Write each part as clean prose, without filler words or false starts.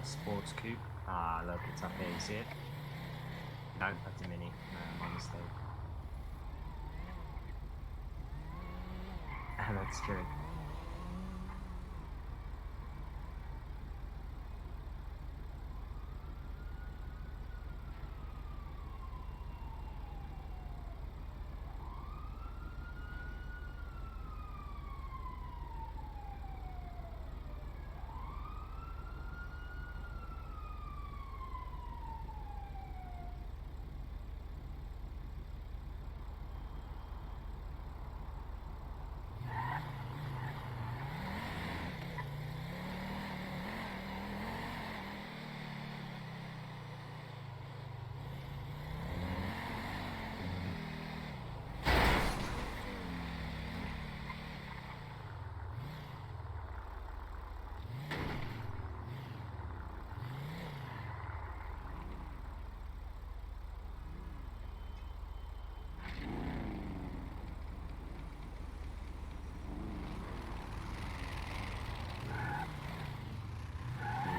sports coupe. Look, it's up there, you see it? No, that's a Mini. No, my mistake. That's true.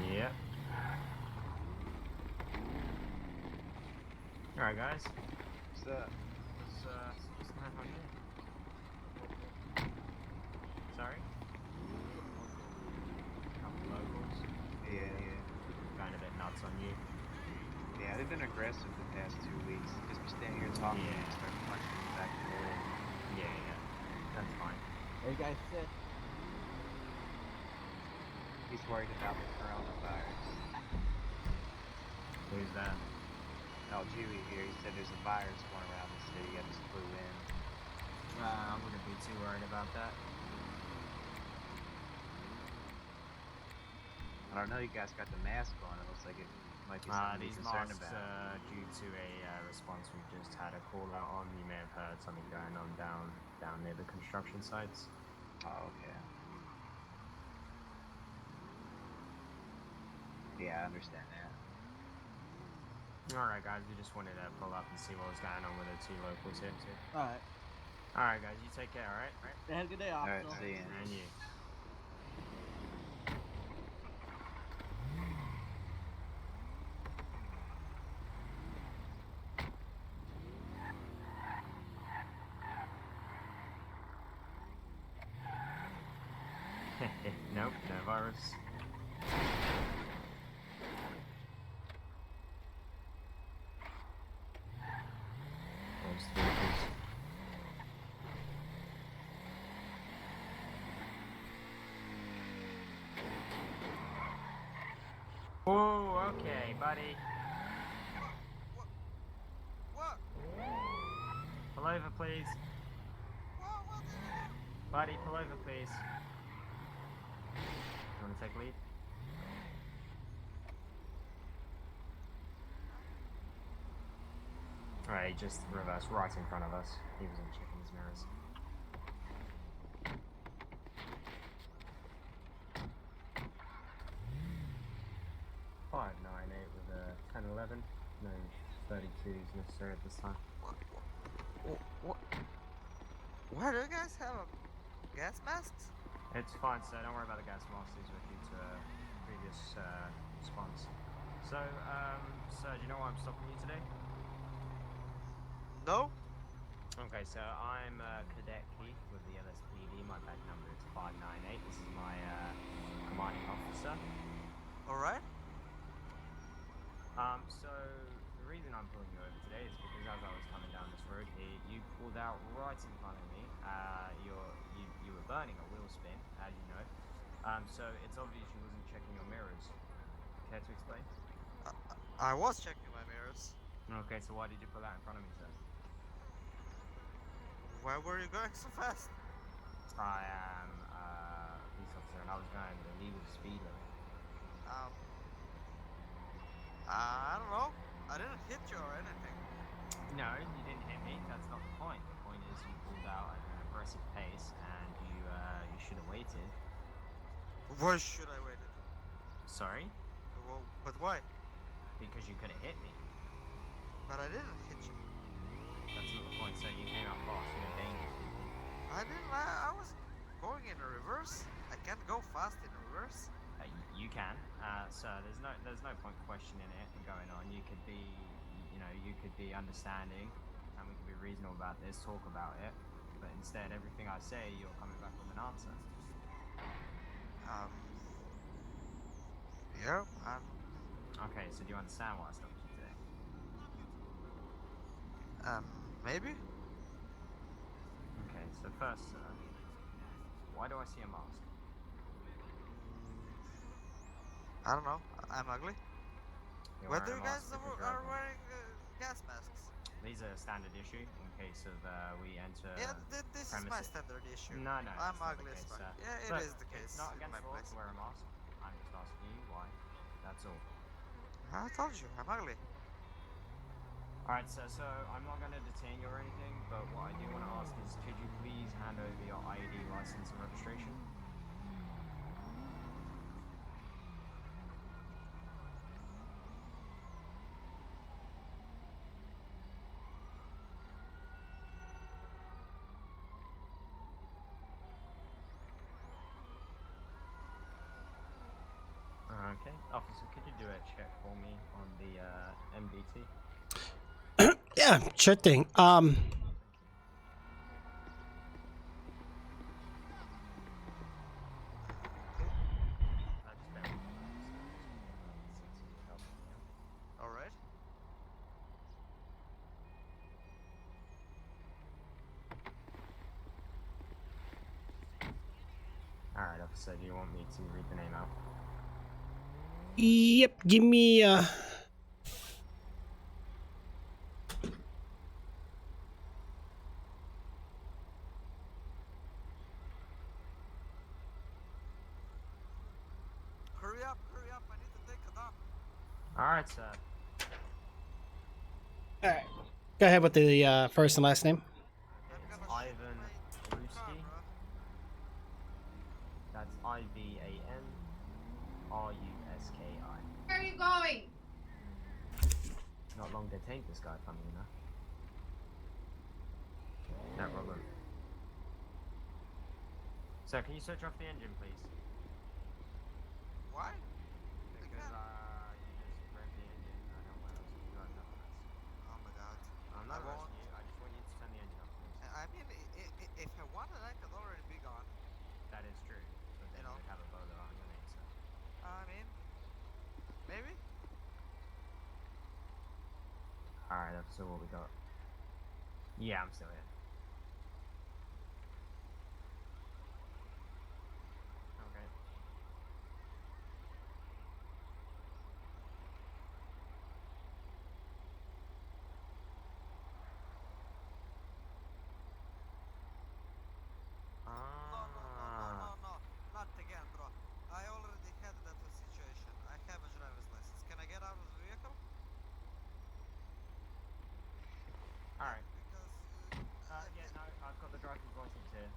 Yep. Alright guys. What's up? What's going on here? Sorry? Couple locals. Yeah. Going a bit nuts on you. Yeah, they've been aggressive the past 2 weeks. Just be standing here talking Yeah. and start punching me back and forth. Yeah. That's fine. Hey guys, sit. He's worried about the coronavirus. Who's that? Oh, Dewey here. He said there's a virus going around the city. I just flew in. I wouldn't be too worried about that. I don't know. You guys got the mask on. It looks like it might be something to be These concerned masks about. due to a response we just had a call out on. You may have heard something going on down near the construction sites. Oh, okay. Yeah, I understand that. Alright guys, we just wanted to pull up and see what was going on with the 2 locals here too. Alright. Alright guys, you take care, alright? Have a good day, Alright, officer. see ya. And you. Nope, no virus. Those vehicles. Whoa, okay, buddy. What? Pull over, please. What did you do? Buddy, pull over, please. You want to take lead? Alright, he just reversed right in front of us. He wasn't checking his mirrors. .598 with a 1011. No 32s necessary at this time. What? Why do you guys have gas masks? It's fine, sir. Don't worry about the gas masks. These were due to a previous response. So, sir, do you know why I'm stopping you today? No? Okay, so I'm Cadet Keith with the LSPD. My badge number is 598. This is my commanding officer. Alright. So the reason I'm pulling you over today is because as I was coming down this road here, you pulled out right in front of me. You were burning a wheel spin, as you know. So it's obvious you wasn't checking your mirrors. Care to explain? I was checking my mirrors. Okay, so why did you pull out in front of me, sir? Why were you going so fast? I am a police officer and I was going the legal speed limit. I don't know. I didn't hit you or anything. No, you didn't hit me. That's not the point. The point is you pulled out at an aggressive pace and you should have waited. Why should I waited? Sorry? Well, but why? Because you could have hit me. But I didn't hit you. That's not the point, sir. You came out fast. You're dangerous. I didn't. I was going in reverse. I can't go fast in reverse. You can. sir, there's no point questioning it and going on. You could be, you could be understanding, and we could be reasonable about this, talk about it. But instead, everything I say, you're coming back with an answer. Um. Yeah. Okay, so do you understand why I stopped you today? Maybe. Okay, so first, sir, why do I see a mask? I don't know. I'm ugly. You're Why do wearing you a guys mask because you're are ugly. wearing gas masks? These are a standard issue in case of we enter Yeah, this is my premises. standard issue. No, I'm that's not the ugly as case, fuck. sir. Yeah, it Look, is the it's case not in my against the law place. to wear a mask. I'm just asking you why. That's all. I told you, I'm ugly. Alright, sir, so I'm not going to detain you or anything, but what I do want to ask is could you please hand over your ID, license, and registration? Okay, officer, could you do a check for me on the MDT? Yeah, sure thing. Thank you. Just bear with me, officer. Just need some help from you. All right. Alright, officer, do you want me to read the name out? Yep, give me Hurry up, hurry up. I need to take a dump. Alright, sir. all right. Go ahead with the first and last name. I'm It's gonna shit Ivan my car, Ruski. bro. That's IVANRUSKI. Where are you going? Not long detained this guy, funny enough. No problem. So, can you switch off the engine, please? Why? Because you just revved the engine. I don't want us to be driving up on us. Oh my god. I'm not I won't. arresting you. I just want you to turn the engine off, please. I mean, if I wanted, I could already be gone. That is true. But then you would have a bolo on your name, sir. I mean, maybe. Alright, so what we got? Yeah, I'm still here. Okay. No, not again, bro. I already had that situation. I have a driver's license. Can I get out of the vehicle? Alright. Because Yeah, no, I've got the driver's license here.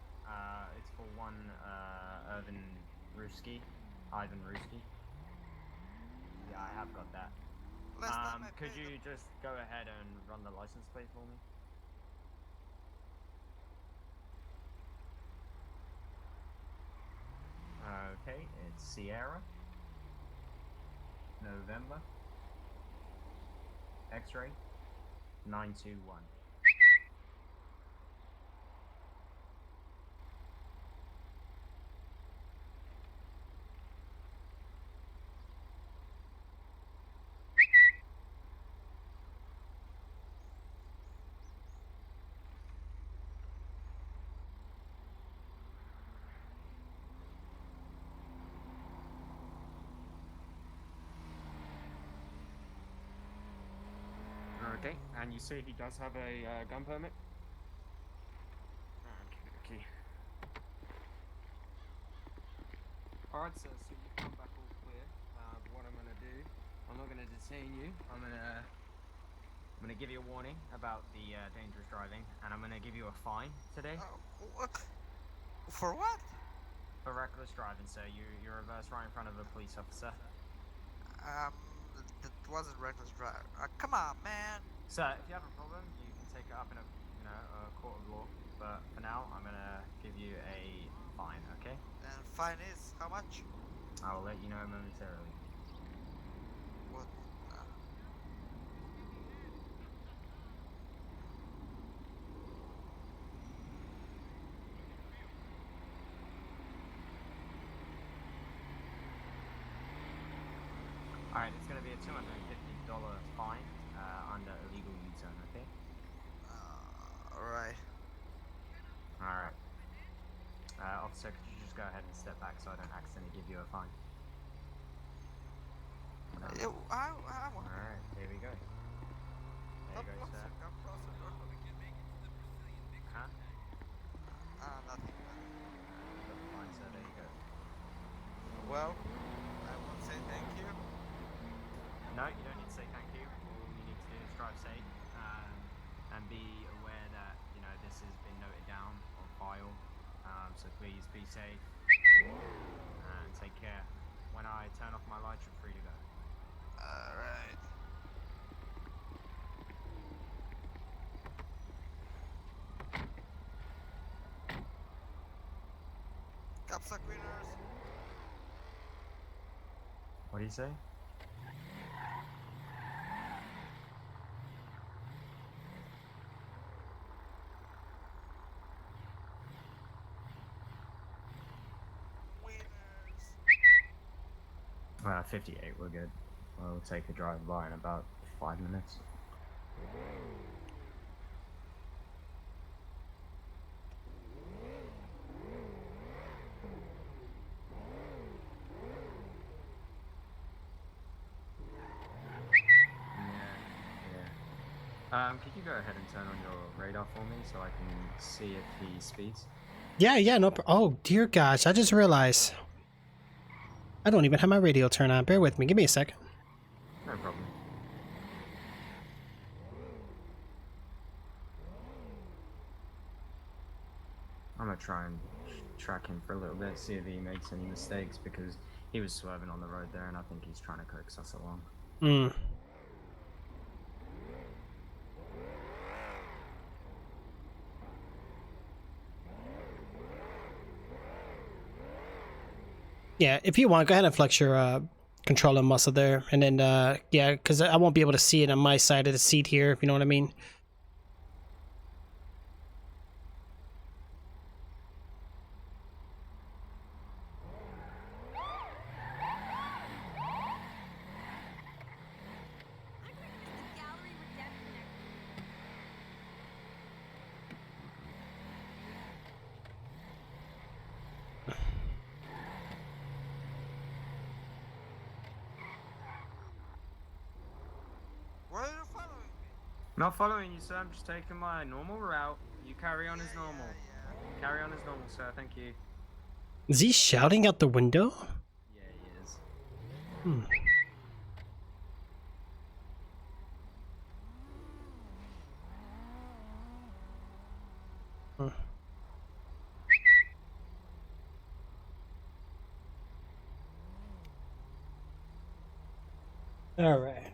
It's for one, Ivan Ruski. Yeah, I have got that. last time I Could paid you just go ahead and run the license plate for me? Okay, it's Sierra, November, X-ray, 921. Okay, and you say he does have a gun permit? Okay. Alright, sir, so you come back all clear. What I'm gonna do, I'm not gonna detain you. I'm gonna give you a warning about the dangerous driving, and I'm gonna give you a fine today what? For what? for reckless driving, sir. You reverse right in front of a police officer. That wasn't reckless drive. Come on, man. Sir, if you have a problem, you can take it up in a court of law. But for now, I'm gonna give you a fine, okay? And fine is how much? I will let you know momentarily. Alright, it's gonna be a $250 fine under illegal U-turn, okay? Alright. Alright. Officer, could you just go ahead and step back so I don't accidentally give you a fine? I want. Alright, here we go. There you go, sir. Come closer, bro. Huh? Nothing. Fine, sir, there you go. Well, I won't say thank you. No, you don't need to say thank you. All you need to do is drive safe and be aware that, you know, this has been noted down on file. So please be safe and take care. When I turn off my lights, you're free to go. Alright. Cops are winners. What do you say? Winners. 58, we're good. We'll take a drive by in about 5 minutes. Could you go ahead and turn on your radar for me so I can see if he speeds? Yeah, no. Oh, dear gosh, I just realized I don't even have my radio turned on. Bear with me. Give me a second. No problem. I'm gonna try and track him for a little bit, see if he makes any mistakes, because he was swerving on the road there and I think he's trying to coax us along. Hmm. Yeah, if you want, go ahead and flex your controller muscle there, and then yeah, because I won't be able to see it on my side of the seat here, if you know what I mean. Why are you following me? I'm not following you, sir. I'm just taking my normal route. You carry on as normal. Yeah. Carry on as normal, sir. Thank you. Is he shouting out the window? Yeah, he is. Hmm. All right.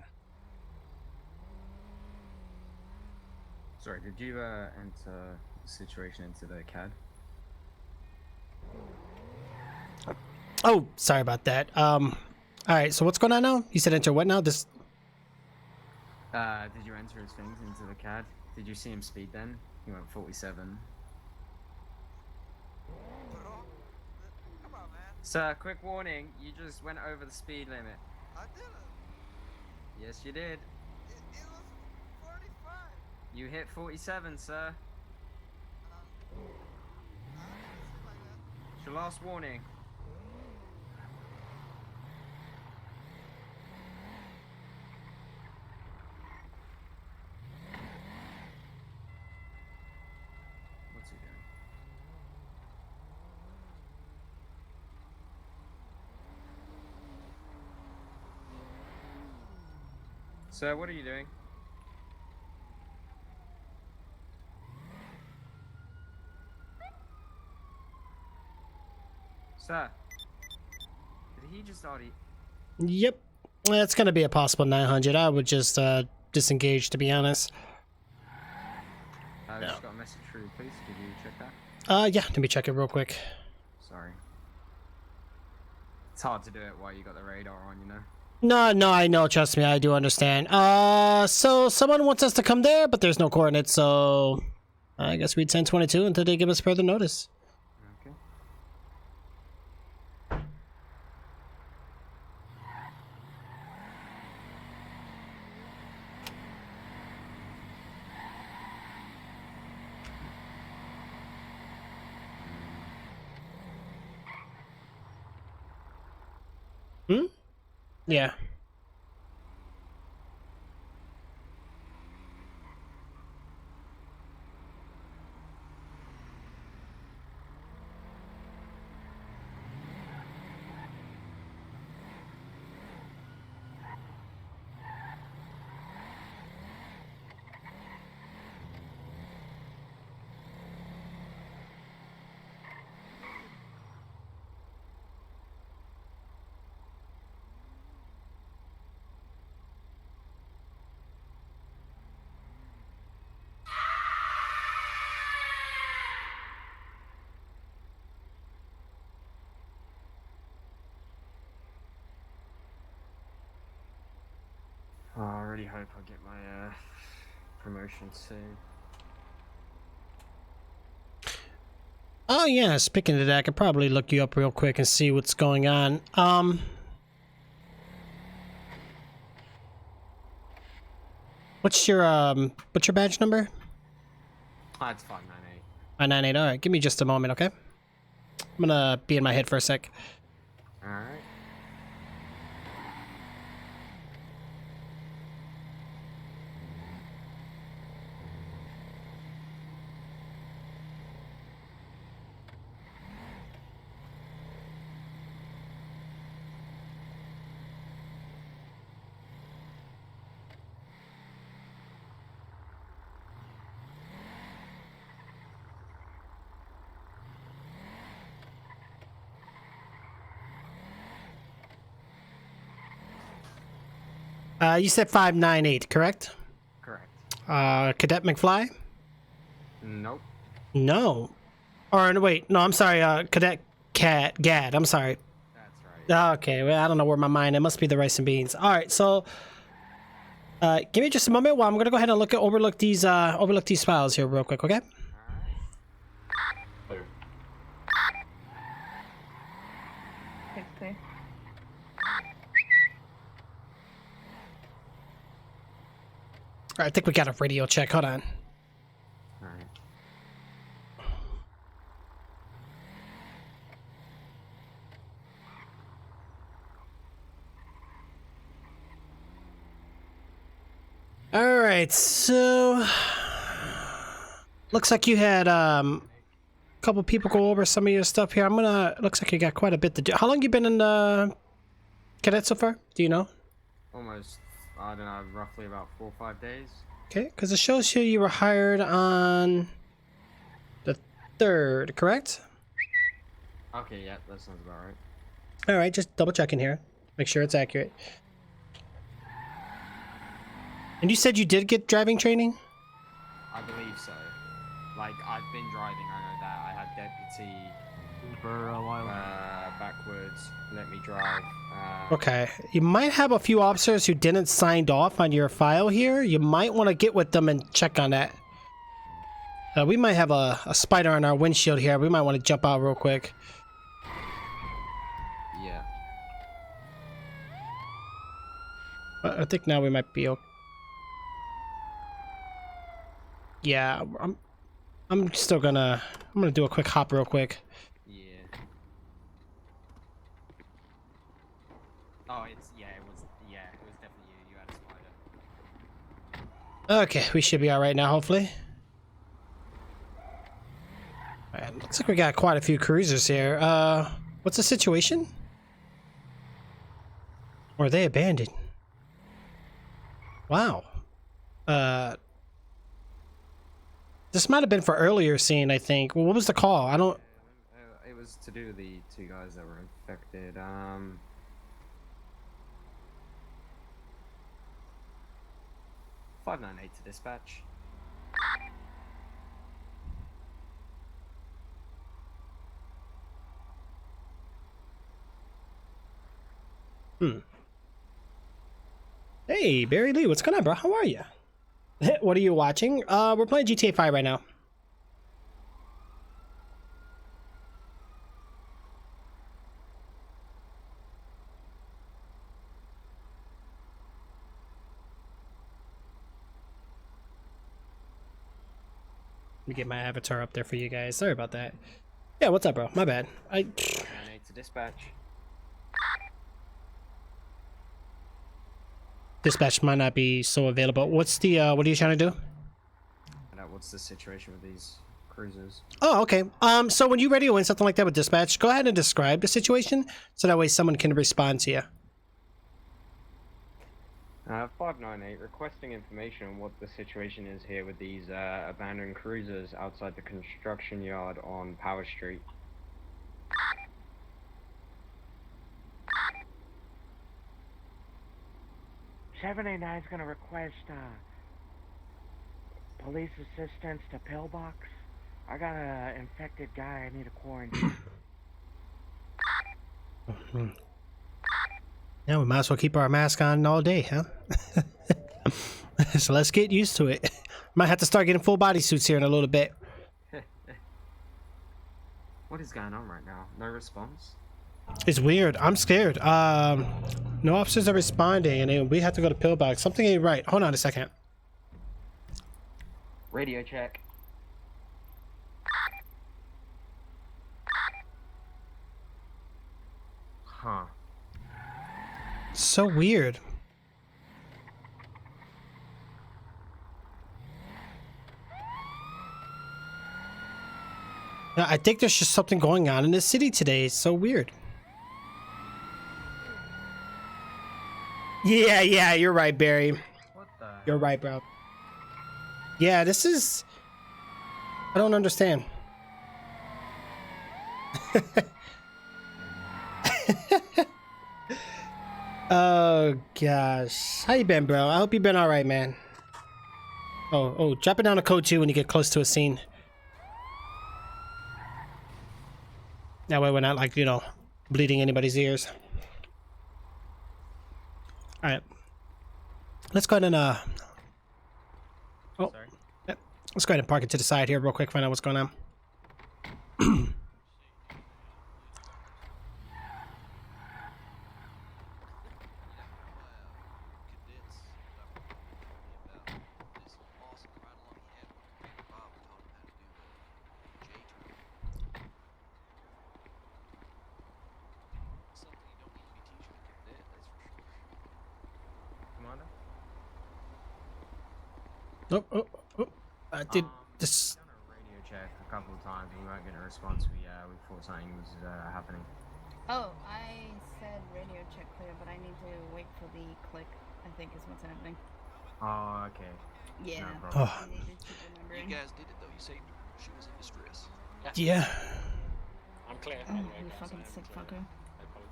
Sorry, did you enter the situation into the CAD? Oh, sorry about that. All right. So what's going on now? You said enter what now? This. Did you enter his things into the CAD? Did you see him speed then? He went 47. Bro, come on, man. Sir, quick warning. You just went over the speed limit. I didn't. Yes, you did. It was 45. You hit 47, sir. I didn't see like that. It's your last warning. What's he doing? Sir, what are you doing? Sir, did he just already... Yep. That's gonna be a possible 900. I would just disengage, to be honest. I just got a message through, please. Could you check that? Yeah. Let me check it real quick. Sorry. It's hard to do it while you got the radar on, you know? No, I know. Trust me, I do understand. So someone wants us to come there, but there's no coordinates, so I guess we'd 1022 until they give us further notice. Okay. Hmm? Yeah. Oh, I really hope I get my promotion soon. Oh yeah, speaking of that, I could probably look you up real quick and see what's going on. What's your badge number? Ah, it's 598. 598. All right, give me just a moment, okay? I'm gonna be in my head for a sec. All right. You said 598, correct? Correct. Cadet McFly? Nope. No. Or no, wait, no, I'm sorry. Cadet Gad. I'm sorry. That's right. Okay, well, I don't know where my mind. It must be the rice and beans. All right, so give me just a moment while I'm gonna go ahead and overlook these files here real quick, okay? All right. Okay. All right, I think we got a radio check. Hold on. All right. All right, so looks like you had a couple people go over some of your stuff here. Looks like you got quite a bit to do. How long you been in cadet so far? Do you know? Almost, I don't know, roughly about 4 or 5 days. Okay, because it shows here you were hired on the 3rd, correct? Okay, yeah, that sounds about right. All right, just double checking here. Make sure it's accurate. And you said you did get driving training? I believe so. Like, I've been driving, I know that. I had deputy For a while. backwards, let me drive. Okay. You might have a few officers who didn't signed off on your file here. You might want to get with them and check on that. We might have a spider on our windshield here. We might want to jump out real quick. Yeah. I think now we might be okay. Yeah, I'm still gonna do a quick hop real quick. Yeah. Oh, it was definitely you. You had a spider. Okay, we should be all right now, hopefully. All right, looks like we got quite a few cruisers here. What's the situation? Or are they abandoned? Wow. This might have been for earlier scene, I think. Well, what was the call? I don't... It was to do with the 2 guys that were infected. 598 to dispatch. Hey, Barry Lee, what's going on, bro? How are you? What are you watching? We're playing GTA 5 right now. Let me get my avatar up there for you guys. Sorry about that. Yeah, what's up, bro? My bad. 598 to dispatch. dispatch might not be so available. What's the what are you trying to do? What's the situation with these cruisers? Oh, okay. So when you radio in something like that with dispatch, go ahead and describe the situation so that way someone can respond to you. 598, requesting information on what the situation is here with these abandoned cruisers outside the construction yard on Power Street. is gonna request police assistance to pillbox. I got a infected guy I need a quarantine. Yeah, we might as well keep our mask on all day, huh? So let's get used to it. Might have to start getting full body suits here in a little bit. What is going on right now? No response? It's weird. I'm scared. No officers are responding, and then we have to go to pillbox. Something ain't right. Hold on a second. Radio check. Huh. So weird. Now, I think there's just something going on in the city today. It's so weird. Yeah, you're right, Barry. What the? You're right, bro. Yeah, this is... I don't understand. Oh, gosh. How you been, bro? I hope you've been alright, man. Oh, drop it down to code 2 when you get close to a scene. That way we're not, like, you know, bleeding anybody's ears. Alright. Let's go ahead and, Oh. Sorry. Yep. Let's go ahead and park it to the side here real quick, find out what's going on. Commander? Oh. I did this. Done a radio check a couple of times and we weren't getting a response. We thought something was happening. Oh, I said radio check clear, but I need to wait for the click, I think is what's happening. Oh, okay. Yeah. No problem. Oh. I needed to keep remembering. You guys did it though. You saved her. She was in distress. Yeah. I'm clear. Oh, you fucking sick fucker.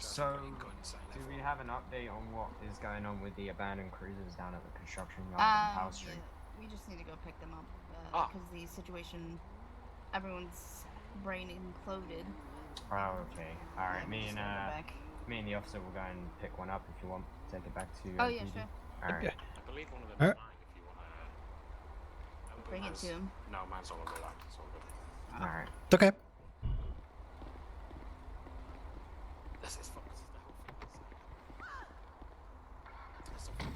So, do we have an update on what is going on with the abandoned cruisers down at the construction yard on Powell Street? Yeah, we just need to go pick them up Ah. because the situation, everyone's brain imploded. Oh, okay. Alright, me Just and gotta go back. the officer will go and pick one up if you want. Take it back to Oh yeah, PD. sure. Alright. I believe one of them Alright. is mine if you want to. Bring it to him. No, mine's all over that. It's all good. Alright. It's okay. This is fucked. The whole thing is. That's okay.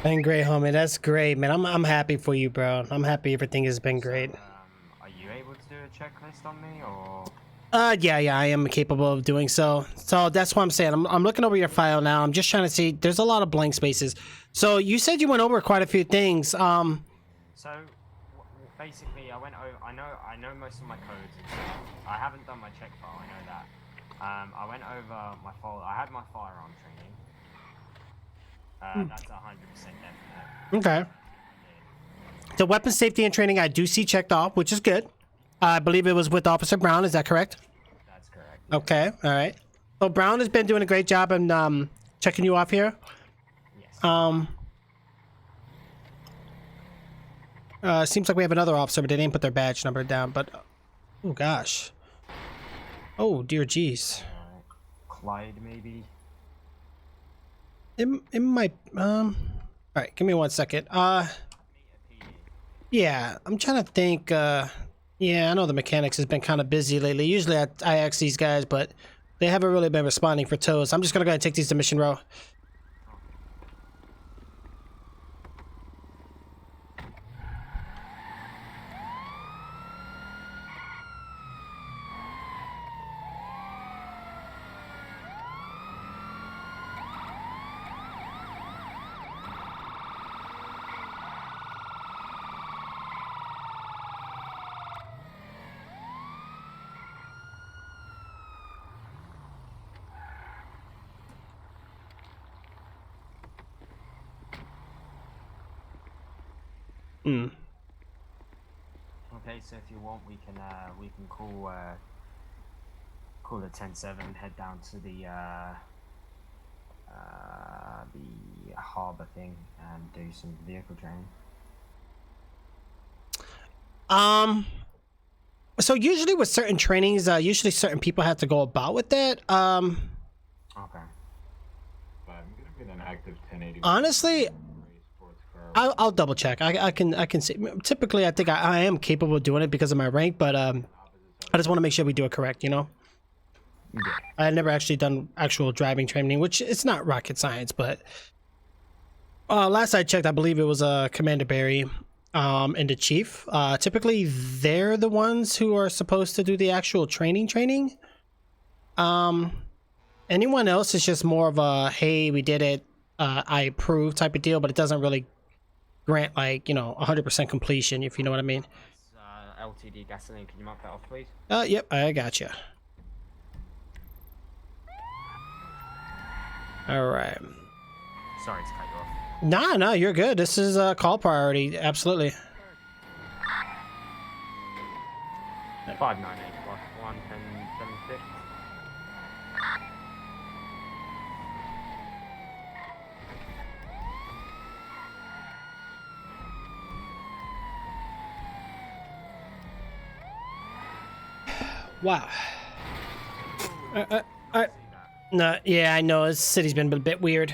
Been great, homie. That's great, man. I'm happy for you, bro. I'm happy everything has been great. Are you able to do a checklist on me, or? Yeah, I am capable of doing so. So that's what I'm saying. I'm looking over your file now. I'm just trying to see. There's a lot of blank spaces. So you said you went over quite a few things. So, basically, I went over. I know most of my codes. And stuff. I haven't done my check file. I know that. I went over my folder. I had my firearm training. That's 100% definite. Okay. The weapon safety and training I do see checked off, which is good. I believe it was with Officer Brown. Is that correct? That's correct. Okay. All right. So Brown has been doing a great job in checking you off here. Yes. Seems like we have another officer, but they didn't put their badge number down. But oh gosh. Oh dear, jeez. Clyde, maybe. It might. All right. Give me 1 second. Yeah, I'm trying to think. Yeah, I know the mechanics has been kind of busy lately. Usually I ask these guys, but they haven't really been responding for tows. I'm just gonna go ahead and take these to Mission Row. Hmm. Okay, so if you want, we can call the 10-7, head down to the harbor thing and do some vehicle training. So usually with certain trainings, usually certain people have to go about with that. Okay. I'm gonna get an active 1080. Honestly, I'll double check. I can see. Typically, I think I am capable of doing it because of my rank, but I just want to make sure we do it correct. You know. Yeah. I had never actually done actual driving training, which it's not rocket science, but last I checked, I believe it was Commander Barry and the chief. Typically, they're the ones who are supposed to do the actual training. Anyone else is just more of a, hey, we did it, I approve type of deal, but it doesn't really grant, like, 100% completion, if you know what I mean. LTD gasoline, can you mark that off, please? Yep, I got you. All right. Sorry to cut you off. No, you're good. This is a call priority, absolutely. 598 plus 11076. Wow. No, yeah, I know. This city's been a bit weird.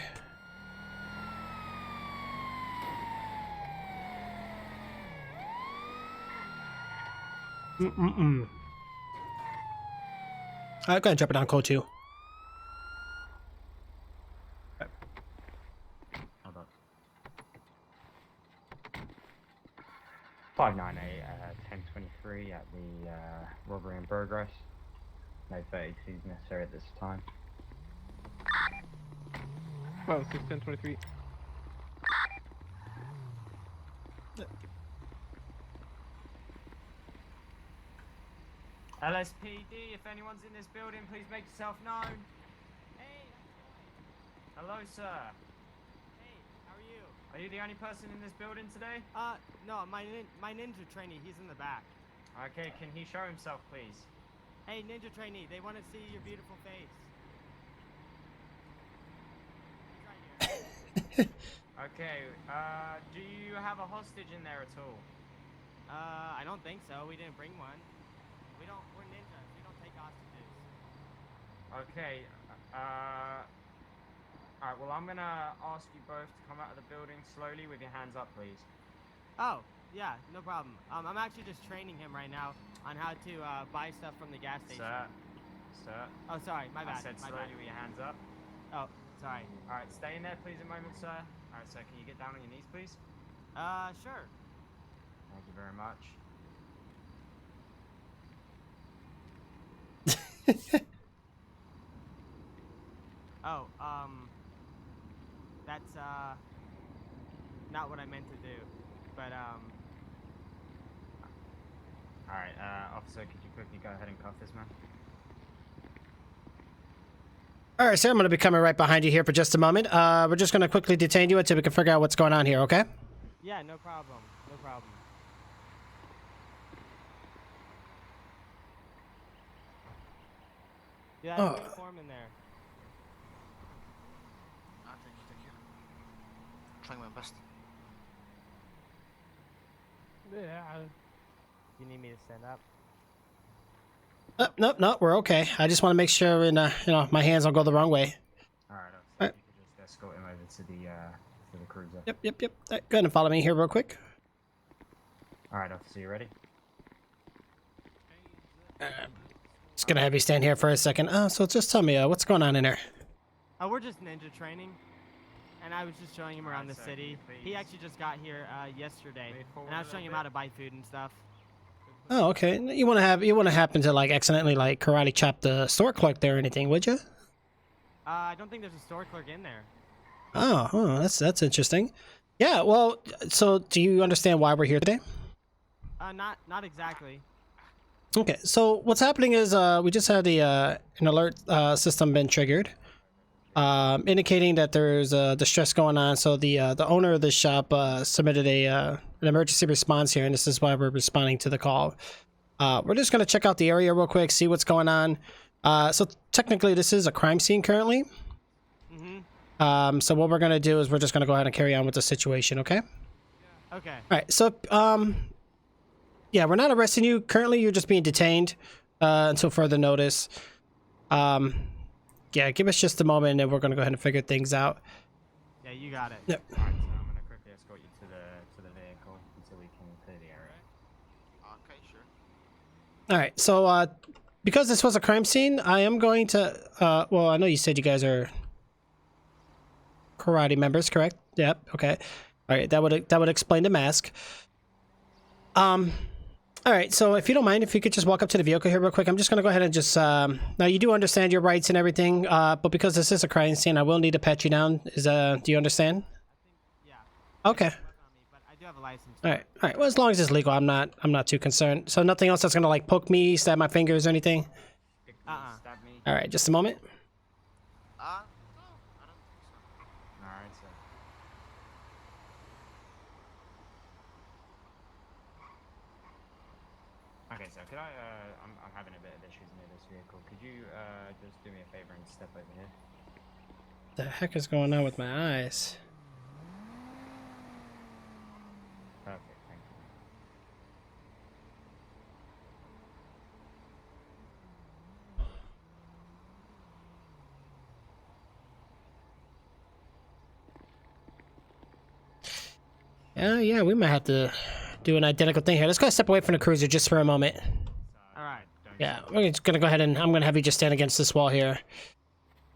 I'm gonna drop it on code 2. Hold on. 598 1023 at the robbery in progress. No 32s necessary at this time. Oh, 61023. LSPD, if anyone's in this building, please make yourself known. Hey. Hello, sir. Hey, how are you? Are you the only person in this building today? No, my ninja trainee, he's in the back. Okay, can he show himself, please? Hey, ninja trainee, they want to see your beautiful face. He's right here. Okay, do you have a hostage in there at all? I don't think so. We didn't bring one. We're ninjas. We don't take hostages. Okay, alright, well, I'm gonna ask you both to come out of the building slowly with your hands up, please. Oh, yeah, no problem. I'm actually just training him right now on how to buy stuff from the gas station. Sir. Oh, sorry, my bad. I said my slowly bad. with your hands up. Oh, sorry. Alright, stay in there, please, a moment, sir. Alright, sir, can you get down on your knees, please? Sure. Thank you very much. Oh, that's not what I meant to do, but Alright, officer, could you quickly go ahead and cuff this man? All right, sir, I'm going to be coming right behind you here for just a moment. We're just going to quickly detain you until we can figure out what's going on here, okay? yeah, no problem. No problem. Yeah, Oh. there's a uniform in there. Thank you. Trying my best. Yeah. You need me to stand up? No, we're okay. I just want to make sure, my hands don't go the wrong way. Alright, officer, Alright. you could just escort him over to the cruiser. Yep. All right, go ahead and follow me here real quick. Alright, officer, you ready? Just going to have you stand here for a second. So just tell me, what's going on in there? Oh, we're just ninja training, and I was just showing him around the Alright, sir, city. can you He please actually just got here yesterday, move forward and I was a showing him little how to buy food and stuff. Oh, okay. You want to happen to, like, accidentally, like, karate chop the store clerk there or anything, would you? I don't think there's a store clerk in there. Oh, that's interesting. Yeah, well, so do you understand why we're here today? Not exactly. Okay, so what's happening is we just had an alert system been triggered, indicating that there's distress going on. So the owner of the shop submitted a an emergency response here, and this is why we're responding to the call. We're just going to check out the area real quick, see what's going on. So technically, this is a crime scene currently. So what we're going to do is we're just going to go ahead and carry on with the situation, okay? Okay. All right, so, yeah, we're not arresting you. Currently, you're just being detained until further notice. Yeah, give us just a moment, and we're going to go ahead and figure things out. Yeah, you got it. Yep. All right, so I'm going to quickly escort you to the vehicle until we can clear the area. Okay, sure. All right, so because this was a crime scene, I am going to, well, I know you said you guys are karate members, correct? Yep, okay. All right, that would explain the mask. All right, so if you don't mind, if you could just walk up to the vehicle here real quick, I'm just gonna go ahead and just now you do understand your rights and everything, but because this is a crime scene, I will need to pat you down. Do you understand? Yeah. Okay. Work on me, but I do have a license. All right. Well, as long as it's legal, I'm not too concerned. So nothing else that's gonna like poke me, stab my fingers, or anything. Stab me. All right, just a moment. No, I don't think so. All right, so. Okay, so could I, I'm having a bit of issues near this vehicle. Could you, just do me a favor and step over here? The heck is going on with my eyes? Perfect, thank you. Yeah, we might have to do an identical thing here. Let's go step away from the cruiser just for a moment. All right. Yeah, we're just gonna go ahead and I'm gonna have you just stand against this wall here.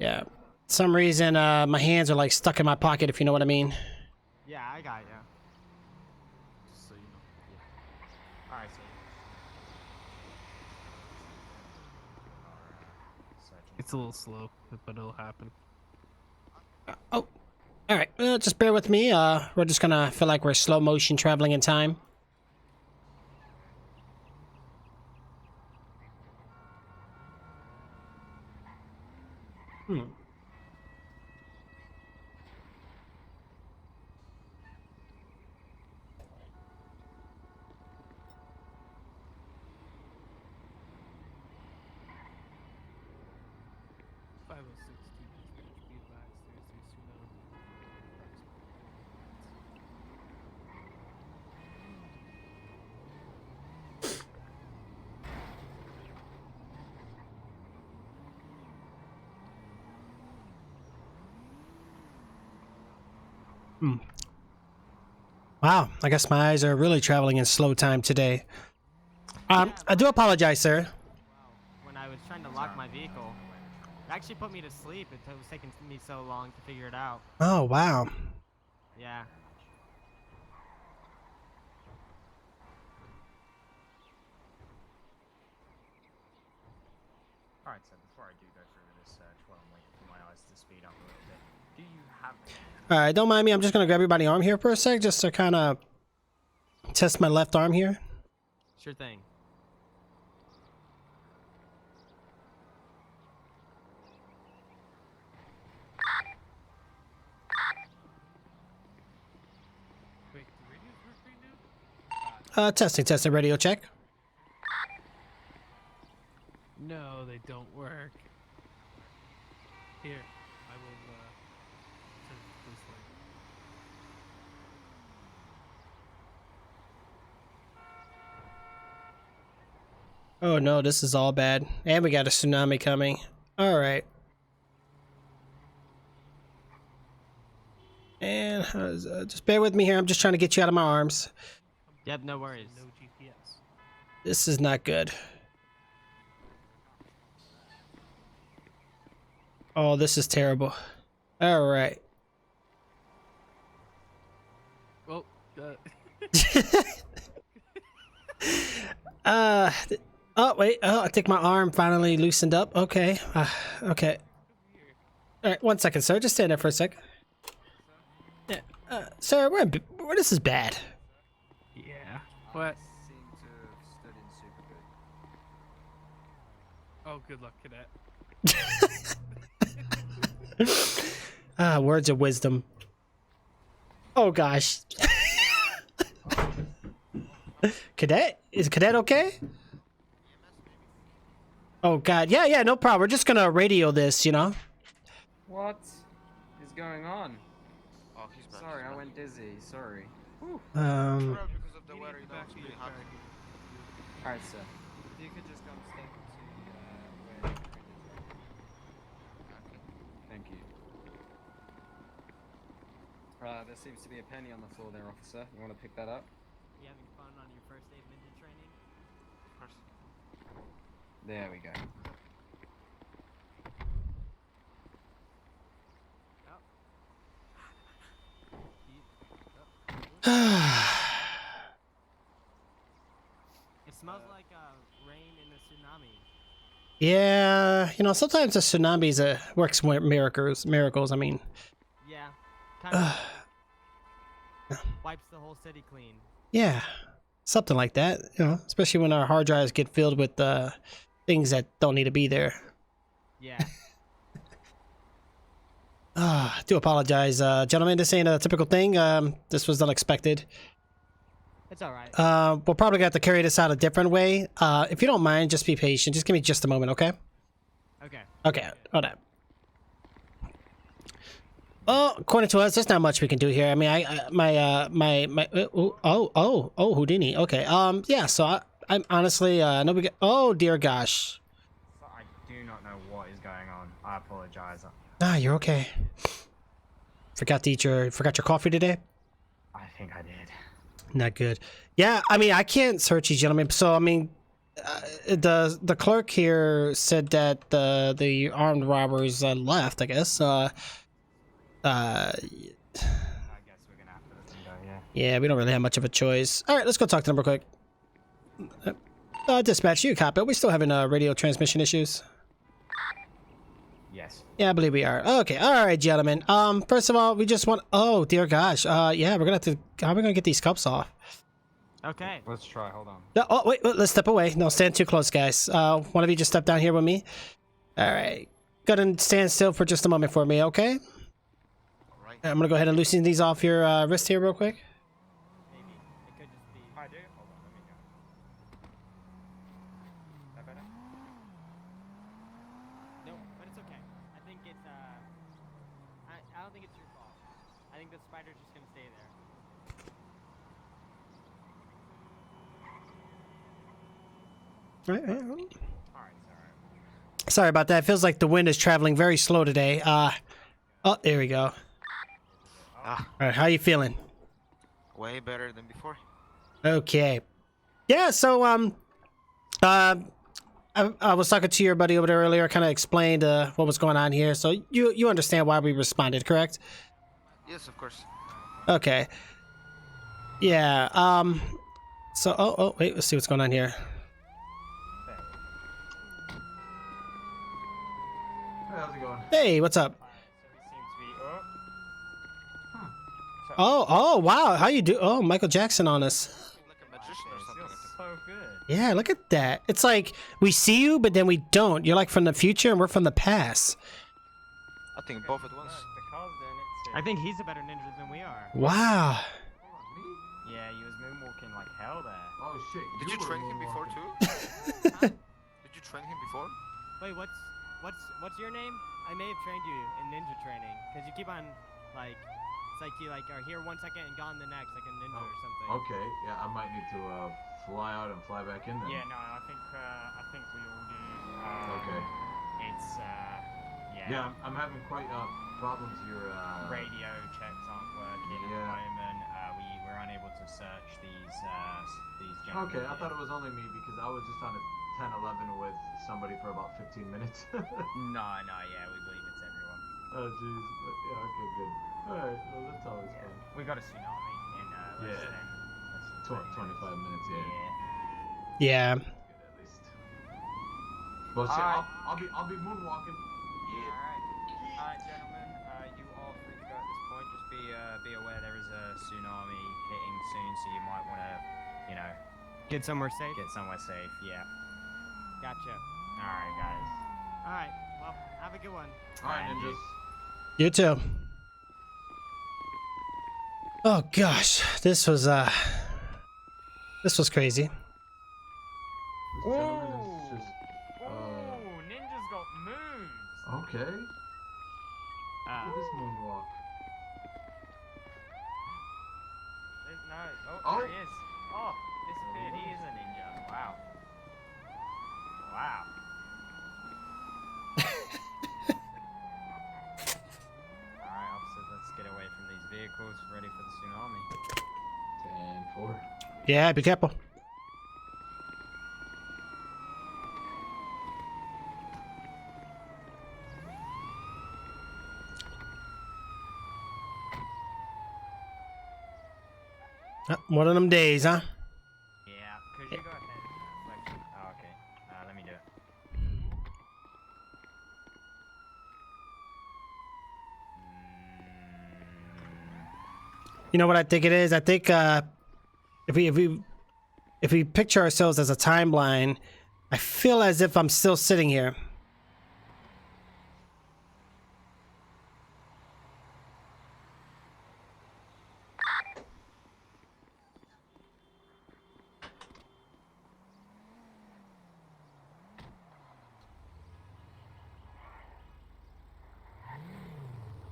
Yeah. Some reason, my hands are like stuck in my pocket, if you know what I mean. Yeah, I got you. Just so you know. Yeah. All right, so. It's a little slow, but it'll happen. Oh, all right. Just bear with me. We're just gonna feel like we're slow motion traveling in time. Wow, I guess my eyes are really traveling in slow time today. I do apologize, sir. When I was trying to lock my vehicle, it actually put me to sleep. It was taking me so long to figure it out. Oh, wow. Yeah. All right, so before I do go through this search, while I'm waiting for my eyes to speed up a little bit, do you have? All right, don't mind me. I'm just gonna grab your body arm here for a sec, just to kind of test my left arm here. Sure thing. Wait, do radios work right now? Testing, radio check. No, they don't work. Here, I will send it to this link. Oh no, this is all bad. And we got a tsunami coming. All right. And just bear with me here. I'm just trying to get you out of my arms. Yep, no worries. No GPS. This is not good. Oh, this is terrible. All right. Well, Oh wait. Oh, I think my arm finally loosened up. Okay. Okay. All right. 1 second, sir. Just stand there for a sec. Yeah. Sir, this is bad. yeah. What? Seem to have studied super good. Oh, good luck, cadet. Words of wisdom. Oh gosh. Cadet? Is Cadet okay? Oh god, yeah, no problem. We're just gonna radio this, you know. What is going on? Oh, he's back. Sorry, I went dizzy. Sorry. Well, because of the weather, you know, it's pretty hot. Alright, sir. If you could just go and step to where the fridge is. Okay. Thank you. There seems to be a penny on the floor there, officer. You want to pick that up? You having fun on your first day of ninja training? Of course. There we go. It smells like rain in a tsunami. Yeah, you know, sometimes the tsunamis works miracles. I mean, Yeah, kind of wipes the whole city clean. yeah, something like that. You know, especially when our hard drives get filled with things that don't need to be there. Yeah. Do apologize, gentlemen. This ain't a typical thing. This was unexpected. It's alright. We'll probably have to carry this out a different way. If you don't mind, just be patient. Just give me just a moment, okay? Okay. Okay, hold on. Well, according to us, there's not much we can do here. I mean, Houdini. Okay. Yeah. So I'm honestly, no, we get. Oh dear gosh. So I do not know what is going on. I apologize. Ah, you're okay. Forgot your coffee today? I think I did. Not good. Yeah, I mean, I can't search you, gentlemen. So, I mean, the clerk here said that the armed robbers left, I guess. I guess we're gonna have to let them go, yeah. Yeah, we don't really have much of a choice. All right, let's go talk to them real quick. Dispatch, you copy. We still having radio transmission issues? Yes. Yeah, I believe we are. Okay, all right, gentlemen. First of all, we just want. Oh dear gosh. Yeah, we're gonna have to. How are we gonna get these cups off? Okay. Let's try. Hold on. No, oh wait, let's step away. No, stand too close, guys. One of you just step down here with me. All right. Go ahead and stand still for just a moment for me, okay? Alright. I'm gonna go ahead and loosen these off your wrist here real quick. Maybe. It could just be. I do. Hold on. Let me go. Is that better? No, but it's okay. I think it's I don't think it's your fault. I think the spider's just gonna stay there. All right. Alright, alright. Sorry about that. It feels like the wind is traveling very slow today. Oh, there we go. Ah, All right, how you feeling? way better than before. Okay. Yeah, so I was talking to your buddy over there earlier, kind of explained what was going on here. So you understand why we responded, correct? Yes, of course. Okay. Yeah. So oh wait, let's see what's going on here. Hey, how's it going? Hey, what's up? So he seems to be. Oh wow, how you do? Oh, Michael Jackson on us. Like a magician or something. You're so good. Yeah, look at that. It's like we see you, but then we don't. You're like from the future, and we're from the past. I think both at once. The car's doing it too. I think he's a better ninja than we are. Wow. Hold on, me? Yeah, he was moonwalking like hell there. Oh shit. Did you were train him before moonwalking. too? Did you train him before? Wait, what's your name? I may have trained you in ninja training because you keep on like it's like you like are here 1 second and gone the next like a ninja or something. Okay, yeah, I might need to fly out and fly back in then. Yeah, no, I think we all do. Okay. It's yeah. Yeah, I'm having quite problems here. Radio checks aren't working at the Yeah. moment. We're unable to search these gentlemen. Okay, I thought it was only me because I was just on a 10-11 with somebody for about 15 minutes. No, yeah, we believe it's everyone. Oh jeez. Yeah, okay, good. Alright, well that's always fun. We got a tsunami in less Yeah. than 25 minutes, yeah. Yeah. That's good at least. Well, see, Alright. I'll be moonwalking. Yeah. Alright, gentlemen, you are free to go at this point. Just be aware there is a tsunami hitting soon, so you might want to, you know, Get somewhere safe. get somewhere safe. Yeah. Gotcha. Alright, guys. All right. Well, have a good one. Alright, ninjas. You too. Oh gosh, this was This was crazy. This gentleman is just. Oh, Ninja's got moves. Okay. Look at this moonwalk. No. Oh. There he is. Oh, disappeared. He is a ninja. Wow. Wow. Alright, officers, let's get away from these vehicles. Ready for the tsunami. 10-4. Yeah, be careful. One of them days, huh? Yeah, could you go ahead and reflection? Oh, okay. Let me do it. You know what I think it is? I think if we picture ourselves as a timeline, I feel as if I'm still sitting here.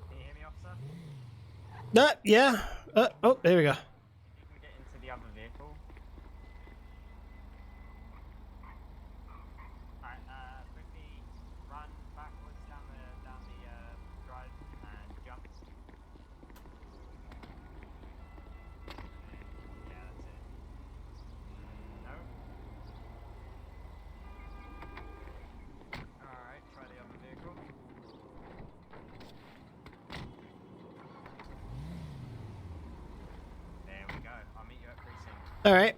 Can you hear me, officer? Yeah. Oh, there we go. You can get into the other vehicle. Alright, quickly run backwards down the drive and jump. Yeah, that's it. No? Alright, try the other vehicle. There we go. I'll meet you at precinct. All right.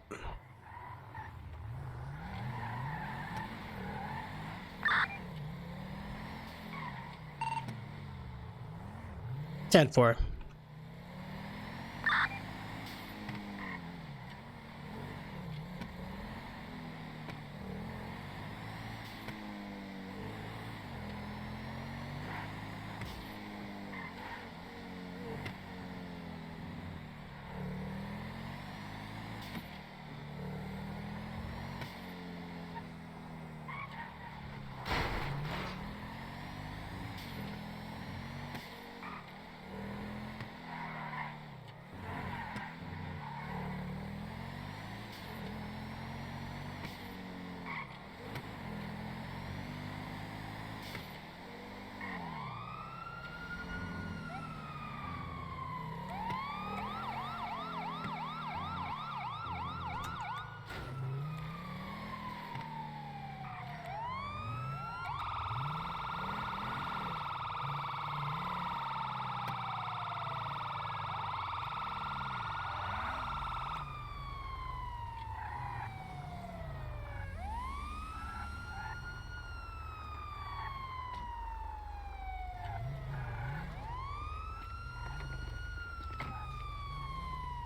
Ten four.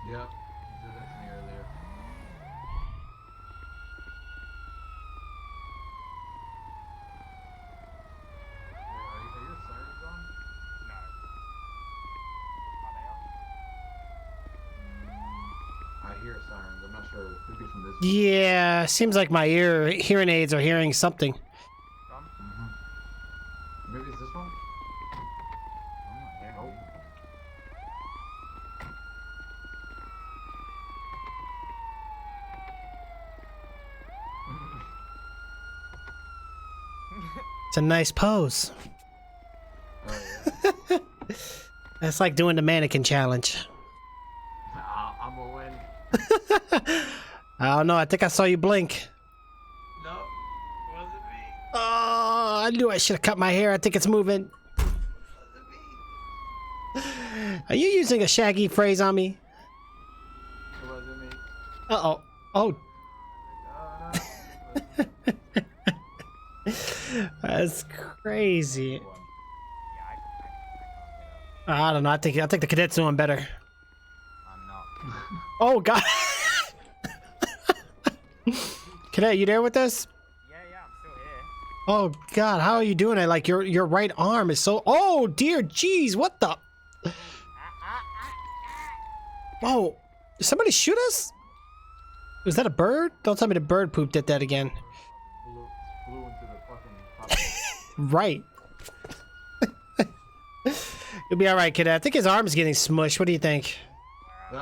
Yep. You did that to me earlier. Are your sirens on? No. Are they on? I hear sirens. I'm not sure. It could be from this. Yeah, seems like my hearing aids are hearing something. Maybe it's this one? Nope. It's a nice pose. Oh, yeah. That's like doing the mannequin challenge. I'm gonna win. I don't know. I think I saw you blink. No, wasn't me. Oh, I knew I should have cut my hair. I think it's moving. Are you using a Shaggy phrase on me? It wasn't me. Uh-oh. Oh. No. That's crazy. Yeah, I can't get up. I don't know. I think the cadet's doing better. I'm not. Oh God. Cadet, you there with us? Yeah, I'm still here. Oh God, how are you doing it? Like your right arm is so. Oh dear, jeez, what the? Whoa! Did somebody shoot us? Was that a bird? Don't tell me the bird pooped at that again. Flew into the fucking top. Right. You'll be alright, kid. I think his arm's getting smushed. What do you think? Oh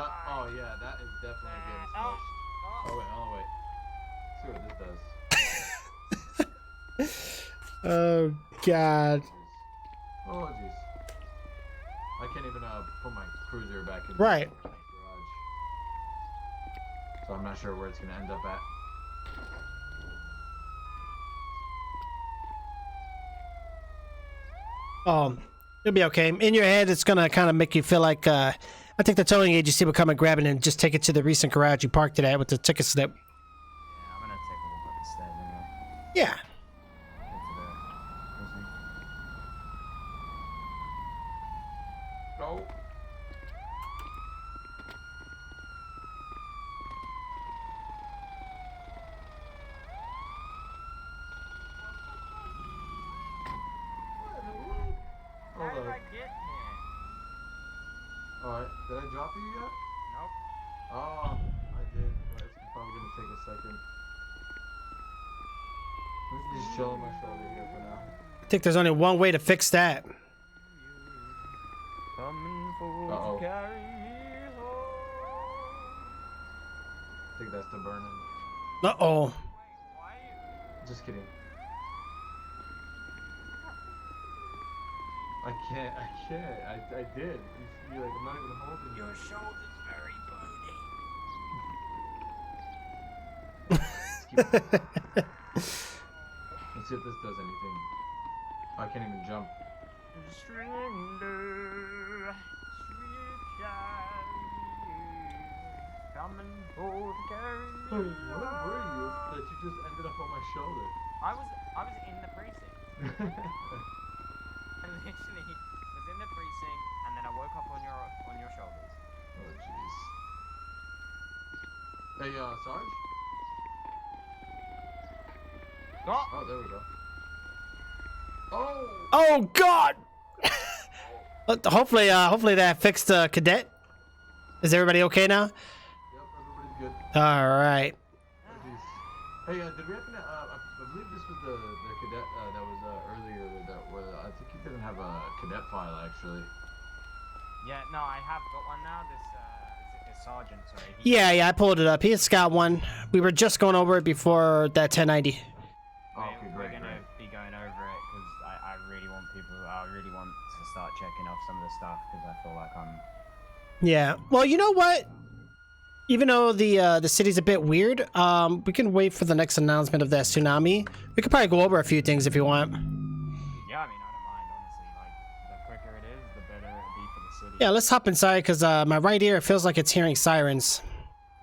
yeah, that is definitely getting smushed. Oh wait. See what this does. Oh, God. Oh jeez. I can't even put my cruiser back in Right. the garage. So I'm not sure where it's gonna end up at. You'll be okay. In your head, it's gonna kind of make you feel like, I think the towing agency will come and grab it and just take it to the recent garage you parked it at with the ticket slip. Yeah, I'm gonna take a look at the stairs anyway. Yeah. Get to the prison. Go. How Hold did on. I get here? Alright, did I drop you yet? Nope. Oh, I did, but it's probably gonna take a second. Let's just chill on my shoulder here for now. I think there's only one way to fix that. Coming for Uh-oh. to carry me home. I think that's the burning. Uh-oh. Wait, why are you? Just kidding. I can't. I did. You see, like, I'm not even holding you. Your shoulder's very bony. Let's see if this does anything. I can't even jump. Surrender, sweet child, coming for to carry me Wait, where were you home. that you just ended up on my shoulder? I was in the precinct. I literally was in the precinct, and then I woke up on your shoulders. Oh jeez. Hey, Sarge? Oh, there we go. Oh! Oh, God! Hopefully that fixed the cadet. Is everybody okay now? Yep, everybody's good. All right. Oh, jeez. Hey, did we happen to, I believe this was the cadet that was earlier that was, I think he didn't have a cadet file actually. Yeah, no, I have got one now. This sergeant, sorry. Yeah, I pulled it up. He's got one. We were just going over it before that 1090. Oh, okay, We're great, gonna be going over it because I really want to start checking off some of the stuff because I feel like I'm. Yeah. Well, you know what? Even though the city's a bit weird, we can wait for the next announcement of that tsunami. We could probably go over a few things if you want. Yeah, I mean, I don't mind honestly. Like, the quicker it is, the better it'll be for the city. Yeah, let's hop inside because my right ear feels like it's hearing sirens.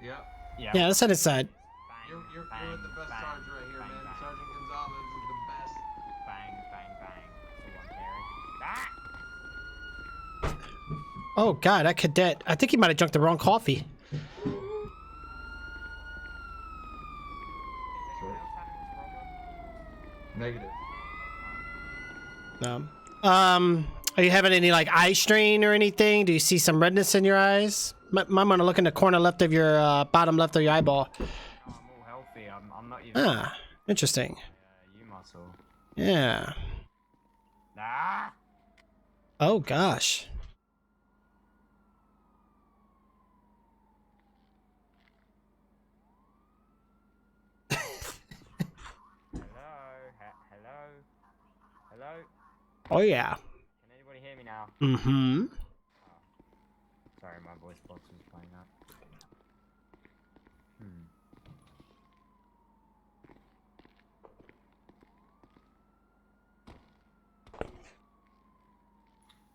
Yep. Yeah, let's head inside. You're with the best sergeant right here, man. Sergeant Gonzalez is the best. Bang, bang, bang. That's all I'm hearing. Ah! Oh God, that cadet! I think he might have drunk the wrong coffee. Negative. No. Are you having any like eye strain or anything? Do you see some redness in your eyes? Might want to look in the corner left of your bottom left of your eyeball. No, I'm all healthy. I'm not even. Ah, interesting. You muscle. Yeah. Ah! Oh gosh. Hello? Oh yeah. Can anybody hear me now? Mm-hmm. Oh. Sorry, my voice box was playing up.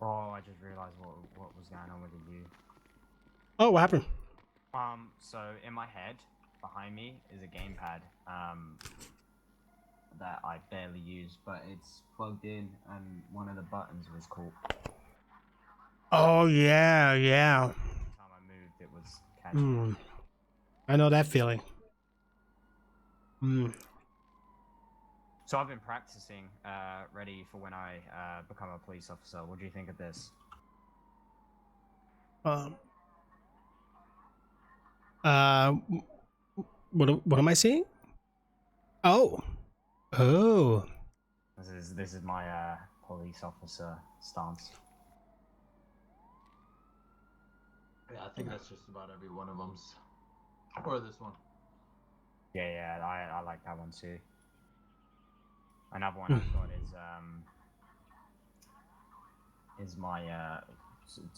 Oh, I just realized what was going on with the U. Oh, what happened? So in my head, behind me is a gamepad, that I barely use, but it's plugged in, and one of the buttons was caught. Oh yeah. Every time I moved, it was catching. I know that feeling. So I've been practicing, ready for when I become a police officer. What do you think of this? What am I seeing? Oh. Oh. This is my police officer stance. Yeah, I think that's just about every one of them's. Or this one. Yeah, I like that one too. Another one I've got is my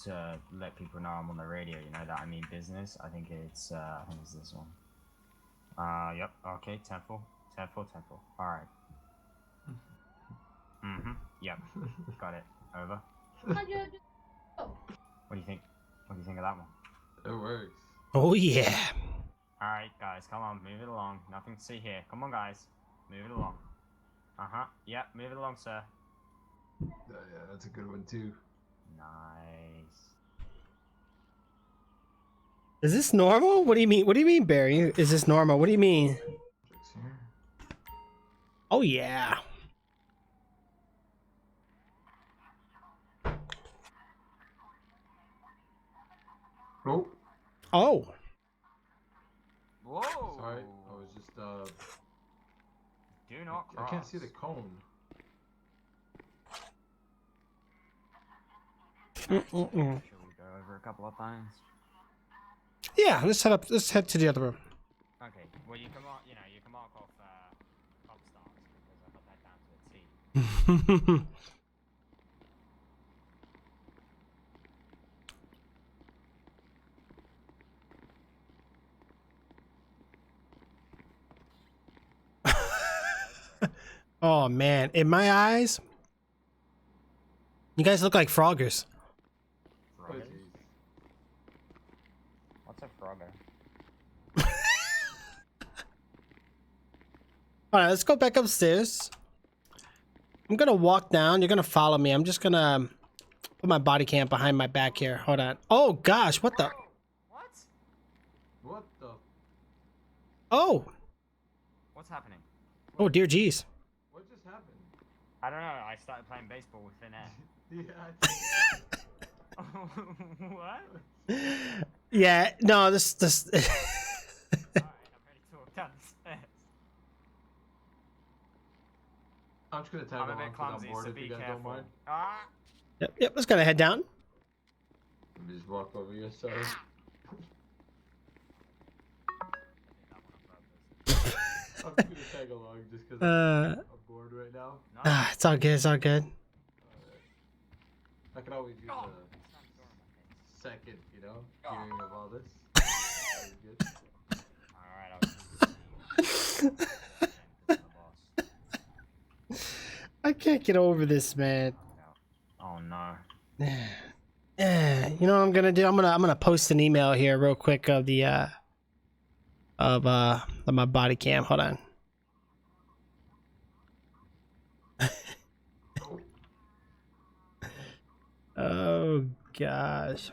to let people know I'm on the radio. You know that I mean business. I think it's this one. Yep. Okay. Temple. All right. Yep. Got it. Over. What do you think? What do you think of that one? It works. Oh yeah. All right, guys, come on, move it along. Nothing to see here. Come on, guys, move it along. Yep, move it along, sir. Yeah, that's a good one too. Nice. Is this normal? What do you mean? What do you mean, Barry? Is this normal? What do you mean? Oh yeah. Oh. Oh. Whoa. Sorry, I was just Do not cross. I can't see the cone. Should we go over a couple of times? Yeah. Let's head to the other room. Okay. Well, you can mark. You can mark off top stars because I got that down to a T. Oh man, in my eyes, you guys look like Froggers. Frogger? What's a Frogger? Alright, let's go back upstairs. I'm gonna walk down. You're gonna follow me. I'm just gonna put my body cam behind my back here. Hold on. Oh gosh, what the? What the? Oh. What's happening? Oh dear jeez. What just happened? I don't know. I started playing baseball with thin air. What? Yeah, no, this Alright, I'm ready to walk down the stairs. I'm just gonna tag I'm a along bit 'cause clumsy, I'm bored so if be you guys careful. don't mind. Yep, let's go head down. Let me just walk over your side. I'm just gonna tag along just because I'm bored right now. It's all good, it's all good. I could always use a second, hearing of all this. I can't get over this, man. Oh no. You know what I'm gonna do? I'm gonna post an email here real quick of the of my body cam. Hold on. Oh gosh.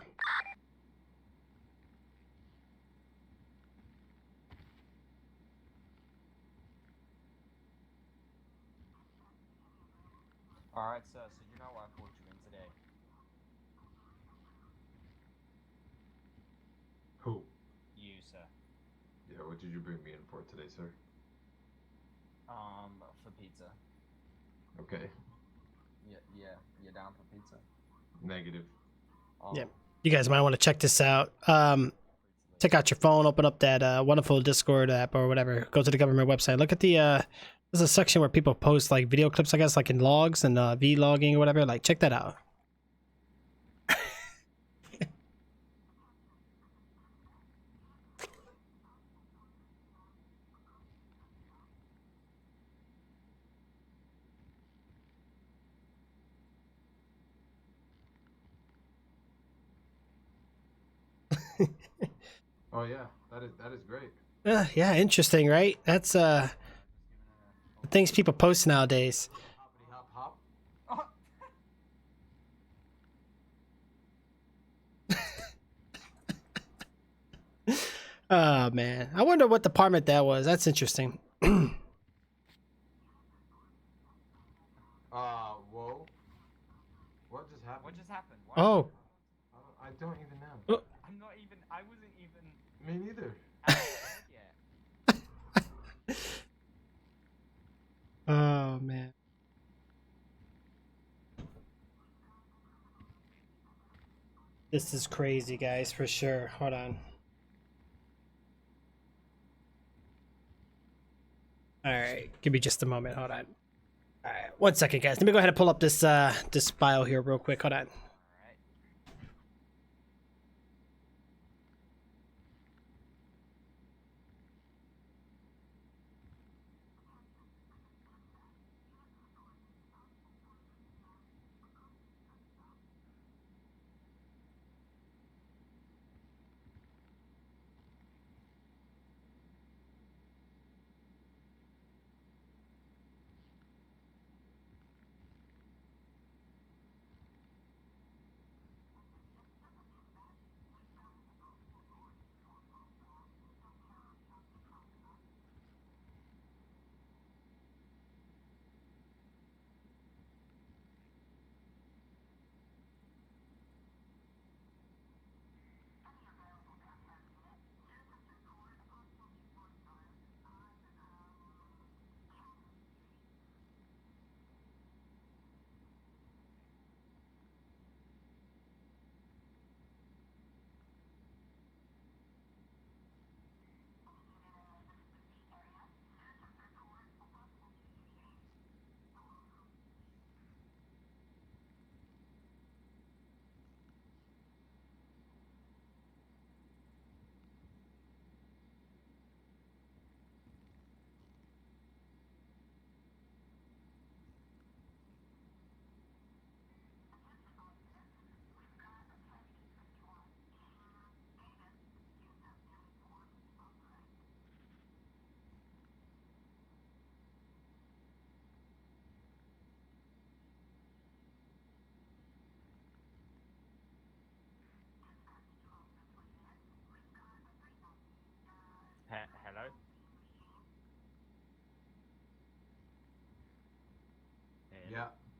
Alright, sir, so you know why I called you in today? Who? You, sir. Yeah, what did you bring me in for today, sir? For pizza. Okay. Yeah, you're down for pizza? Negative. Oh. Yep. You guys might want to check this out. Take out your phone, open up that wonderful Discord app or whatever. Go to the government website. Look at the there's a section where people post like video clips, I guess, like in logs and vlogging or whatever. Like, check that out. Oh yeah, that is great. Yeah, interesting, right? That's the things people post nowadays. Hoppity hop hop. Oh man, I wonder what department that was. That's interesting. Whoa. What just happened? What just happened? What? Oh. I don't even know. I'm not even. I wasn't even. Me neither. Out of bed yet. Oh man. This is crazy, guys, for sure. Hold on. Alright, give me just a moment. Hold on. Alright, 1 second, guys. Let me go ahead and pull up this this file here real quick. Hold on. Hello?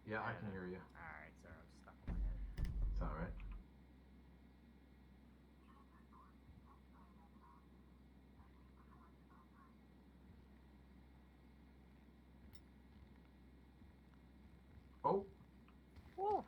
Yeah, I can hear you. Alright, sorry, I was stuck in my head. It's alright. Oh! Woo!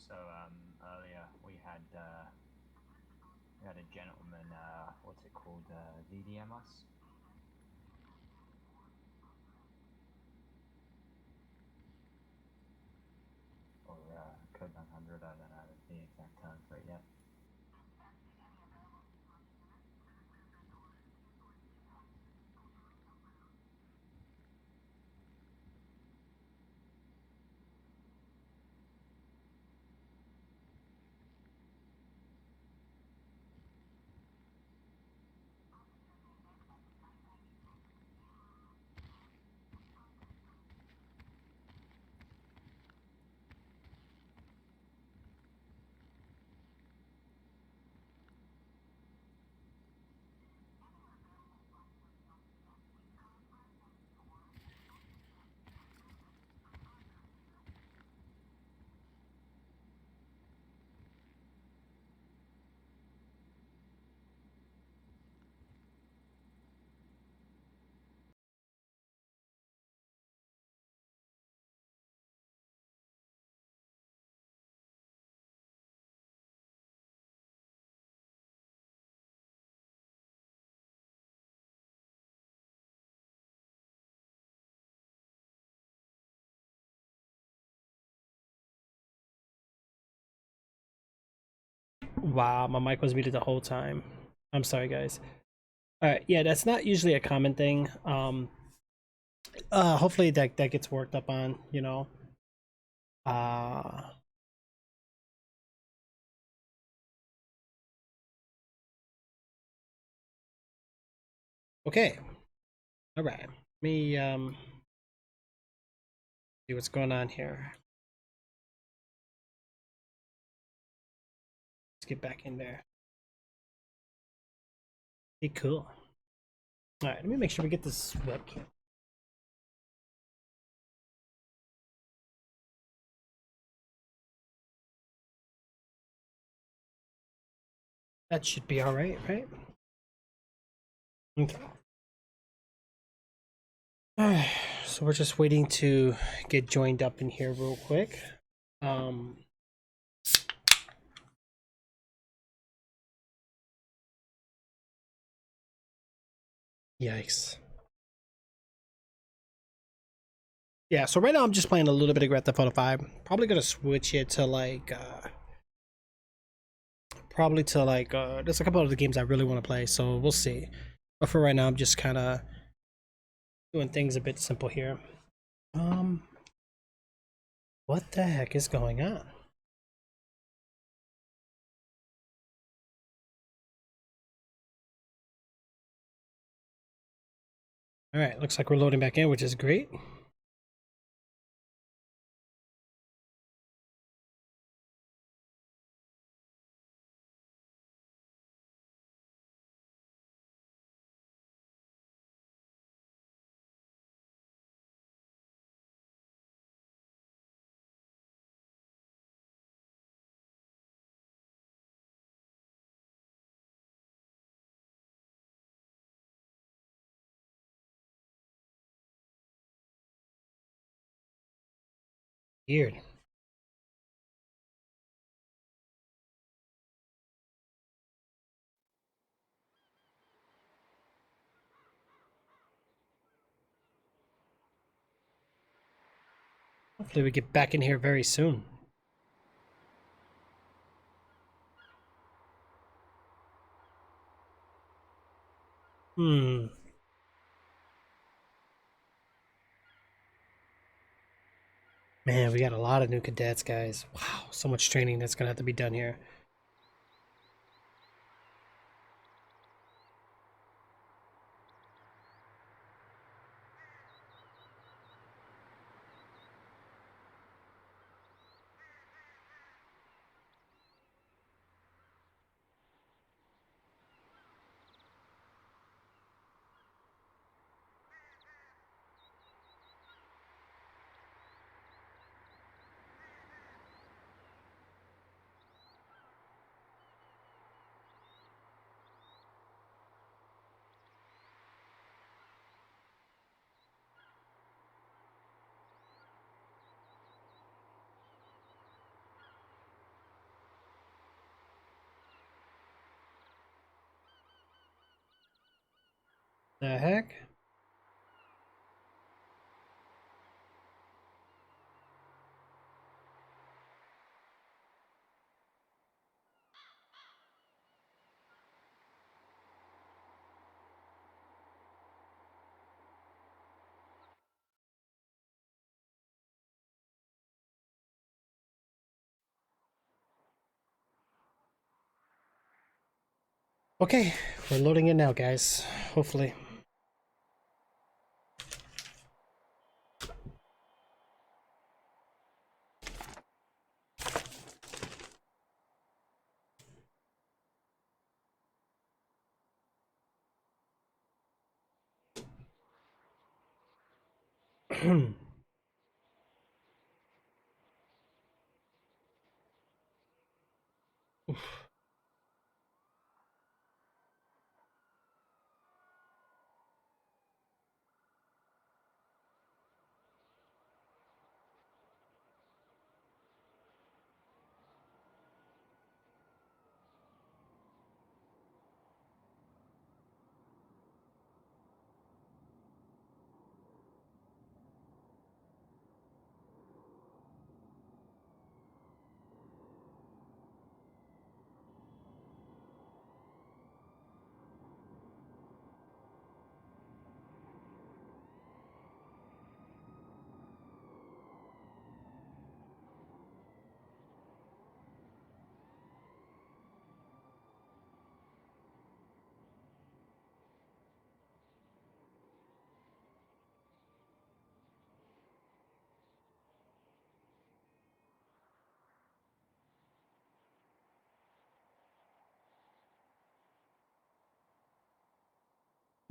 So earlier we had a gentleman, what's it called, VDM us. Or code 900, I don't know the exact term for it yet. Wow, my mic was muted the whole time. I'm sorry, guys. All right, yeah, that's not usually a common thing. Hopefully that gets worked up on, you know. Okay. All right. Let me see what's going on here. Let's get back in there. Hey, cool. All right, let me make sure we get this webcam. That should be all right, right? Okay. So we're just waiting to get joined up in here real quick. Yikes. Yeah, so right now I'm just playing a little bit of Grand Theft Auto 5. Probably gonna switch it to like there's a couple of the games I really want to play, so we'll see. But for right now I'm just kind of doing things a bit simple here. What the heck is going on? All right, looks like we're loading back in, which is great. Weird. Hopefully we get back in here very soon. Man, we got a lot of new cadets, guys. Wow, so much training that's gonna have to be done here. The heck? Okay, we're loading in now, guys. Hopefully.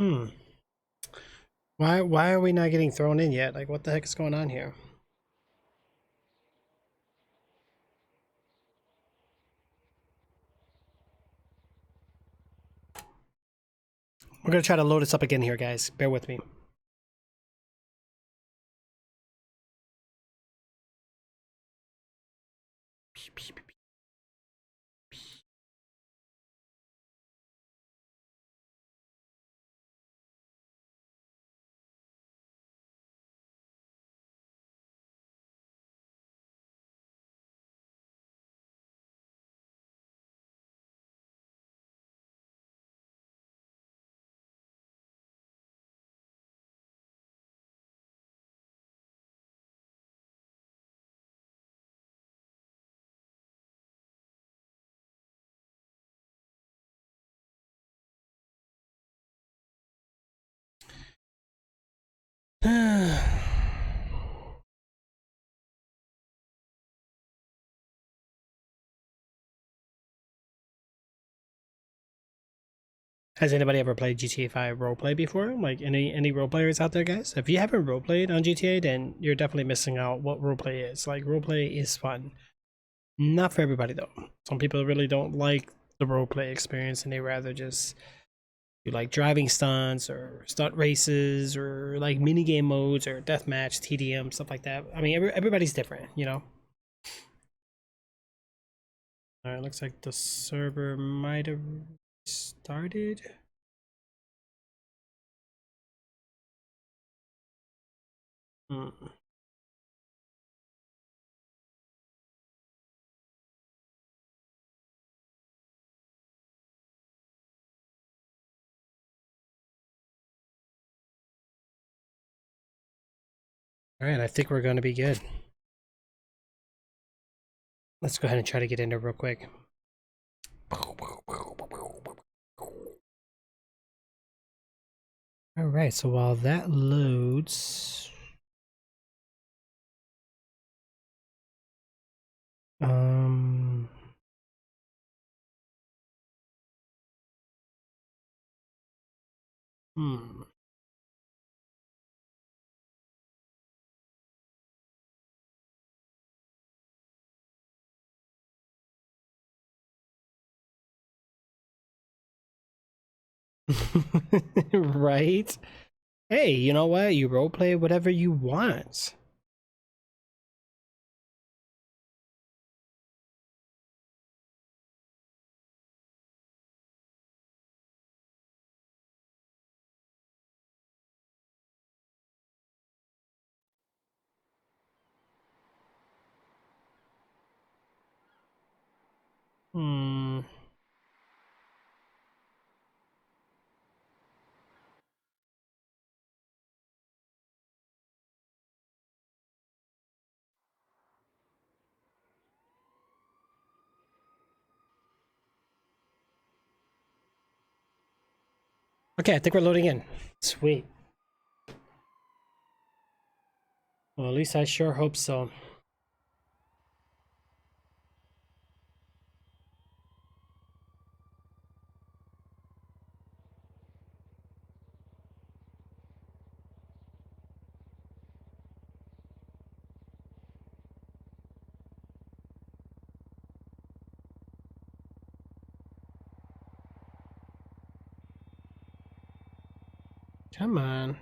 Hmm. Why are we not getting thrown in yet? Like, what the heck is going on here? We're gonna try to load this up again here, guys. Bear with me. Has anybody ever played GTA 5 roleplay before? Like any role players out there, guys? If you haven't roleplayed on GTA, then you're definitely missing out what roleplay is. Like, roleplay is fun. Not for everybody though. Some people really don't like the roleplay experience and they rather just do like driving stunts or stunt races or like mini game modes or deathmatch, TDM, stuff like that. I mean, everybody's different, you know. All right, looks like the server might have started. Hmm. All right, I think we're going to be good. Let's go ahead and try to get in there real quick. All right, so while that loads, hmm. Right? Hey, you know what? You roleplay whatever you want. Hmm. Okay, I think we're loading in. Sweet. Well, at least I sure hope so. Come on.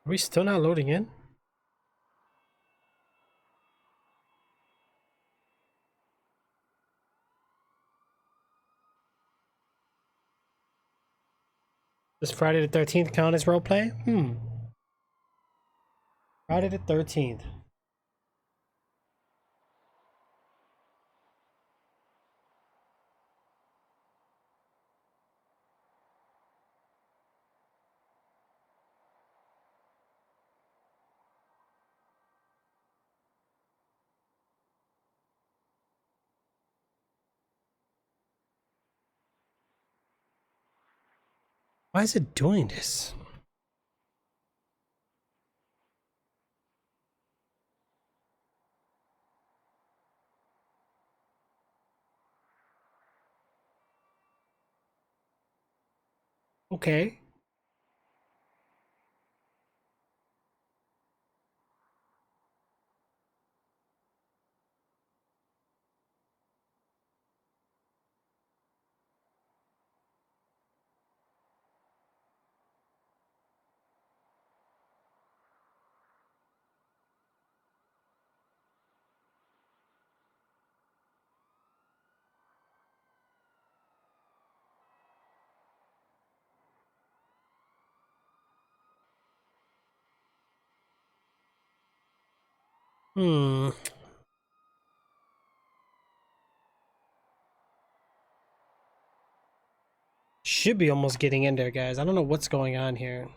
Are we still not loading in? Does Friday the 13th count as roleplay? Friday the 13th. Why is it doing this? Okay. Hmm. Should be almost getting in there, guys. I don't know what's going on here.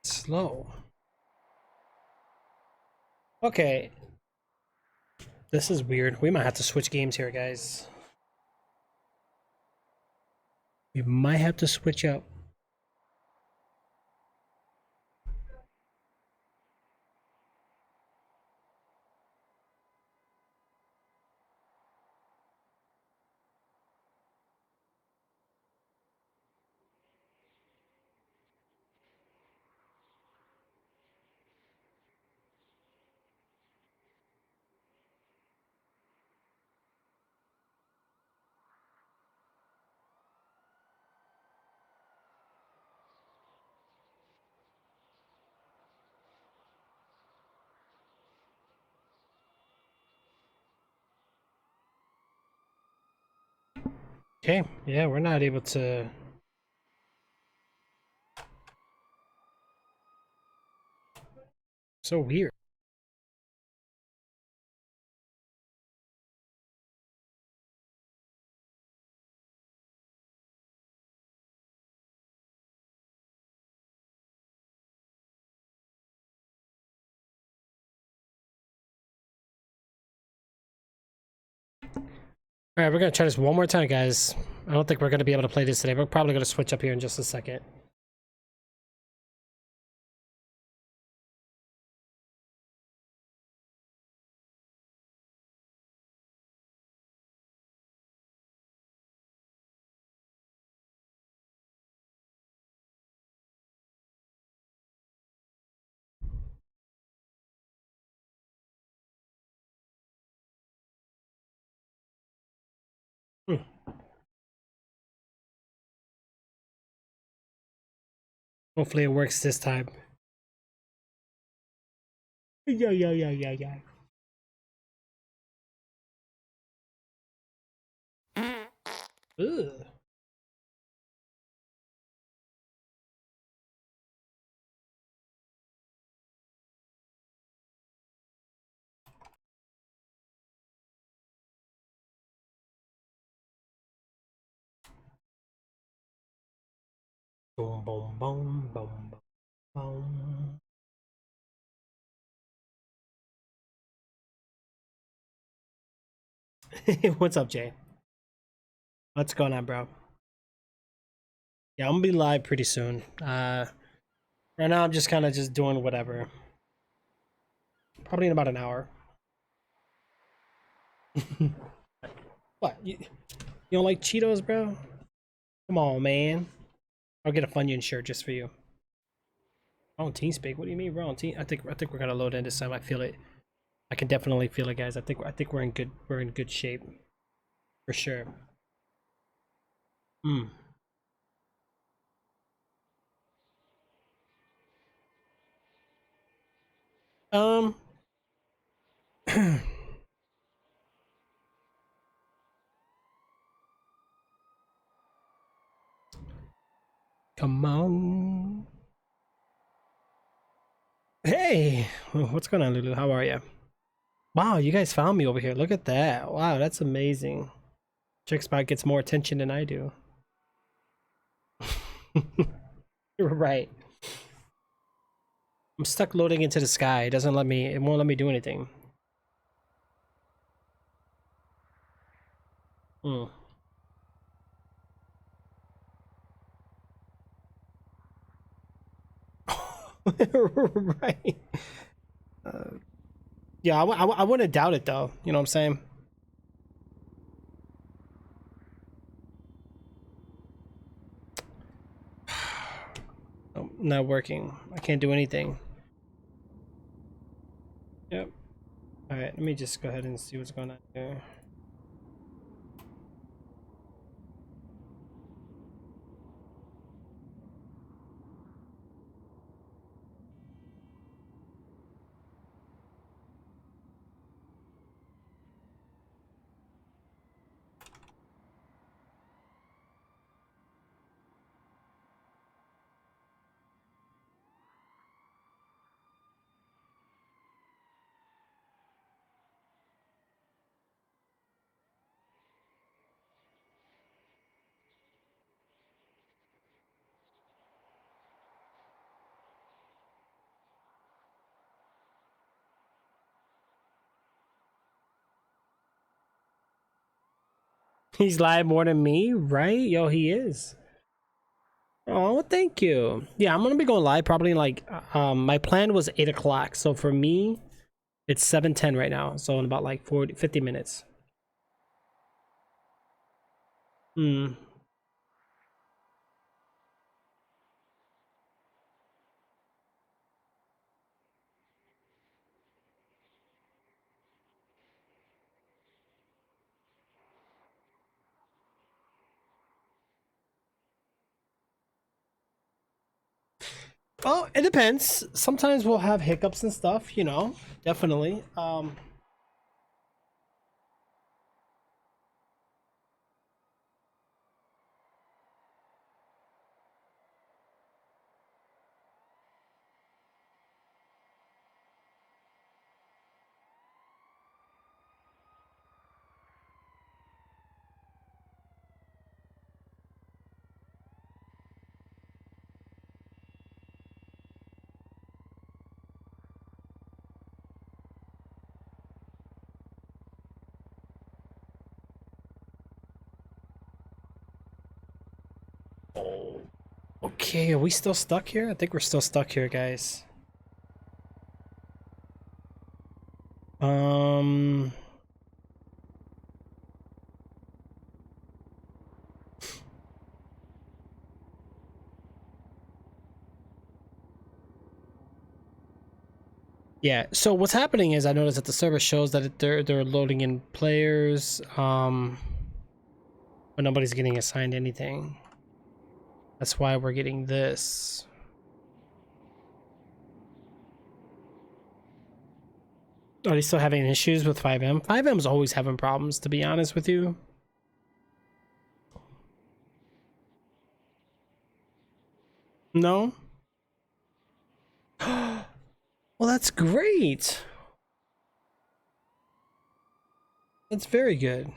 Slow. Okay. This is weird. We might have to switch games here, guys. We might have to switch up. Okay, yeah, we're not able to... So weird. Alright, we're gonna try this one more time, guys. I don't think we're gonna be able to play this today. We're probably gonna switch up here in just a second. Hopefully it works this time. Yeah. Ugh. Boom, boom, boom, boom, boom. What's up, Jay? What's going on, bro? Yeah, I'm gonna be live pretty soon. Right now I'm just kind of just doing whatever. Probably in about an hour. What? You don't like Cheetos, bro? Come on, man. I'll get a Funyun shirt just for you. Wrong team speak. What do you mean wrong team? I think we're gonna load in this time. I feel it. I can definitely feel it, guys. I think we're in good shape. For sure. Hmm. Um Come on. Hey, what's going on, Lulu? How are you? Wow, you guys found me over here. Look at that. Wow, that's amazing. Trixzbot gets more attention than I do. You're right. I'm stuck loading into the sky. It doesn't let me, it won't let me do anything. Hmm. Right. Yeah, I wouldn't doubt it though. You know what I'm saying? Oh, not working. I can't do anything. Yep. All right, let me just go ahead and see what's going on here. He's live more than me, right? Yo, he is. Oh, thank you. Yeah, I'm gonna be going live probably like my plan was 8 o'clock. So for me, it's 7:10 right now. So in about like 50 minutes. Hmm. Well, it depends. Sometimes we'll have hiccups and stuff, you know. Definitely. Okay, are we still stuck here? I think we're still stuck here, guys. Yeah, so what's happening is I noticed that the server shows that they're loading in players, but nobody's getting assigned anything. That's why we're getting this. Are they still having issues with 5M? 5M's always having problems, to be honest with you. No? Well, that's great. That's very good.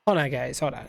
Hold on, guys. Hold on.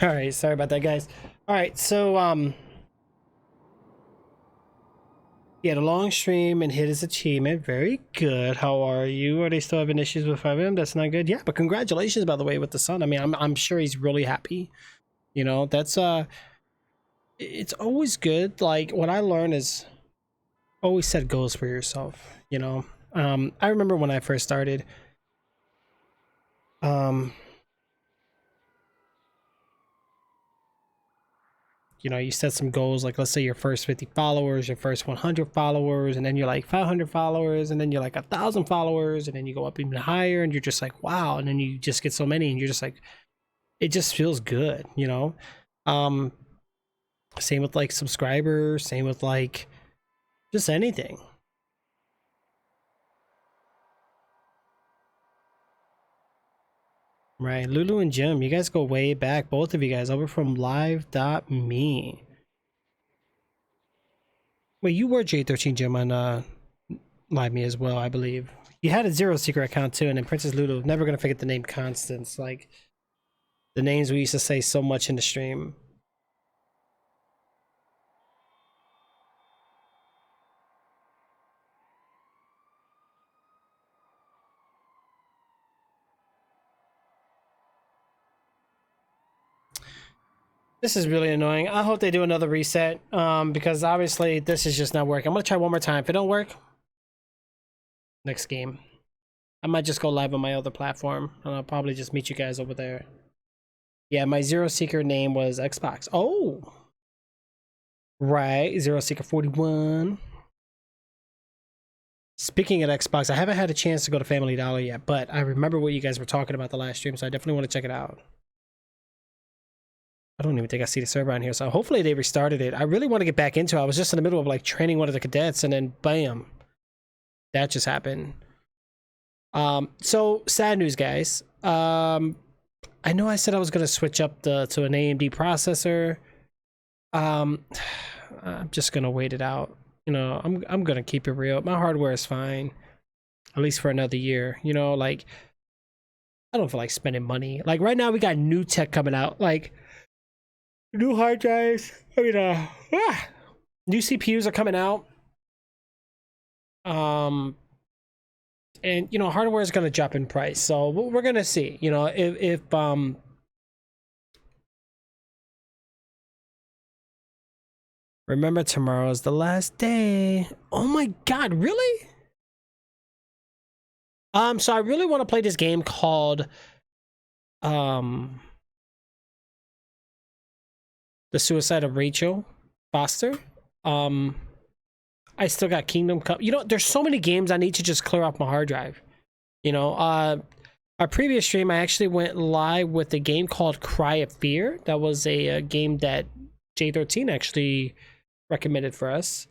All right, sorry about that, guys. All right, so He had a long stream and hit his achievement. Very good. How are you? Are they still having issues with 5M? That's not good. Yeah, but congratulations, by the way, with the son. I mean, I'm sure he's really happy. You know, that's it's always good. Like, what I learned is always set goals for yourself. You know, I remember when I first started. You know, you set some goals, like let's say your first 50 followers, your first 100 followers, and then you're like 500 followers, and then you're like 1,000 followers, and then you go up even higher, and you're just like, wow, and then you just get so many, and you're just like, it just feels good, you know. Same with like subscribers, same with like just anything. Right, Lulu and Jim, you guys go way back, both of you guys, over from live.me. Wait, you were J13 Jim on Live Me as well, I believe. You had a Zero Secret account too, and then Princess Lulu, never gonna forget the name Constance, like the names we used to say so much in the stream. This is really annoying. I hope they do another reset, because obviously this is just not working. I'm gonna try one more time. If it don't work, next game. I might just go live on my other platform, and I'll probably just meet you guys over there. Yeah, my Zero Seeker name was Xbox. Oh! Right, Zero Seeker 41. Speaking of Xbox, I haven't had a chance to go to Family Dollar yet, but I remember what you guys were talking about the last stream, so I definitely want to check it out. I don't even think I see the server on here, so hopefully they restarted it. I really want to get back into it. I was just in the middle of like training one of the cadets, and then bam, that just happened. So sad news, guys. I know I said I was gonna switch up to an AMD processor. I'm just gonna wait it out. You know, I'm gonna keep it real. My hardware is fine, at least for another year. You know, like I don't feel like spending money. Like right now, we got new tech coming out, like new hard drives. I mean, new CPUs are coming out. And you know, hardware is gonna drop in price, so we're gonna see. You know, if remember, tomorrow's the last day. Oh my god, really? So I really want to play this game called The Suicide of Rachel Foster. I still got Kingdom Come. You know, there's so many games I need to just clear off my hard drive. You know, our previous stream, I actually went live with a game called Cry of Fear. That was a game that J13 actually recommended for us.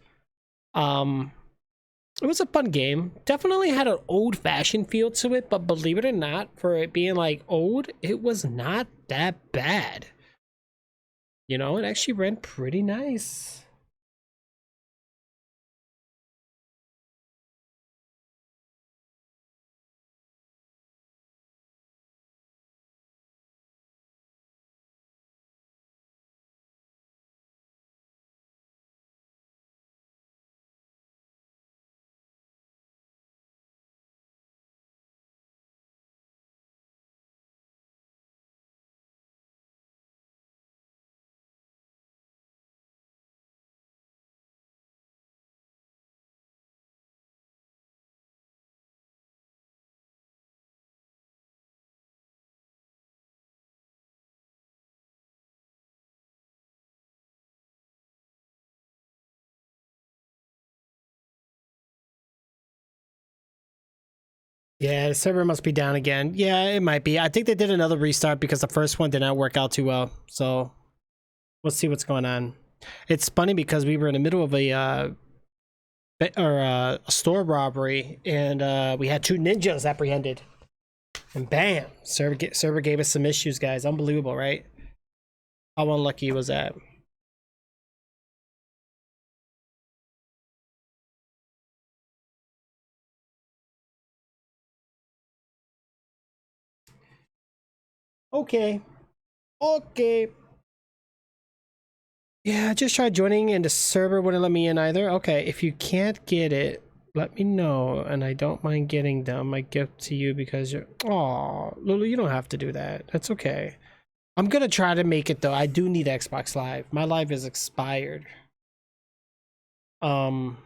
It was a fun game. Definitely had an old-fashioned feel to it, but believe it or not, for it being like old, it was not that bad. You know, it actually ran pretty nice. Yeah, the server must be down again. Yeah, it might be. I think they did another restart because the first one did not work out too well. So we'll see what's going on. It's funny because we were in the middle of a store robbery, and we had two ninjas apprehended. And bam, server gave us some issues, guys. Unbelievable, right? How unlucky was that? Okay. Okay. Yeah, I just tried joining and the server wouldn't let me in either. Okay, if you can't get it, let me know, and I don't mind getting them. My gift to you because you're... Aw, Lulu, you don't have to do that. That's okay. I'm gonna try to make it though. I do need Xbox Live. My live is expired. I'm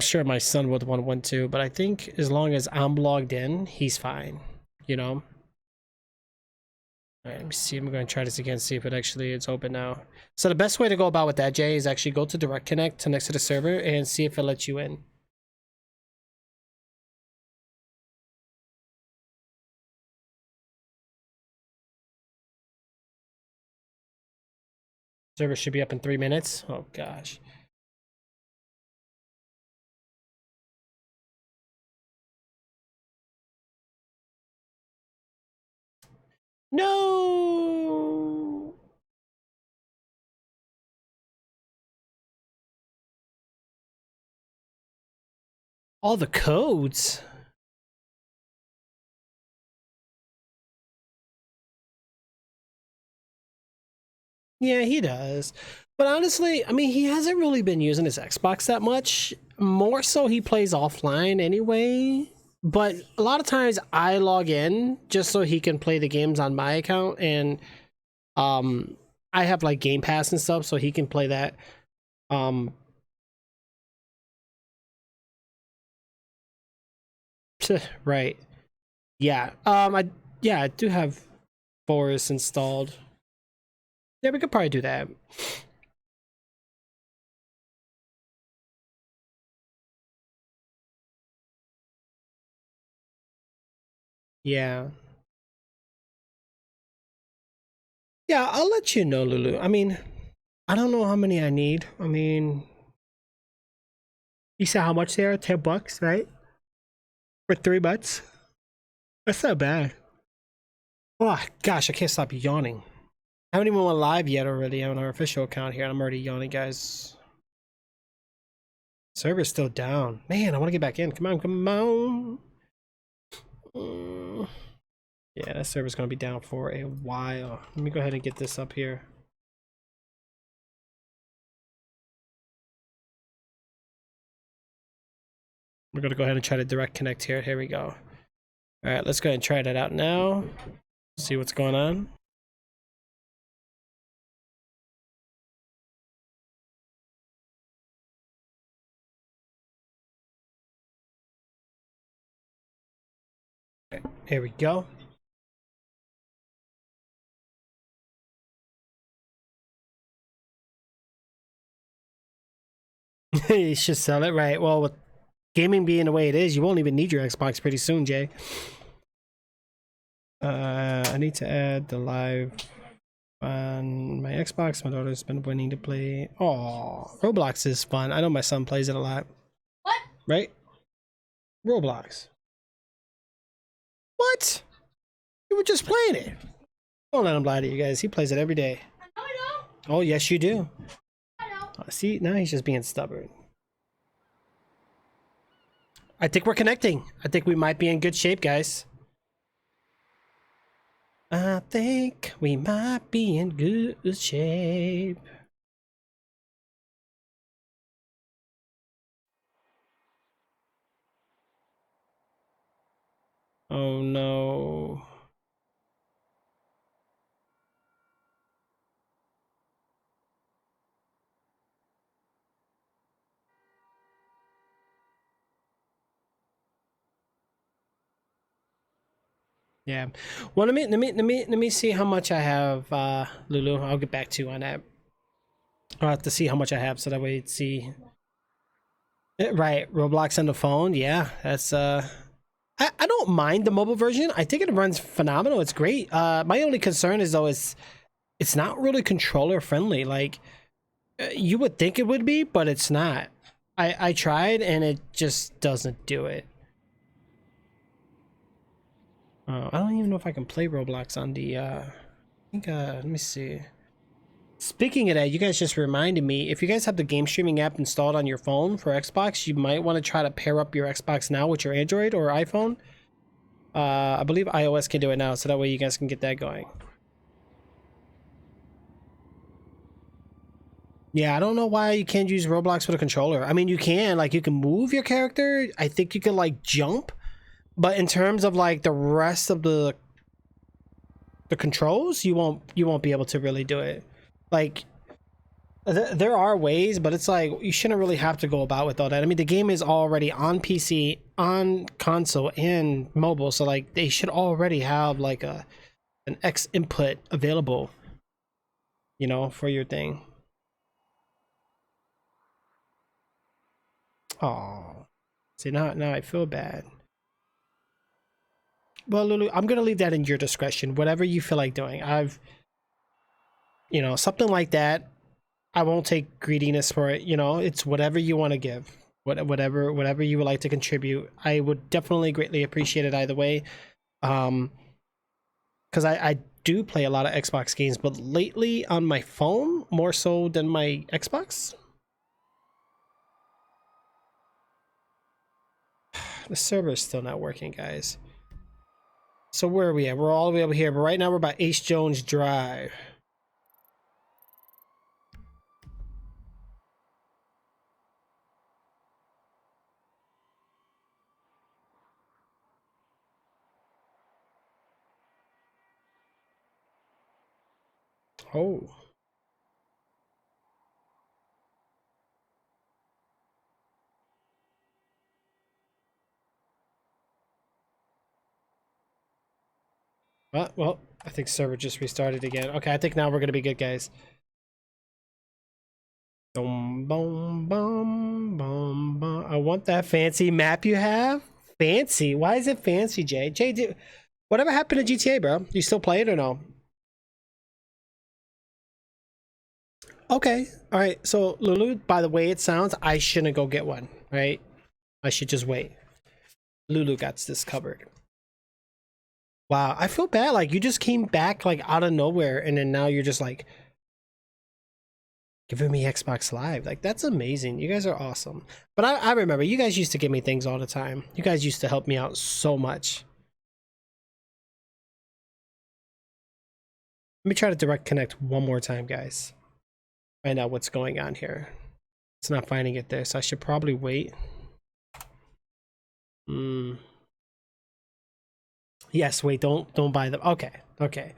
sure my son would want one too, but I think as long as I'm logged in, he's fine. You know? Alright, let me see. I'm going to try this again, see if it actually is open now. So the best way to go about with that, Jay, is actually go to Direct Connect to next to the server and see if it lets you in. Server should be up in 3 minutes. Oh gosh. No. All the codes. Yeah, he does. But honestly, I mean, he hasn't really been using his Xbox that much. More so he plays offline anyway. But a lot of times I log in just so he can play the games on my account, and I have like Game Pass and stuff so he can play that. Right. Yeah. I do have Forest installed. Yeah, we could probably do that. Yeah. Yeah, I'll let you know, Lulu. I mean, I don't know how many I need. I mean, you said how much they are? $10, right? For 3 months? That's not bad. Oh, gosh, I can't stop yawning. I haven't even went live yet already on our official account here, and I'm already yawning, guys. Server's still down. Man, I want to get back in. Come on, come on. Yeah, that server's going to be down for a while. Let me go ahead and get this up here. We're going to go ahead and try to direct connect here. Here we go. All right, let's go ahead and try that out now. See what's going on. Okay, here we go. You should sell it, right? Well, with gaming being the way it is, you won't even need your Xbox pretty soon, Jay. I need to add the live on my Xbox. My daughter's been wanting to play. Oh, Roblox is fun. I know my son plays it a lot. What? Right? Roblox. What? You were just playing it. Don't let him lie to you guys. He plays it every day. No, I don't. Oh, yes, you do. I don't. See, now he's just being stubborn. I think we're connecting. I think we might be in good shape, guys. I think we might be in good shape. Oh no. Yeah. Well, let me see how much I have, Lulu. I'll get back to you on that. I'll have to see how much I have so that way it's see. Right, Roblox on the phone. Yeah, that's I don't mind the mobile version. I think it runs phenomenal. It's great. My only concern is though it's not really controller friendly. Like you would think it would be, but it's not. I tried and it just doesn't do it. I don't even know if I can play Roblox on the I think let me see. Speaking of that, you guys just reminded me, if you guys have the game streaming app installed on your phone for Xbox, you might want to try to pair up your Xbox now with your Android or iPhone. I believe iOS can do it now, so that way you guys can get that going. Yeah, I don't know why you can't use Roblox with a controller. I mean, you can, like, you can move your character. I think you can, like, jump. But in terms of, like, the rest of the controls, you won't be able to really do it. Like, there are ways, but it's like, you shouldn't really have to go about with all that. I mean, the game is already on PC, on console, and mobile. So, like, they should already have, like, an X input available, you know, for your thing. Oh, see, now I feel bad. Well, Lulu, I'm gonna leave that in your discretion. Whatever you feel like doing. You know, something like that. I won't take greediness for it. You know, it's whatever you want to give. Whatever you would like to contribute. I would definitely greatly appreciate it either way. Because I do play a lot of Xbox games, but lately on my phone more so than my Xbox. The server is still not working, guys. So where are we at? We're all the way over here, but right now we're by Ace Jones Drive. Oh. Well, I think server just restarted again. Okay, I think now we're gonna be good, guys. Boom, boom, boom, boom, boom. I want that fancy map you have. Fancy? Why is it fancy, Jay? Jay, whatever happened to GTA, bro? You still play it or no? Okay, all right. So Lulu, by the way it sounds, I shouldn't go get one, right? I should just wait. Lulu got this covered. Wow, I feel bad. Like, you just came back, like, out of nowhere, and then now you're just like giving me Xbox Live. Like, that's amazing. You guys are awesome. But I remember you guys used to give me things all the time. You guys used to help me out so much. Let me try to direct connect one more time, guys. Find out what's going on here. It's not finding it there, so I should probably wait. Yes, wait, don't buy them. Okay, okay.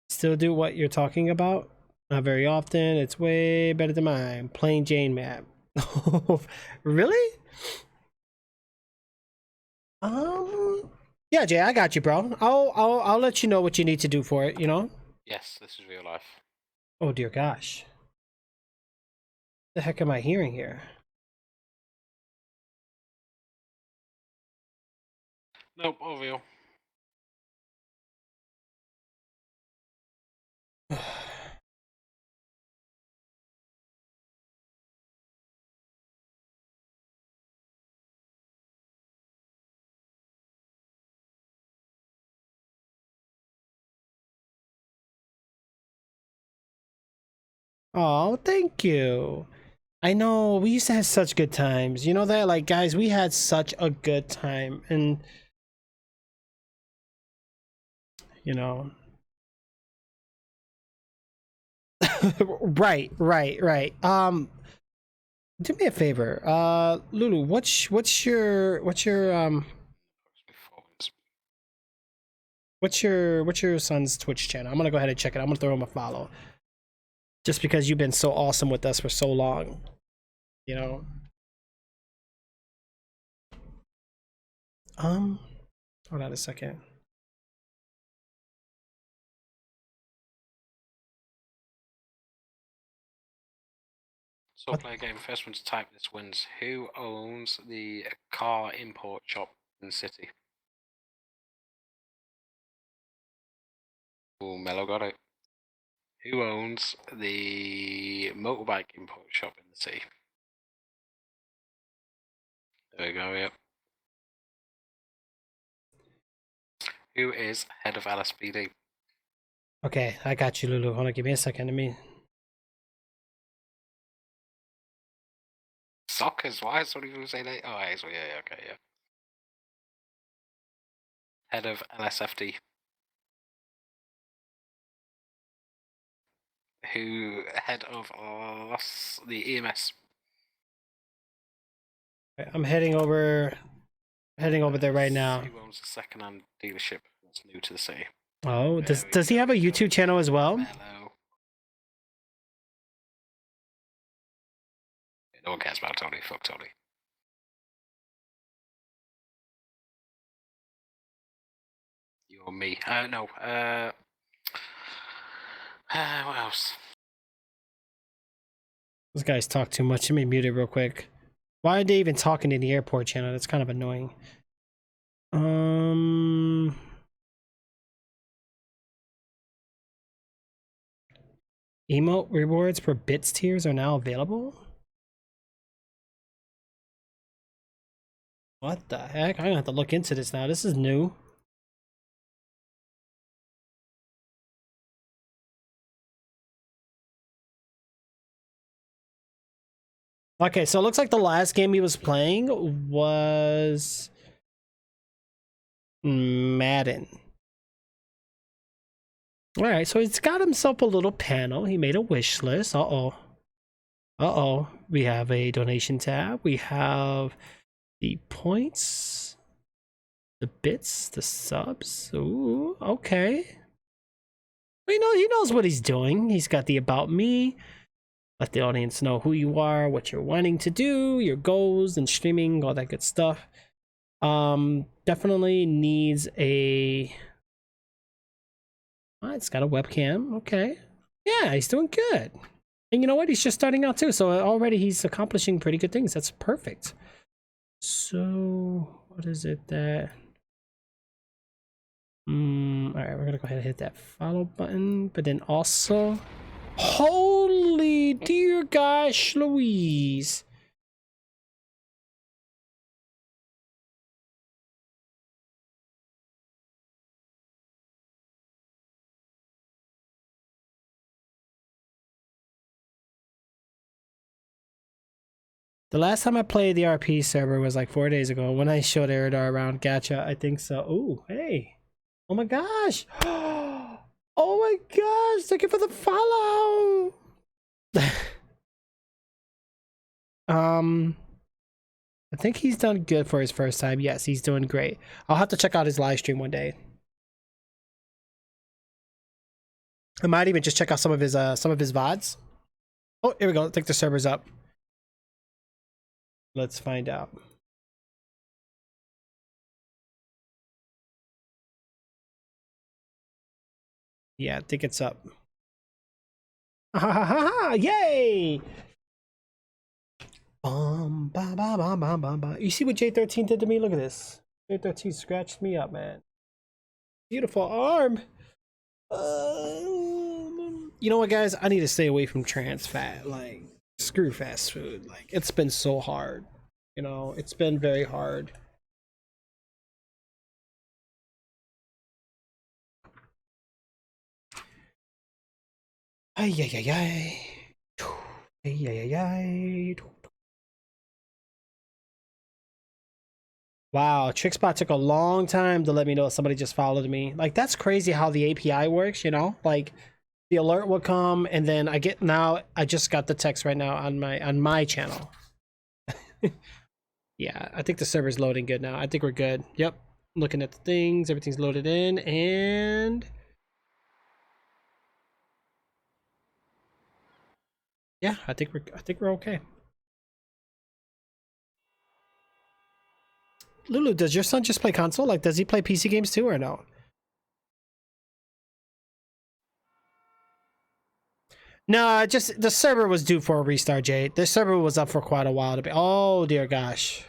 Still do what you're talking about? Not very often. It's way better than mine. Plain Jane map. Really? Yeah, Jay, I got you, bro. I'll let you know what you need to do for it, you know? Yes, this is real life. Oh dear gosh. The heck am I hearing here? Nope, all real. Oh, thank you. I know we used to have such good times. You know that, like, guys, we had such a good time, and you know. Right. Do me a favor. Lulu, what's your son's Twitch channel? I'm gonna go ahead and check it. I'm gonna throw him a follow. Just because you've been so awesome with us for so long. You know? Hold on a second. So play a game. First one to type this wins. Who owns the car import shop in the city? Oh, Mello got it. Who owns the motorbike import shop in the city? There we go, yep. Who is head of LSPD? Okay, I got you, Lulu. Hold on, give me a second. Let me. Sockers, why is somebody say that? Oh, yeah, okay, yeah. Head of LSFD. head of the EMS. I'm heading over there right now. Who owns a second-hand dealership that's new to the city? Oh, does he have a YouTube channel as well? Mellow. No one cares about Tony. Fuck Tony. You or me? No. What else? Those guys talk too much. Let me mute it real quick. Why are they even talking in the airport channel? That's kind of annoying. Emote rewards for bits tiers are now available? What the heck? I'm gonna have to look into this now. This is new. Okay, so it looks like the last game he was playing was Madden. Alright, so he's got himself a little panel. He made a wish list. Uh-oh. Uh-oh. We have a donation tab. We have the points, the bits, the subs. Ooh, okay. He knows what he's doing. He's got the about me. Let the audience know who you are, what you're wanting to do, your goals and streaming, all that good stuff. Definitely needs a... Oh, it's got a webcam. Okay. Yeah, he's doing good. And you know what? He's just starting out too. So already he's accomplishing pretty good things. That's perfect. So what is it that... all right, we're going to go ahead and hit that follow button. But then also... Holy dear gosh, Louise. The last time I played the RP server was like 4 days ago when I showed Eridar around Gacha. I think so. Oh, hey. Oh my gosh. Oh my gosh. Thank you for the follow. I think he's done good for his first time. Yes, he's doing great. I'll have to check out his live stream one day. I might even just check out some of his VODs. Oh, here we go. I think the server's up. Let's find out. Yeah, I think it's up. Ha ha ha ha! Yay! Ba, ba, ba, ba, ba, ba. You see what J13 did to me? Look at this. J13 scratched me up, man. Beautiful arm. You know what, guys? I need to stay away from trans fat. Like, screw fast food. Like, it's been so hard. You know, it's been very hard. Ay, ay, ay, ay. Ay, ay, ay, ay. Wow, Trixzbot took a long time to let me know somebody just followed me. Like, that's crazy how the API works, you know? Like, the alert will come, and then I just got the text right now on my channel. Yeah, I think the server's loading good now. I think we're good. Yep. Looking at the things, everything's loaded in, and yeah, I think we're okay. Lulu, does your son just play console? Like, does he play PC games too, or no? No, just the server was due for a restart, Jay. The server was up for quite a while to be. Oh dear gosh.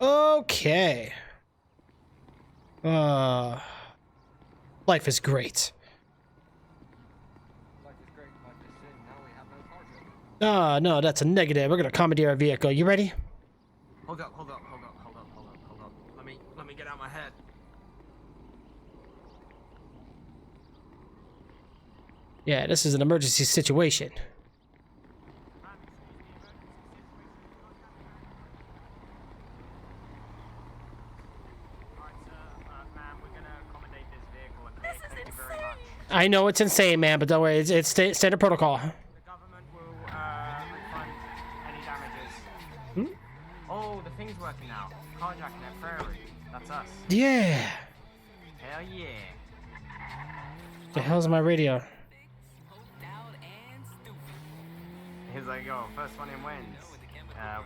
Okay. Life is great. No, that's a negative. We're gonna commandeer a vehicle. You ready? Hold up. Let me get out my head. Yeah, this is an emergency situation. Alright, sir, ma'am, we're gonna accommodate this vehicle I know it's insane, man, but don't worry, it's standard protocol. The government will refund any damages. Oh, the thing's working now. Carjacking at Prairie. That's us. Yeah. Hell yeah. The hell's my radio? He's like, yo, first one in wins.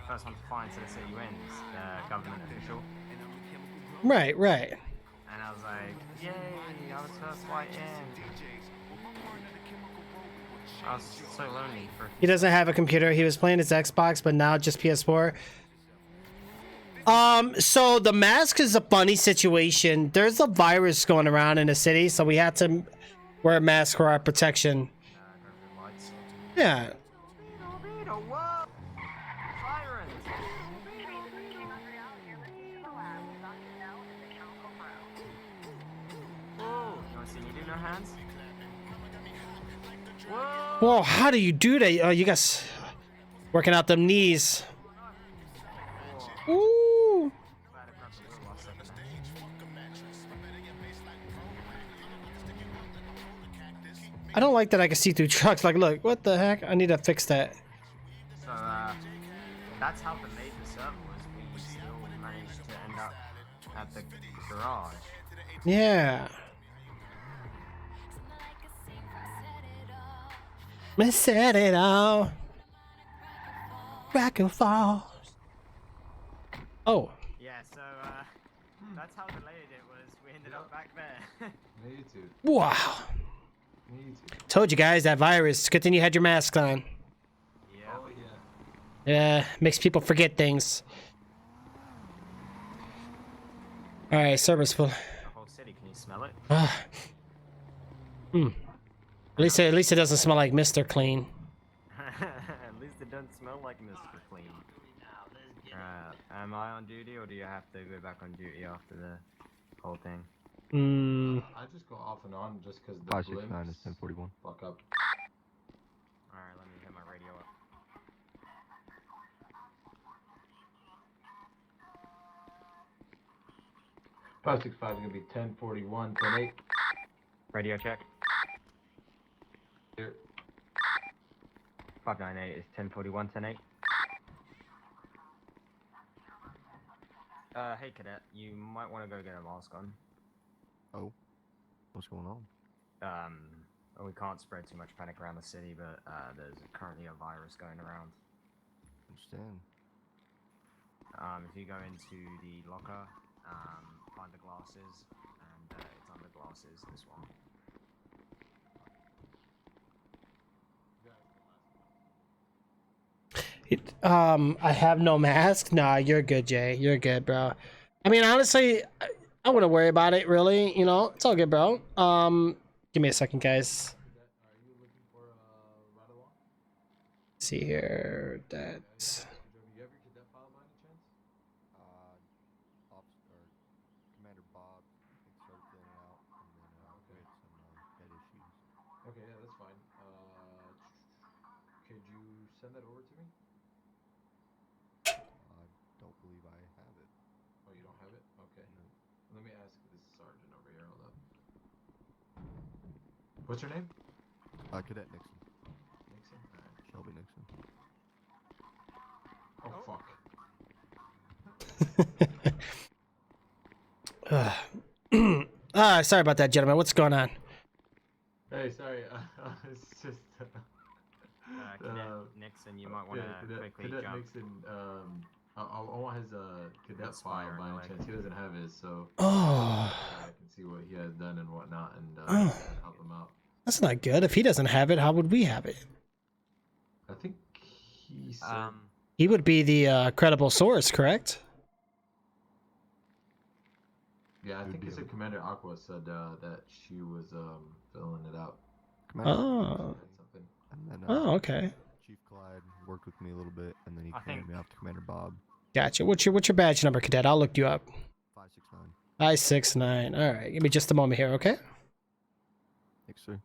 First one to fly into the city wins. Government official. Right. And I was like, yay, I was first flight in. I was so lonely for. He doesn't have a computer. He was playing his Xbox, but now just PS4. So the mask is a funny situation. There's a virus going around in the city, so we had to wear a mask for our protection. Yeah. Whoa, how do you do that? Oh, you guys working out them knees. Ooh. I don't like that I can see through trucks. Like, look, what the heck? I need to fix that. So, that's how delayed the server was. We still managed to end up at the garage. Yeah. Me set it all. Back and forth. Oh. Yeah, so, that's how delayed it was. We ended up back there. Me too. Wow. Me too. Told you guys that virus. Good thing you had your mask on. Yeah. Oh yeah. Yeah, makes people forget things. All right, server's full. The whole city, can you smell it? At least it doesn't smell like Mr. Clean. At least it doesn't smell like Mr. Clean. Am I on duty, or do you have to go back on duty after the whole thing? I just go off and on just because the 569 is 1041. fuck up. Alright, let me hit my radio up. Five 6-5 is gonna be 1041, 10-8. Radio check. Here. 598 is 1041, 10-8. Hey cadet, you might want to go get a mask on. Oh, what's going on? We can't spread too much panic around the city, but there's currently a virus going around. Understand. If you go into the locker, find the glasses, and it's under glasses, this one. I have no mask. Nah, you're good, Jay. You're good, bro. I mean, honestly, I wouldn't worry about it, really. You know, it's all good, bro. Give me a second, guys. Are you looking for a ride along? See here, that's. Do you have your cadet file by any chance? Commander Bob started filling out, and then we had some head issues. Okay, yeah, that's fine. Could you send that over to me? I don't believe I have it. Oh, you don't have it? Okay. No. Let me ask this sergeant over here. Hold up. What's your name? Cadet Nixon. Nixon? Alright. Shelby Nixon. Oh, fuck. Sorry about that, gentlemen. What's going on? Hey, sorry. It's just. Cadet Nixon, you might want to quickly Cadet jump. Nixon, I want his cadet file by any chance. He doesn't have his, so Oh. I can see what he has done and whatnot, and help him out. That's not good. If he doesn't have it, how would we have it? I think he said. He would be the credible source, correct? Yeah, I think he said Commander Aqua said that she was filling it out. Oh. And then, Oh, okay. Chief Clyde worked with me a little bit, and then he I handed think- me off to Commander Bob. Gotcha. What's your badge number, cadet? I'll look you up. 569. 569. All right. Give me just a moment here, okay? Thanks, sir.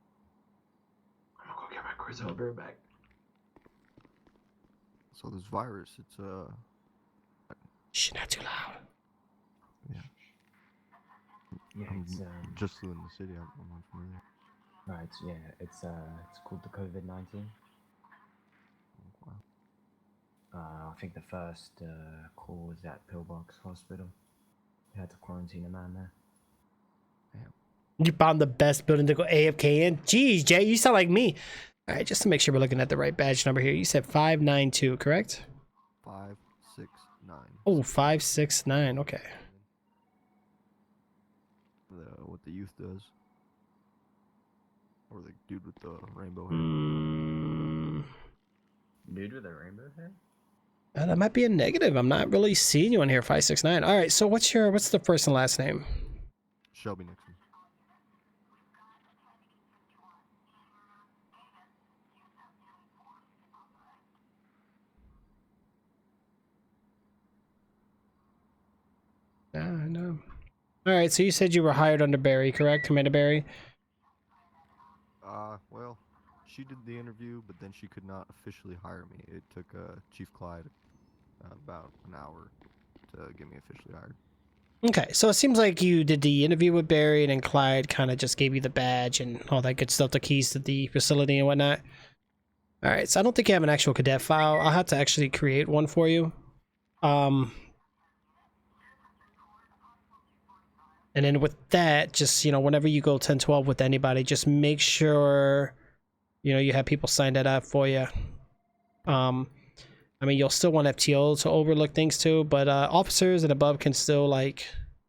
I'm gonna go get my quiz. I'll be right back. So this virus, it's Shh, not too loud. yeah. Yeah, I'm it's, just flew in the city. I'm unfamiliar. Right, yeah, it's called the COVID-19. I think the first call was at Pillbox Hospital. We had to quarantine a man there. You found the best building to go AFK in? Jeez, Jay, you sound like me. All right, just to make sure we're looking at the right badge number here. You said 592, correct? 569. Oh, 569. Okay. What the youth does. Or the dude with the rainbow hair. Dude with a rainbow hair? That might be a negative. I'm not really seeing you on here. 569. All right. So what's the first and last name? Shelby Nixon. No. All right. So you said you were hired under Barry, correct, Commander Barry? Well, she did the interview, but then she could not officially hire me. It took Chief Clyde about an hour to get me officially hired. Okay, so it seems like you did the interview with Barry, and then Clyde kind of just gave you the badge and all that good stuff, the keys to the facility and whatnot. All right, so I don't think you have an actual cadet file. I'll have to actually create one for you. And then with that, just, whenever you go 10-12 with anybody, just make sure, you have people sign that up for you. I mean, you'll still want FTO to overlook things too, but officers and above can still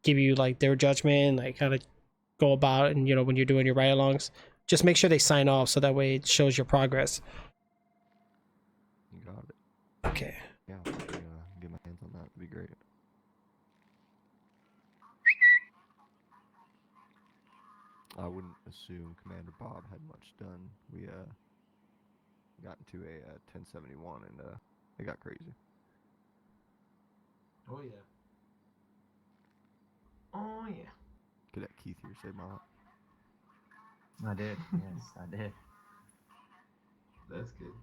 give you their judgment, kind of go about it, and when you're doing your ride-alongs, just make sure they sign off so that way it shows your progress. You got it. Okay. Yeah, get my hands on that. That'd be great. I wouldn't assume Commander Bob had much done. We got into a 1071 and it got crazy. Oh yeah. Oh yeah. Cadet Keith here saved my life. I did. Yes, I did. That's good.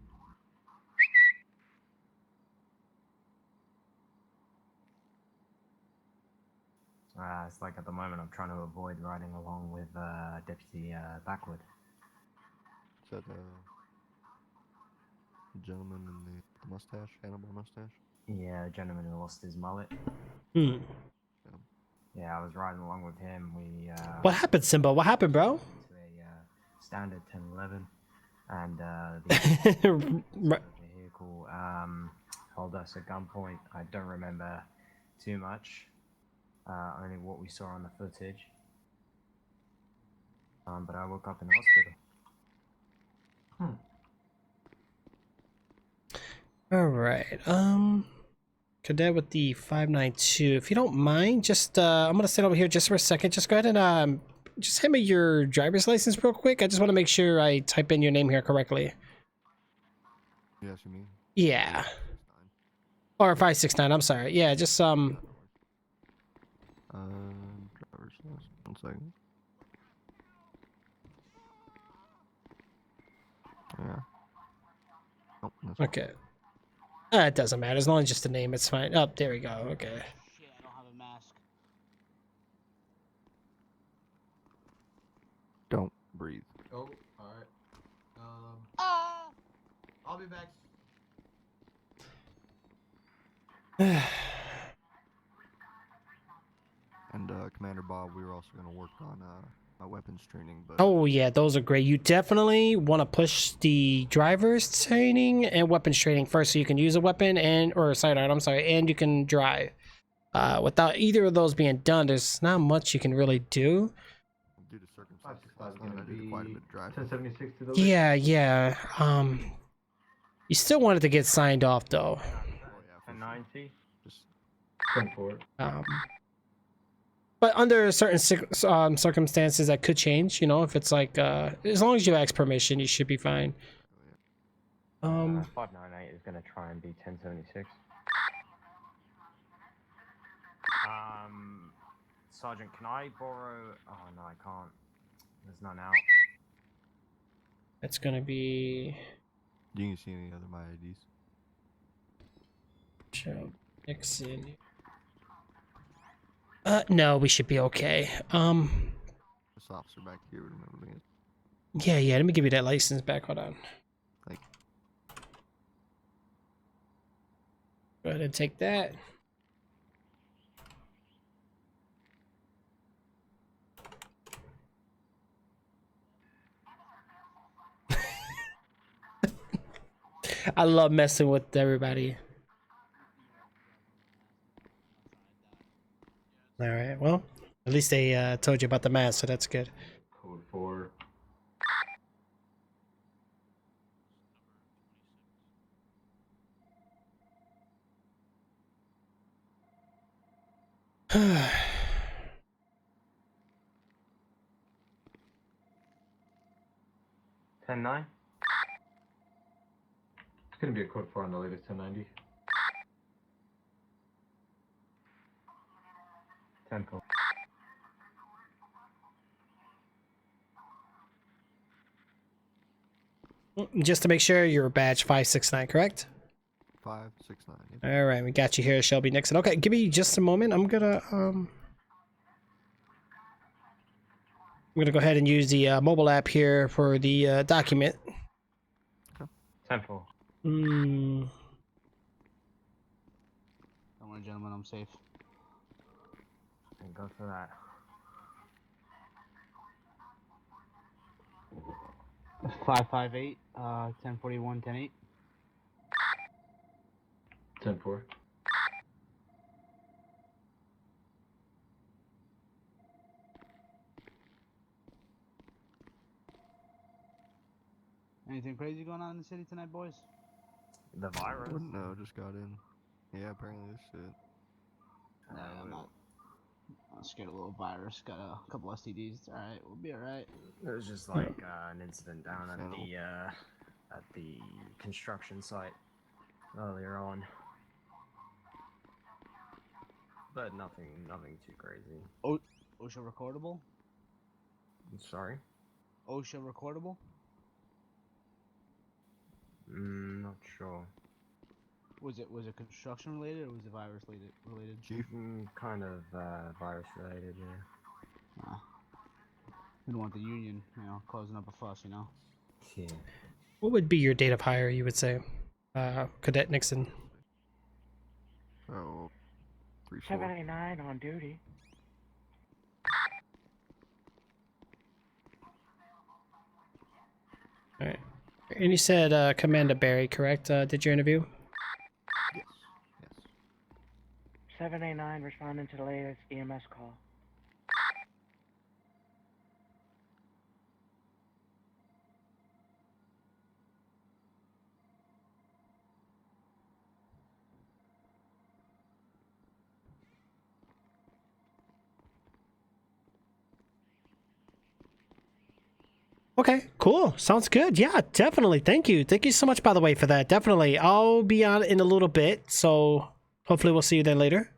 It's like at the moment I'm trying to avoid riding along with Deputy Backwood. Is that the gentleman in the mustache, Hannibal mustache? Yeah, a gentleman who lost his mullet. Yeah, I was riding along with him. We What happened, Simba? What happened, bro? To a standard 1011, and the vehicle held us at gunpoint. I don't remember too much. Only what we saw on the footage. But I woke up in the hospital. All right. Cadet with the 592. If you don't mind, just I'm gonna stand over here just for a second. Just go ahead and just hand me your driver's license real quick. I just want to make sure I type in your name here correctly. Yes, you mean? Yeah. Or 569. I'm sorry. Yeah, just driver's license. 1 second. Yeah. Oh, okay. It doesn't matter as long as just the name. It's fine. Oh, there we go. Okay. Shit, I don't have a mask. Don't breathe. Oh, alright. I'll be back. And Commander Bob, we were also going to work on my weapons training, but Oh yeah, those are great. You definitely want to push the driver's training and weapons training first, so you can use a weapon or sidearm. I'm sorry, and you can drive. Without either of those being done, there's not much you can really do. due to circumstances, last night I did quite a bit of driving. 1076 to the Yeah. You still wanted to get signed off though. 90. Just 24. But under certain circumstances, that could change. If it's as long as you ask permission, you should be fine. 598 is going to try and be 1076. Sergeant, can I borrow? Oh no, I can't. There's none out. It's gonna be. You can see any other my IDs. Joe Nixon. No, we should be okay. This officer back here would remember me. Yeah, let me give you that license back. Hold on. Like, go ahead and take that. I love messing with everybody. All right, well, at least they told you about the mask, so that's good. Code 4. $10.9. It's gonna be a code 4 on the latest 1090. 10-4. Just to make sure, you're badge 569, correct? 569. All right, we got you here, Shelby Nixon. Okay, give me just a moment. I'm gonna go ahead and use the mobile app here for the document. Okay. 10-4. Don't worry, gentlemen, I'm safe. Thank God for that. 558, 1041, 108. 10-4. Anything crazy going on in the city tonight, boys? The virus. Wouldn't know, just got in. Yeah, apparently this shit. No, I'm not. I'm scared of a little virus. Got a couple STDs. It's alright. We'll be alright. It was just like an incident down at the construction site earlier on, but nothing too crazy. OSHA recordable? Sorry? OSHA recordable? Not sure. Was it construction related or was it virus related? Kind of virus related, yeah. We don't want the union, causing up a fuss, Yeah. What would be your date of hire, you would say, Cadet Nixon? Oh, 3-4. 79 on duty. All right. And you said Commander Barry, correct? Did your interview? Yes. 789 responding to the latest EMS call. Okay, cool. Sounds good. Yeah, definitely. Thank you. Thank you so much, by the way, for that. Definitely. I'll be on in a little bit, so hopefully we'll see you then later.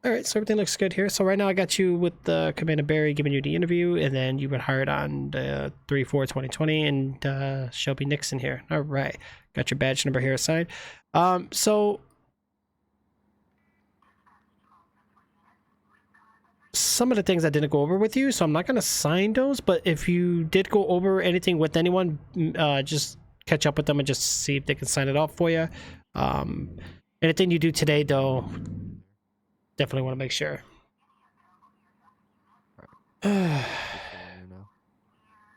All right, so everything looks good here. So right now I got you with Commander Barry giving you the interview, and then you were hired on 3/4/2020, and Shelby Nixon here. All right, got your badge number here assigned. So some of the things I didn't go over with you, so I'm not going to sign those, but if you did go over anything with anyone, just catch up with them and just see if they can sign it off for you. Anything you do today, though, definitely want to make sure. Yeah,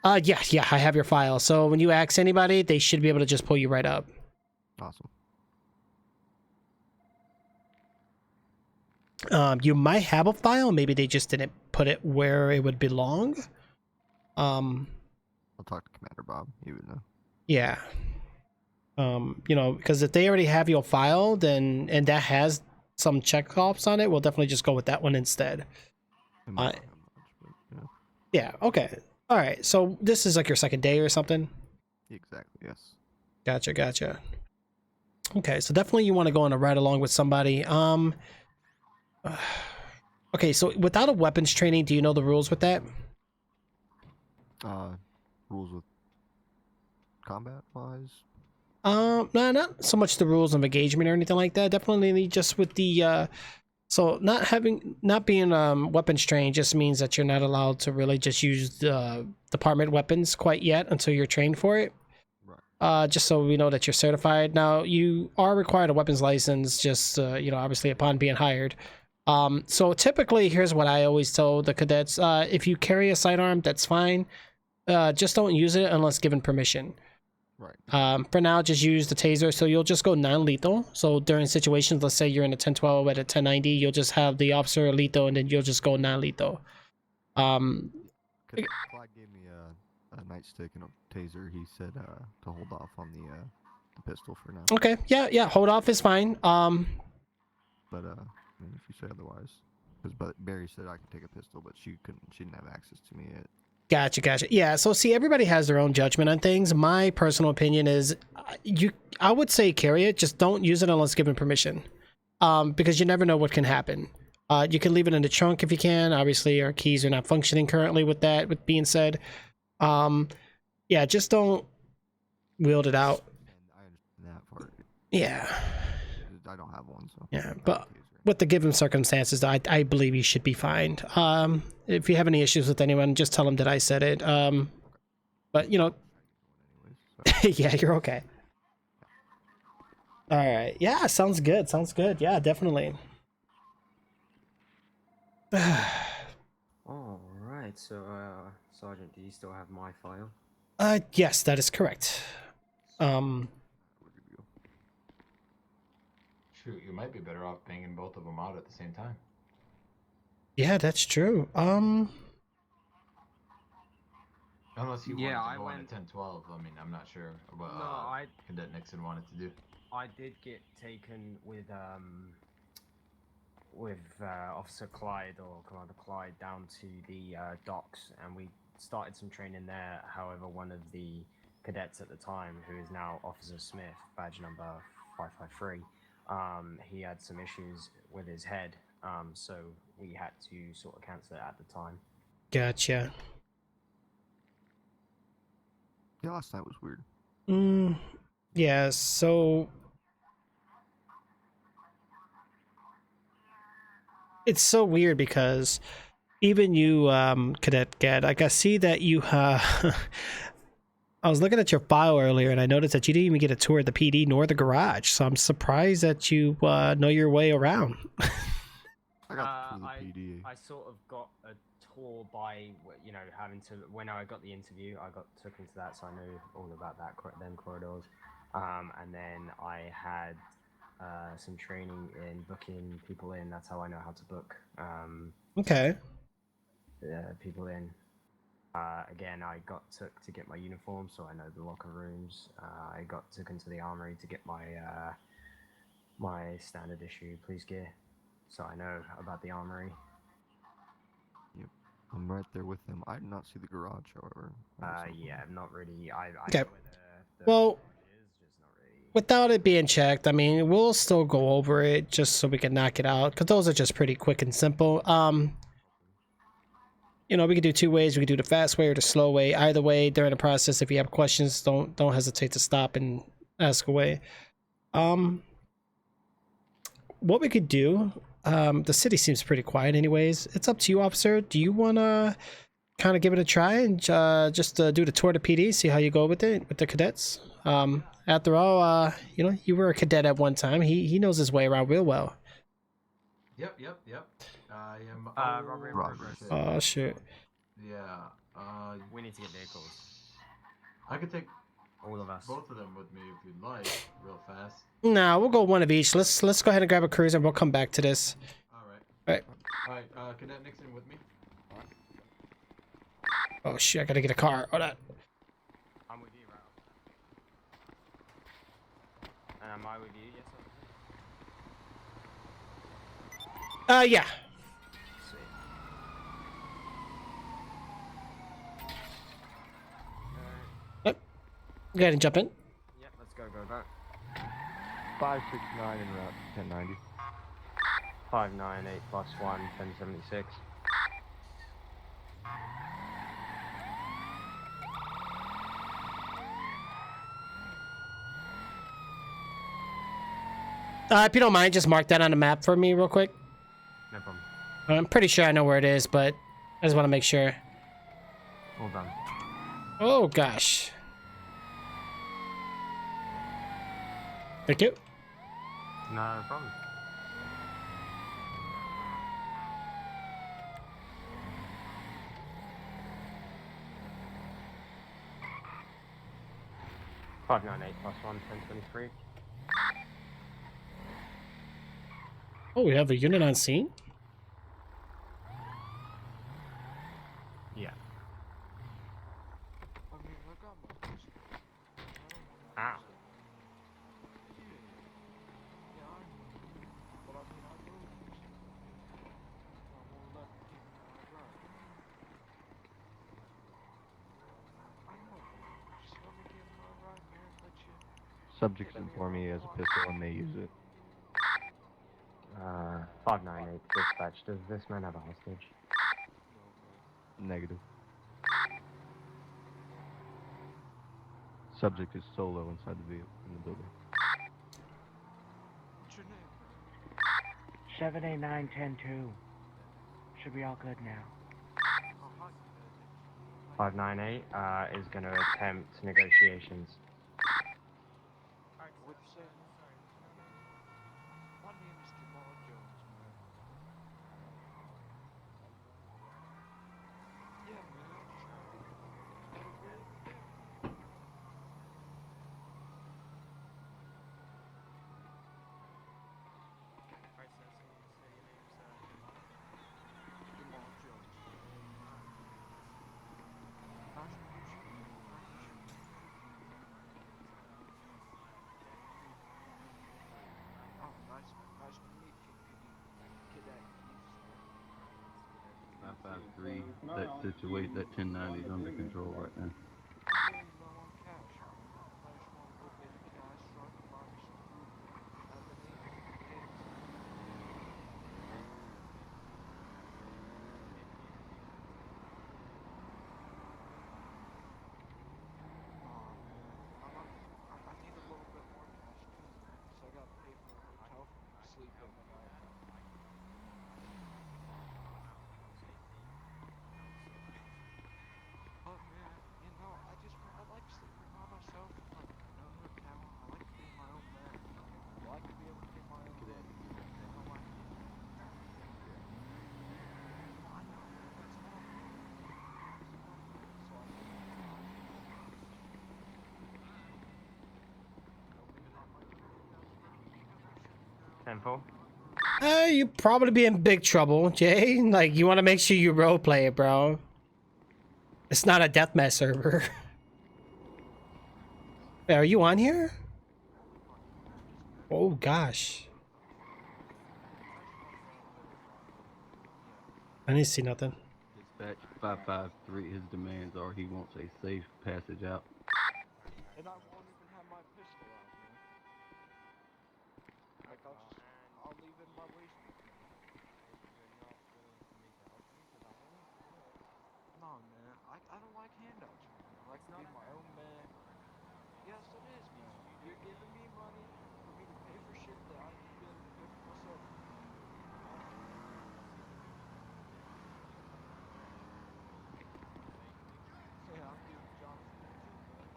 I have your file. So when you ask anybody, they should be able to just pull you right up. Awesome. You might have a file, maybe they just didn't put it where it would belong. I'll talk to Commander Bob. He would know. Yeah. Because if they already have your file, then and that has some checkoffs on it, we'll definitely just go with that one instead. Yeah. Okay. All right. So this is like your second day or something. Exactly. Yes. Gotcha. Okay. So definitely you want to go on a ride along with somebody. Okay, so without a weapons training, do you know the rules with that? Rules with combat wise? No, not so much the rules of engagement or anything like that. Definitely just with the So not being weapons trained just means that you're not allowed to really just use the department weapons quite yet until you're trained for it. Just so we know that you're certified. Now you are required a weapons license, just obviously upon being hired. So typically, here's what I always tell the cadets: if you carry a sidearm, that's fine. Just don't use it unless given permission. Right. For now, just use the taser. So you'll just go non-lethal. So during situations, let's say you're in a 1012 at a 1090, you'll just have the officer lethal, and then you'll just go non-lethal. Clyde gave me a nightstick and a taser. He said to hold off on the pistol for now. Okay, yeah, hold off is fine. But I mean, if you say otherwise, because Barry said I could take a pistol, but she didn't have access to me yet. Gotcha. Yeah, so see, everybody has their own judgment on things. My personal opinion is I would say carry it, just don't use it unless given permission. Because you never know what can happen. You can leave it in the trunk if you can. Obviously, our keys are not functioning currently with that, with being said. Yeah, just don't wield it out. I understand that part. Yeah. I don't have one, so. Yeah, but with the given circumstances, I believe you should be fine. If you have any issues with anyone, just tell them that I said it. But yeah, you're okay. All right. Yeah, sounds good. Yeah, definitely. All right. So, Sergeant, do you still have my file? Yes, that is correct. Shoot, you might be better off banging both of them out at the same time. Yeah, that's true. Unless you wanted to go on a 1012, I mean, I'm not sure what Cadet Nixon wanted to do. I did get taken with Officer Clyde or Commander Clyde down to the docks, and we started some training there. However, one of the cadets at the time, who is now Officer Smith, badge number 553, he had some issues with his head, so we had to sort of cancel it at the time. Gotcha. Yeah, last night was weird. Yeah, so it's so weird because even you, Cadet Gad, like I see that you I was looking at your file earlier and I noticed that you didn't even get a tour of the PD nor the garage, so I'm surprised that you know your way around. I sort of got a tour by, having to, when I got the interview, I got took into that, so I knew all about them corridors. And then I had some training in booking people in. That's how I know how to book Okay. people in. Again, I got took to get my uniform, so I know the locker rooms. I got took into the armory to get my my standard issue police gear, so I know about the armory. Yep, I'm right there with them. I did not see the garage, however. Yeah, not really. I Okay. know where the Well, garage is, just not really. without it being checked, I mean, we'll still go over it just so we can knock it out, because those are just pretty quick and simple. We could do two ways. We could do the fast way or the slow way. Either way, during the process, if you have questions, don't hesitate to stop and ask away. What we could do, the city seems pretty quiet anyways. It's up to you, officer. Do you want to kind of give it a try and just do the tour to PD, see how you go with it, with the cadets? After all, you were a cadet at one time. He knows his way around real well. Yep. I am Robbery. Oh, shit. Yeah. We need to get vehicles. I could take all of us. Both of them with me if you'd like, real fast. Nah, we'll go one of each. Let's go ahead and grab a cruiser and we'll come back to this. Alright. Cadet Nixon with me. Oh shit, I gotta get a car. Hold on. I'm with you, Ralph. And am I with you? Yes, Yeah. Sweet. Go ahead and jump in. Yep, let's go. 569 en route to 1090. 598 plus 1, 1076. If you don't mind, just mark that on the map for me real quick. I'm pretty sure I know where it is, but I just want to make sure. All done. Oh gosh. Thank you. No problem. $598 plus 1, 1023. Oh, we have a unit on scene? Yeah. I mean, I got my pistol. I don't want to Ow. Yeah, I know. But I mean, I will use it. I won't let the people know I drive. I know, man. Just let me get my right, man. Let you. Subjects inform me he has a pistol and may use it. 598 dispatch. Does this man have a hostage? No, man. Negative. Subject is solo inside the vehicle in the building. What's your name, man? 789-10-2. Should be all good now. Oh, hi. 598 is going to attempt negotiations. What'd you say, man? My name is Jamal Jones, man. Yeah, man. I just want to get a really good deal. Jamal Jones. Nice to meet you. Nice to meet you. Oh, nice to meet you, Cadet Keith, man. 553, that situation, that 1090 is under control right now. I'm really low on cash, man. I just want to go get a cash so I can buy me some food at the neighborhood Gates. Nah, man. I need a little bit more cash too, man, because I gotta pay for a hotel for me to sleep in tonight. But man, you know, I like sleeping by myself in my own hotel. I like to be my own man. I like to be able to pay my own bills. You know what I mean? I know, man. That's what I'm doing. That's what I'm doing. So I can get my own cash. You know, maybe that might be $10,000. 10-4. You probably be in big trouble, Jay. Like, you want to make sure you roleplay it, bro. It's not a deathmatch server. Wait, are you on here? Oh, gosh. I didn't see nothing. Dispatch 553, his demands are he wants a safe passage out. And I won't even have my pistol out, man. Like, I'll leave it in my waistband, man. No, man. I don't like handouts, man. I like to be my own man. Yes, it is, man. You're giving me money for me to pay for shit that I need to be able to pay for myself, man. Yeah, I'm giving Jonathan one too, man.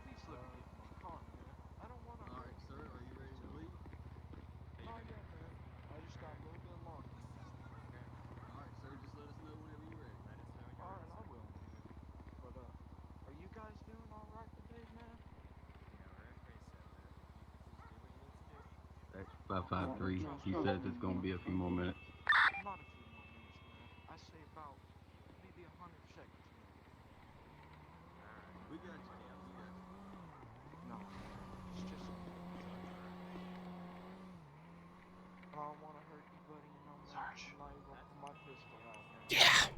Please let me get in my car, man. I don't want to hurt you. Sir, are you ready to leave? Not yet, man. I just got a little bit longer. Alright, sir, just let us know whenever you're ready. Alright, I will, man. But, are you guys doing alright today, man? Dispatch 553, he says it's gonna be a few more minutes. Not a few more minutes, man. I say about maybe 100 seconds, man. We got you, Cap, we got you. No, man. It's just a little bit. I don't want to hurt you, buddy, you know, man. Sarge. I'm not even gonna put my pistol out, man. Yeah.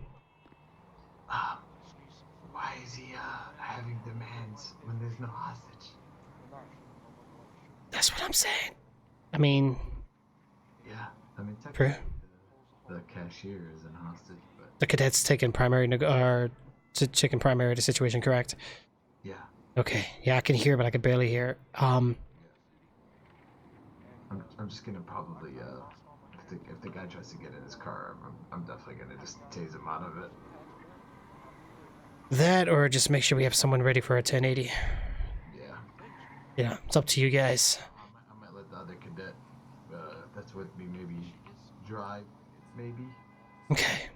Just need some food. Why is he having demands when there's no hostage? That's what I'm saying. I mean... Yeah, I mean True. technically the cashier is in hostage, but The cadet's taking primary... taking primary to situation, correct? yeah. Okay. Yeah, I can hear, but I can barely hear. I'm just gonna probably if the guy tries to get in his car, I'm definitely gonna just tase him out of it. That, or just make sure we have someone ready for a 1080. Yeah. Yeah, it's up to you guys. I might let the other cadet that's with me maybe drive, maybe. Okay.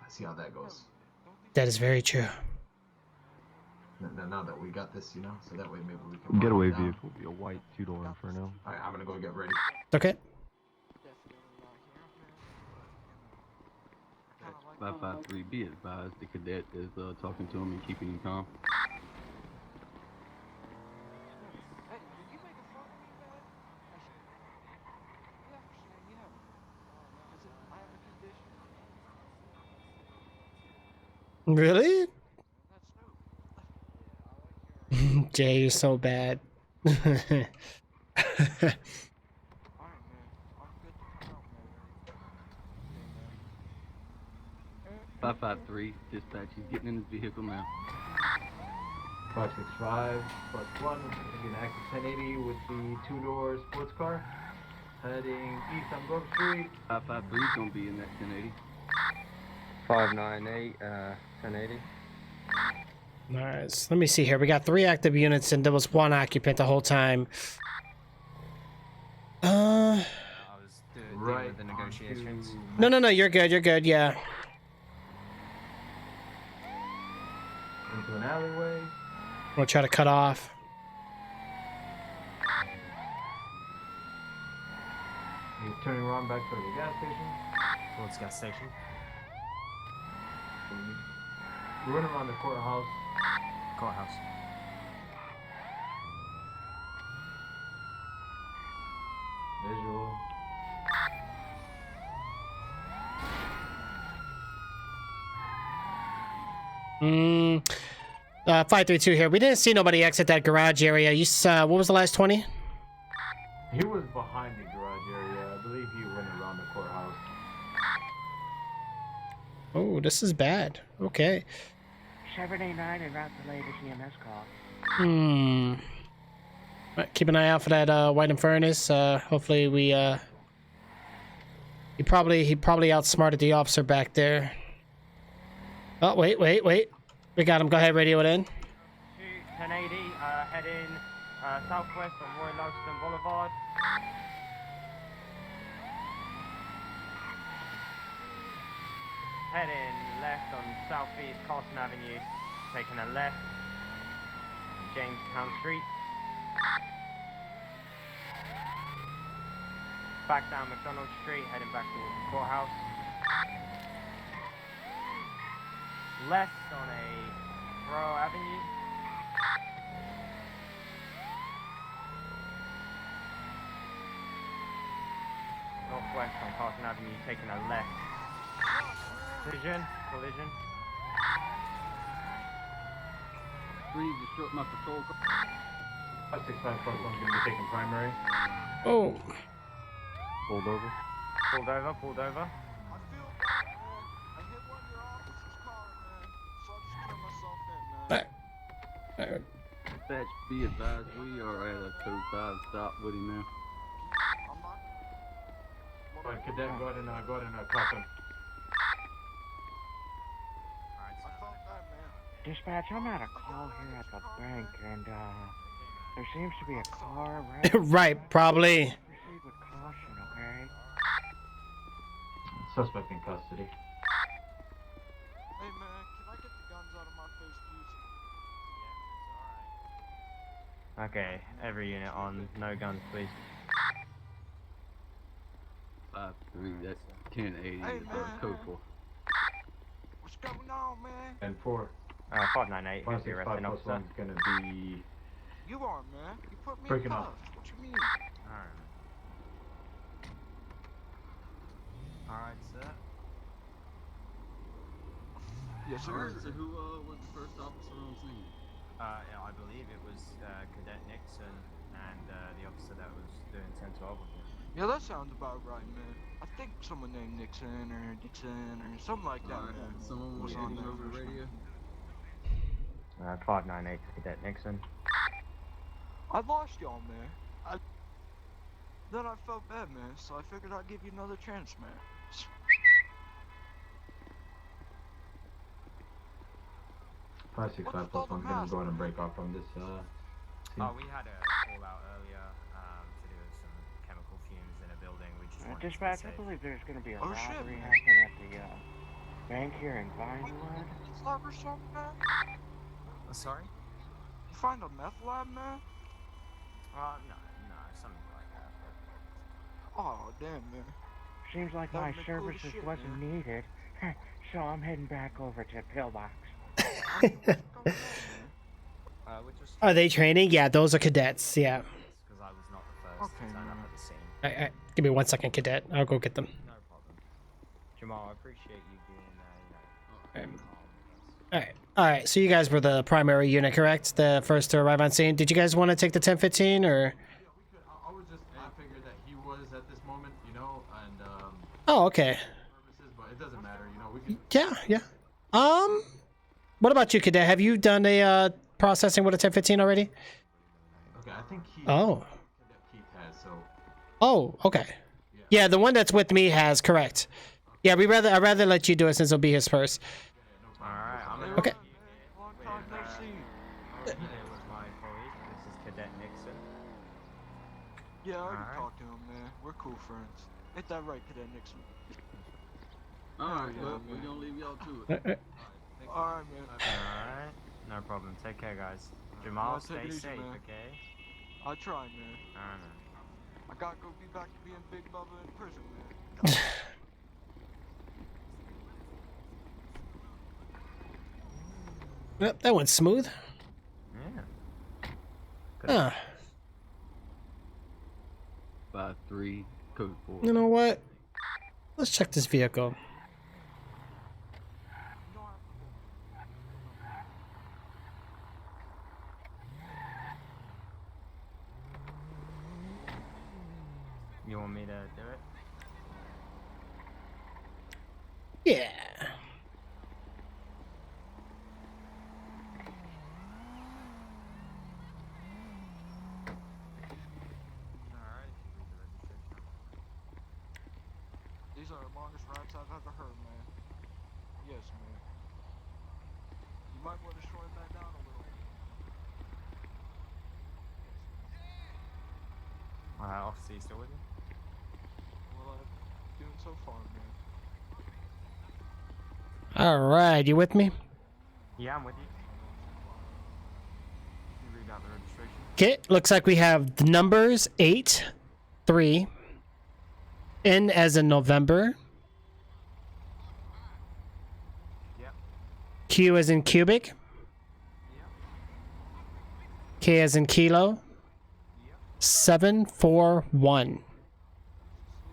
See how that goes. That is very true. Now that we got this, you know, so that way maybe we can. Getaway vehicle will be a white two-door Inferno. Alright, I'm gonna go get ready. Okay. 553, be advised, the cadet is talking to him and keeping him calm. Hey, did you make a phone to me, man? Yeah, yeah. Because I have a condition. Really? That's new. Jay, you're so bad. Alright, man. I'm good to go, man. 553, dispatch, he's getting in his vehicle now. 565 +1, gonna be an active 1080 with the two-door sports car. Heading east on Grove Street. 553 is gonna be in that 1080. 598, 1080. Alright, so let me see here. We got 3 active units and there was 1 occupant the whole time. I was dealing with the negotiations. No, you're good, yeah. Into an alleyway. We'll try to cut off. He's turning around back towards the gas station. Towards gas station. We're running around the courthouse. Courthouse. Visual. Hmm. 532 here. We didn't see nobody exit that garage area. You what was the last 20? He was behind the garage area. I believe he went around the courthouse. Oh, this is bad. Okay. 789 and route the latest EMS call. Right, keep an eye out for that white Infernus. Hopefully we he probably outsmarted the officer back there. Oh, wait. We got him. Go ahead, radio it in. 1080, heading southwest on Roy Logston Boulevard. Heading left on southeast Carson Avenue, taking a left, Jamestown Street. Back down McDonald Street, heading back towards the courthouse. Left on a Royal Avenue. Northwest on Carson Avenue, taking a left. Collision. 3, just short my patrol car. 565 +1 gonna be taking primary. Oh. Pulled over. Pulled over. I feel bad, man. I hit one of your officers' car, man. So I just turned myself in, man. Dispatch, be advised, we are at a code 5 stop with him now. I'm not. But cadet, go ahead and cuff him. I felt that, man. Dispatch, I'm at a call here at the bank, and there seems to be a car right. Right, probably. Proceed with caution, okay? Suspect in custody. Hey, man, can I get the guns out of my face, please? Okay, every unit on no guns, please. 5-3, that's 1080, Hey, code 4. What's going on, man? And 4. 598, who's the 565 arresting officer? +1's gonna be You are, man. You put me breaking in off. cuffs. What you mean? Alright, sir. Yes, sir. Alright, so who was the first officer on scene? Yeah, I believe it was Cadet Nixon and the officer that was doing 1012 with him. Yeah, that sounds about right, man. I think someone named Nixon or Dixon or something like that, man. Someone was on over the radio? 598 to Cadet Nixon. I lost y'all, man. Then I felt bad, man, so I figured I'd give you another chance, man. 565 plus one's gonna go ahead and break off from this Oh, we had a call out earlier to do with some chemical fumes in a building. We just wanted to Dispatch, be I safe. believe there's going to be a Oh, shit, robbery man. happening at the bank here in Vinewood. Meth lab or something, man? Sorry? You find a meth lab, man? No, something like that. Oh, damn, man. Seems like That my would've been cool as services shit, wasn't man. needed, so I'm heading back over to Pillbox. We're just Are they training? Yeah, those are cadets. Yeah. because I was not the first to turn up at the scene. I, give me 1 second, cadet. I'll go get them. No problem. Jamal, I appreciate you being calm with us. All right. All right. So you guys were the primary unit, correct? The first to arrive on scene. Did you guys want to take the 1015 or? I was just, I figured that he was at this moment, you know, and Oh, okay. purposes, but it doesn't matter, you know, we can. Yeah. What about you, cadet? Have you done a processing with a 1015 already? Okay, I think he. Oh. Cadet Keith has, so. Oh, okay. Yeah, the one that's with me has, correct. Yeah, I'd rather let you do it since it'll be his first. Alright, I'm gonna Okay. Long time no see. Here with my colleague. This is Cadet Nixon. Yeah, I already Alright. talked to him, man. We're cool friends. Ain't that right, Cadet Nixon? Alright, Yeah, well, man. we're gonna leave y'all to it. Alright, man. Alright, no problem. Take care, guys. Jamal, Yeah, take stay it easy, safe, man. okay? I try, man. Alright, man. I gotta go be back to being Big Bubba in prison, man. Yep, that went smooth. Yeah. Huh. 5-3, code 4. You know what? Let's check this vehicle. You want me to do it? Yeah. Alright, if you read the registration. These are the longest rides I've ever heard, man. Yes, man. You might want to shorten that down a little. Officer, you still with me? Well, I'm doing so far, man. All right, you with me? Yeah, I'm with you. You read out the registration. Okay, looks like we have the numbers 8, 3, N as in November, Yep. Q as in cubic, K as in kilo, 741.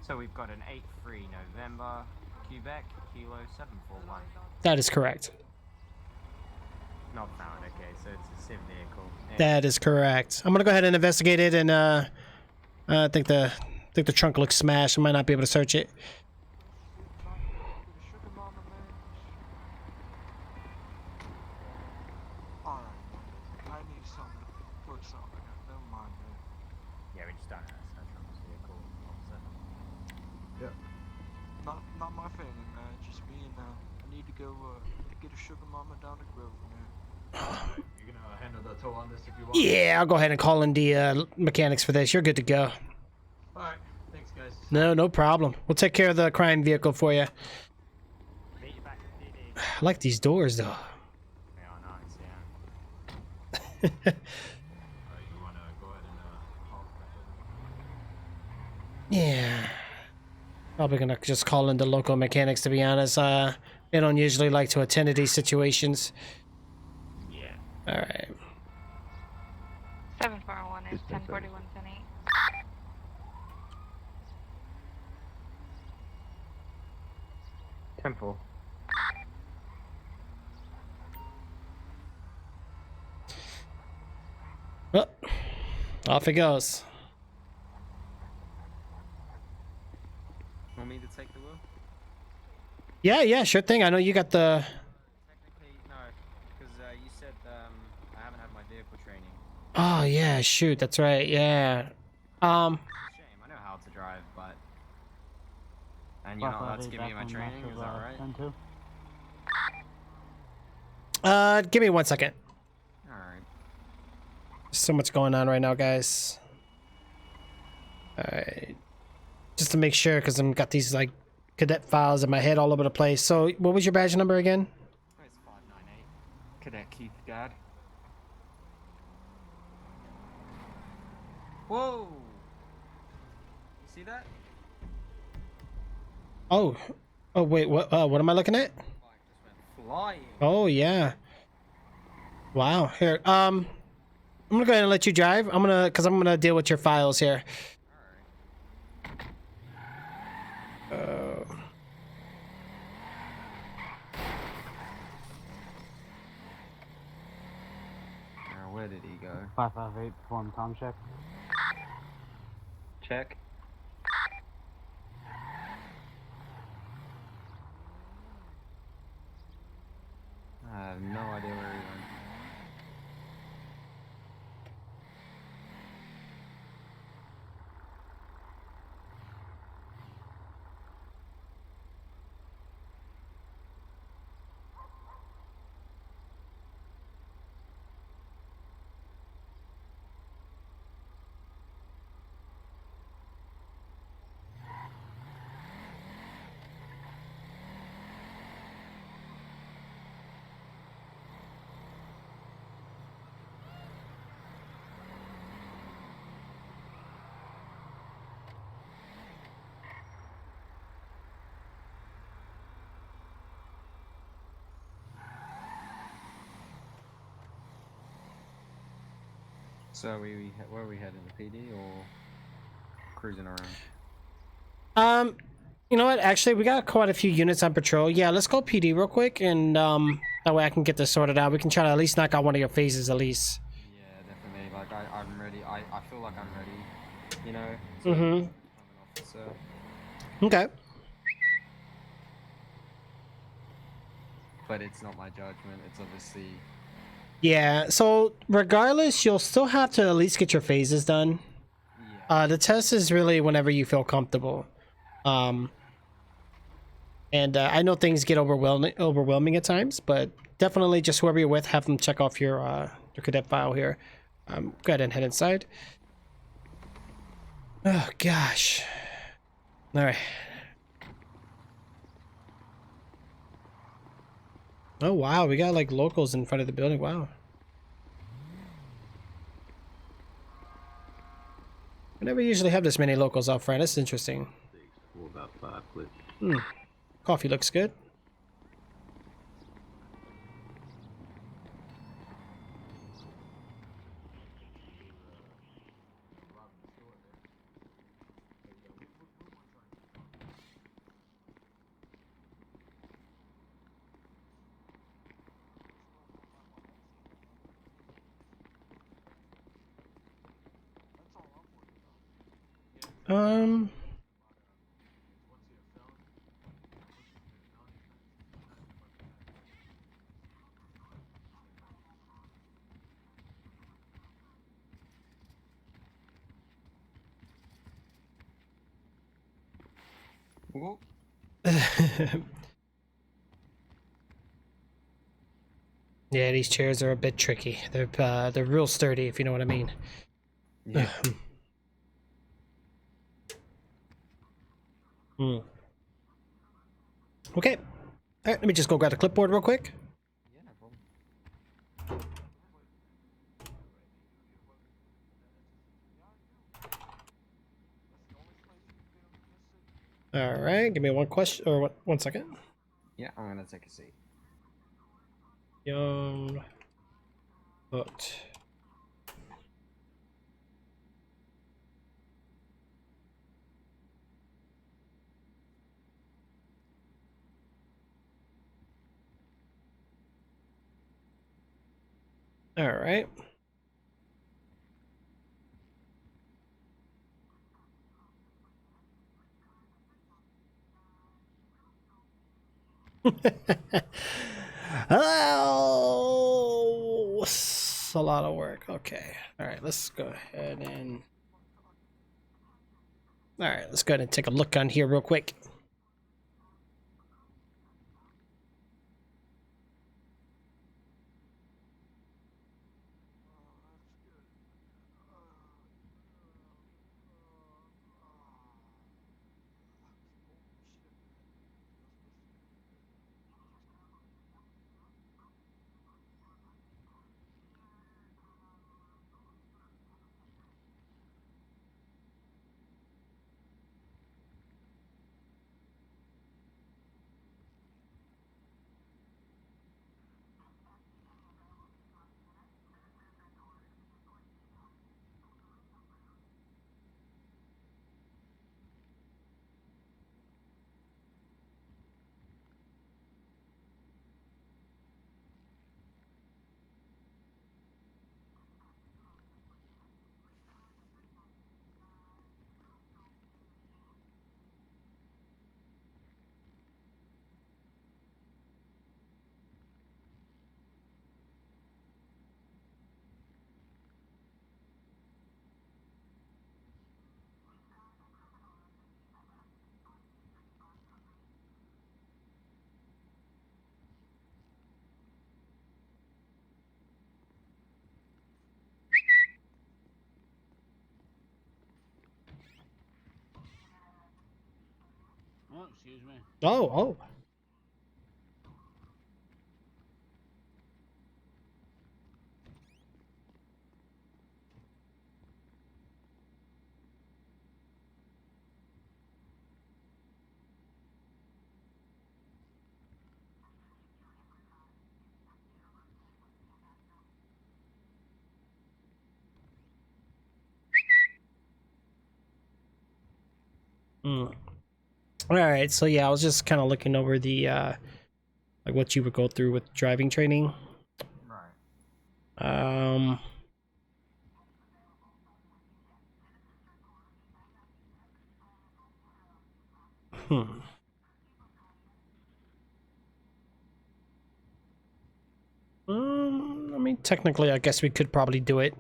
So we've got an 8-3 November, Quebec, Kilo 741. That is correct. Not found, okay, so it's a civ vehicle. Yeah. That is correct. I'm gonna go ahead and investigate it, and I think the trunk looks smashed. I might not be able to search it. Alright, I need something to put something in. Never mind, man. Yeah, we just don't have a search on this vehicle, officer. Yep. Not my family, man. Just me and I need to go to get a sugar mama down the Grove, man. You're gonna handle the tow on this if you want. Yeah, I'll go ahead and call in the mechanics for this. You're good to go. Alright, thanks guys. No problem. We'll take care of the crime vehicle for you. Meet you back at DD. I like these doors, though. They are nice, yeah. Alright, you wanna go ahead and call back over? Yeah. Probably gonna just call in the local mechanics, to be honest. They don't usually like to attend to these situations. Yeah. All right. 741 is 1041 10-8. Temple. Well, off it goes. Want me to take the wheel? Yeah, sure thing. I know you got the... Technically, no, because you said Oh yeah, shoot, that's right. Yeah. Shame. I know how to drive, but. And you're not allowed to give me my training, is that right? 10-2. Give me 1 second. Alright. So much going on right now, guys. Alright. Just to make sure, because I've got these, like, cadet files in my head all over the place. So, what was your badge number again? It's 598. Cadet Keith Gadd. Whoa! You see that? Oh. Oh, wait, what am I looking at? Flying. Oh, yeah. Wow. Here, I'm gonna go ahead and let you drive. I'm gonna deal with your files here. Where did he go? 558, perform com check. Check. I have no idea where he went. So where are we heading? The PD or cruising around? You know what? Actually, we got quite a few units on patrol. Yeah, let's go PD real quick, and that way I can get this sorted out. We can try to at least knock out one of your phases at least. Yeah, definitely. Like I'm ready. I feel like I'm ready. You know. Mm-hmm. So. Okay. But it's not my judgment. It's obviously. Yeah. So regardless, you'll still have to at least get your phases done. Yeah. The test is really whenever you feel comfortable. And I know things get overwhelming at times, but definitely just whoever you're with, have them check off your cadet file here. Go ahead and head inside. Oh gosh. All right. Oh wow, we got like locals in front of the building. Wow. We never usually have this many locals out front. That's interesting. For about 5 clicks. Coffee looks good. Yeah, these chairs are a bit tricky. They're real sturdy, if you know what I mean. Yeah. Okay. All right, let me just go grab the clipboard real quick. Yeah, no problem. All right, give me one question or 1 second. Yeah, I'm gonna take a seat. Young hooked. All right. Hello. That's a lot of work. Okay. All right, let's go ahead and... All right, let's go ahead and take a look on here real quick. Oh, excuse me. Oh. All right, so yeah, I was just kind of looking over the like what you would go through with driving training. Right. I mean, technically, I guess we could probably do it.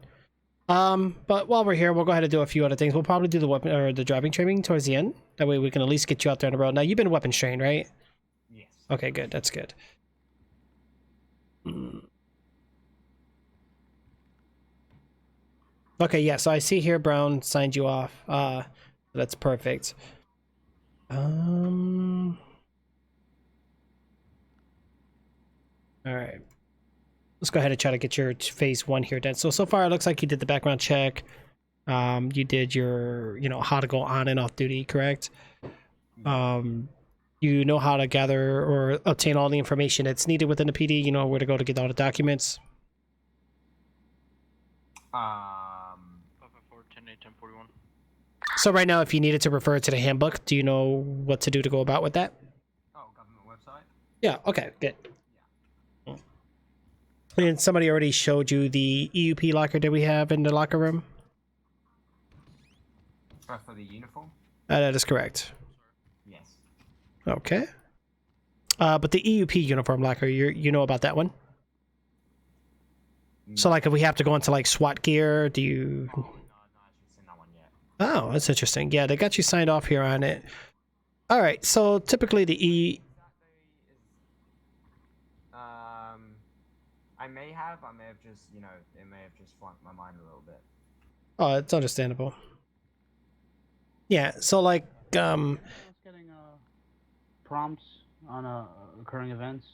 But while we're here, we'll go ahead and do a few other things. We'll probably do the weapon or the driving training towards the end. That way we can at least get you out there on the road. Now, you've been weapons trained, right? Yes. Okay, good. That's good. Okay, yeah, so I see here Brown signed you off. That's perfect. All right. Let's go ahead and try to get your phase 1 here done. So far it looks like you did the background check. You did your, how to go on and off duty, correct? You know how to gather or obtain all the information that's needed within the PD. You know where to go to get all the documents. 1041. So right now, if you needed to refer to the handbook, do you know what to do to go about with that? Oh, government website? Yeah, okay, good. And somebody already showed you the EUP locker that we have in the locker room? For the uniform? That is correct. Yes. Okay. But the EUP uniform locker, you know about that one? So like if we have to go into like SWAT gear, do you... Oh, no, I haven't seen that one yet. Oh, that's interesting. Yeah, they got you signed off here on it. All right, so typically the I may have just, it may have just flunked my mind a little bit. Oh, it's understandable. Yeah, so like, I was getting prompts on occurring events.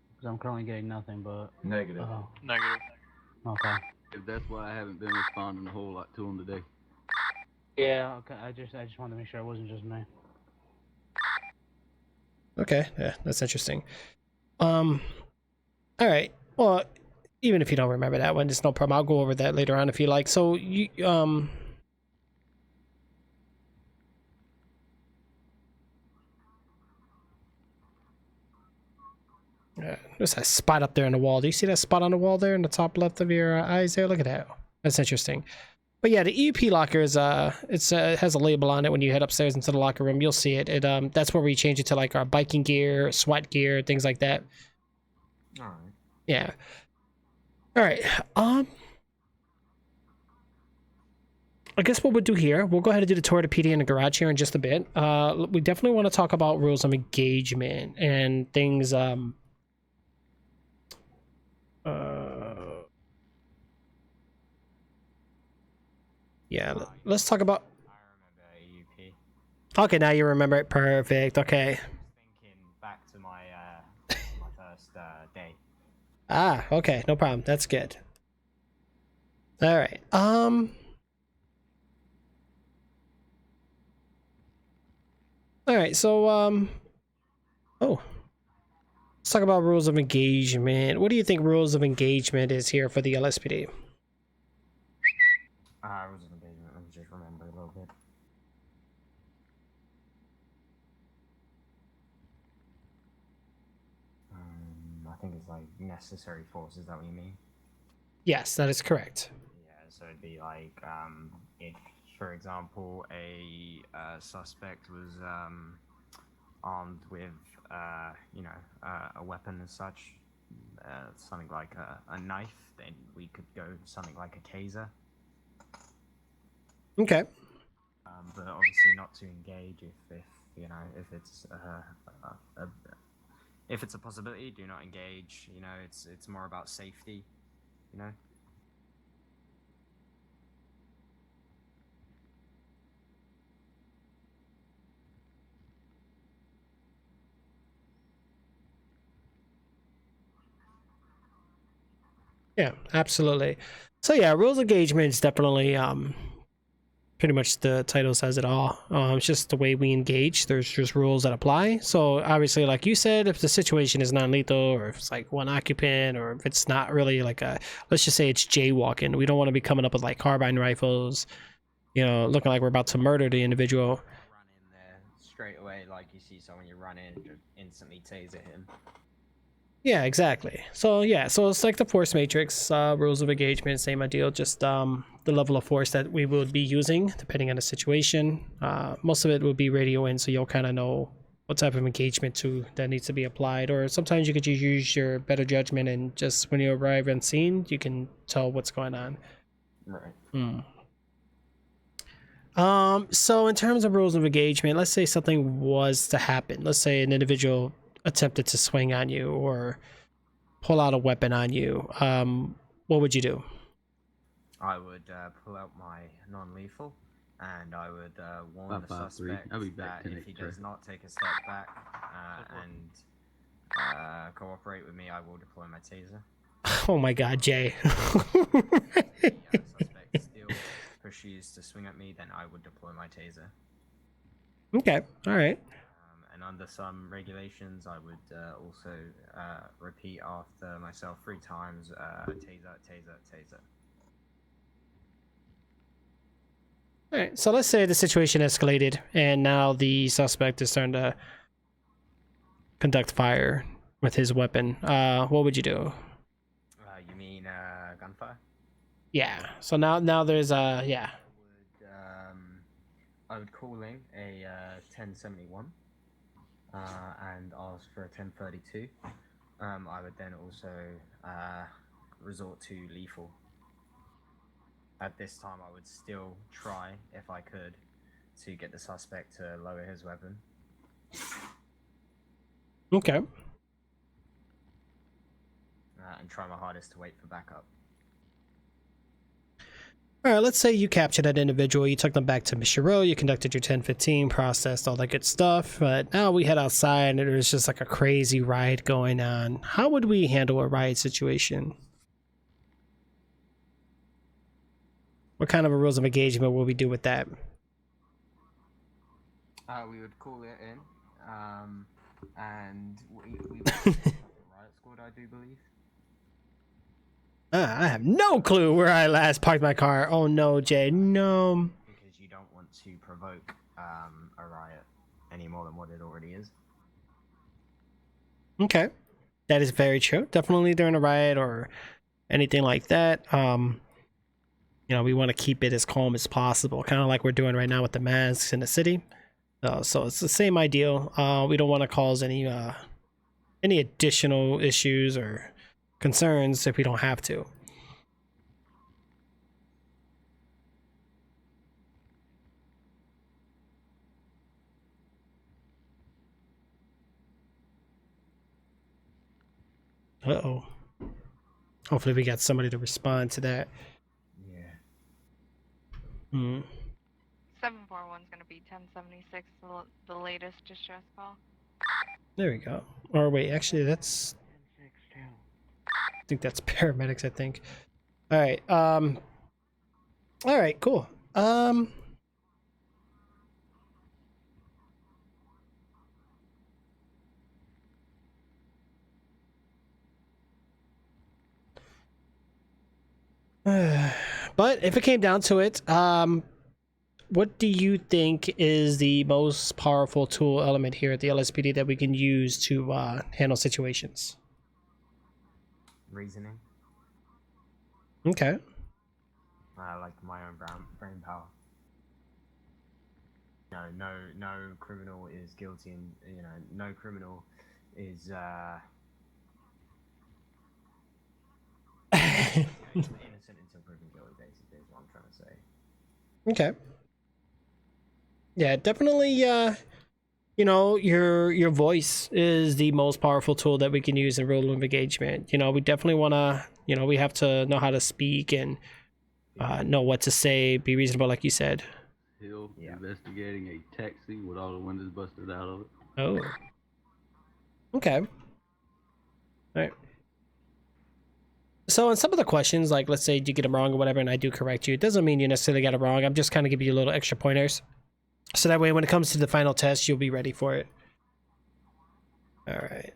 Because I'm currently getting nothing but... Negative. Negative. Okay. If that's why I haven't been responding a whole lot to them today. Yeah, okay. I just wanted to make sure it wasn't just me. Okay, yeah, that's interesting. All right. Well, even if you don't remember that one, it's no problem. I'll go over that later on if you like. So you there's a spot up there on the wall. Do you see that spot on the wall there in the top left of your eyes there? Look at that. That's interesting. But yeah, the EUP locker is it has a label on it. When you head upstairs into the locker room, you'll see it. That's where we change it to like our biking gear, SWAT gear, things like that. All right. Yeah. All right. I guess what we'll do here, we'll go ahead and do the tour of the PD in the garage here in just a bit. We definitely want to talk about rules of engagement and things. Yeah, let's talk about. Okay, now you remember it. Perfect. Okay. Thinking back to my my first day. Ah, okay, no problem. That's good. All right. All right. So oh, let's talk about rules of engagement. What do you think rules of engagement is here for the LSPD? Rules of engagement. Let me just remember a little bit. I think it's like necessary force. Is that what you mean? Yes, that is correct. Yeah, so it'd be like if, for example, a suspect was armed with you know, a weapon as such, something like a knife, then we could go something like a taser. Okay. But obviously not to engage if you know, if it's a possibility, do not engage. You know, it's more about safety. You know. Yeah, absolutely. So yeah, rules of engagement is definitely pretty much the title says it all. It's just the way we engage. There's just rules that apply. So obviously, like you said, if the situation is non-lethal, or if it's like one occupant, or if it's not really like a, let's just say it's jaywalking, we don't want to be coming up with like carbine rifles, you know, looking like we're about to murder the individual. Run in there straight away, like you see someone, you run in, just instantly taser him. Yeah, exactly. So yeah, so it's like the force matrix, rules of engagement, same ideal, just the level of force that we would be using depending on the situation. Most of it will be radio in, so you'll kind of know what type of engagement that needs to be applied, or sometimes you could just use your better judgment and just when you arrive on scene, you can tell what's going on. Right. So in terms of rules of engagement, let's say something was to happen. Let's say an individual attempted to swing on you or pull out a weapon on you. What would you do? I would pull out my non-lethal, and I would warn the 553. suspect I'll be back that to if he next does turn. not take a step back and cooperate with me, I will deploy my taser. Oh my God, Jay. If the suspect still pursues to swing at me, then I would deploy my taser. Okay, all right. And under some regulations, I would also repeat after myself 3 times, taser, taser, taser. All right, so let's say the situation escalated and now the suspect is starting to conduct fire with his weapon. What would you do? You mean gunfire? Yeah, so now there's yeah. I would call in a 1071 and ask for a 1032. I would then also resort to lethal. At this time, I would still try, if I could, to get the suspect to lower his weapon. Okay. And try my hardest to wait for backup. All right, let's say you captured that individual, you took them back to Mission Row, you conducted your 1015, processed all that good stuff, but now we head outside and there's just like a crazy riot going on. How would we handle a riot situation? What kind of a rules of engagement will we do with that? We would call it in, and we would riot squad, I do believe. I have no clue where I last parked my car. Oh no, Jay, no. Because you don't want to provoke a riot any more than what it already is. Okay, that is very true. Definitely during a riot or anything like that. You know, we want to keep it as calm as possible, kind of like we're doing right now with the masks in the city. So it's the same ideal. We don't want to cause any additional issues or concerns if we don't have to. Uh-oh. Hopefully we got somebody to respond to that. Yeah. Hmm. 741 is going to be 1076, the latest distress call. There we go. Or wait, actually that's... I think that's paramedics, I think. Alright, alright, cool. But if it came down to it, what do you think is the most powerful tool element here at the LSPD that we can use to handle situations? Reasoning. Okay. Like my own brain power. No criminal is guilty, and no criminal is innocent until proven guilty. Basically, is what I'm trying to say. Okay. Yeah, definitely. Your voice is the most powerful tool that we can use in rule of engagement. We definitely want to. We have to know how to speak and know what to say, be reasonable, like you said. Hill investigating a taxi with all the windows busted out of it. Oh. Okay. All right. So in some of the questions, like let's say you get them wrong or whatever, and I do correct you, it doesn't mean you necessarily got it wrong. I'm just kind of giving you a little extra pointers. So that way when it comes to the final test, you'll be ready for it. All right.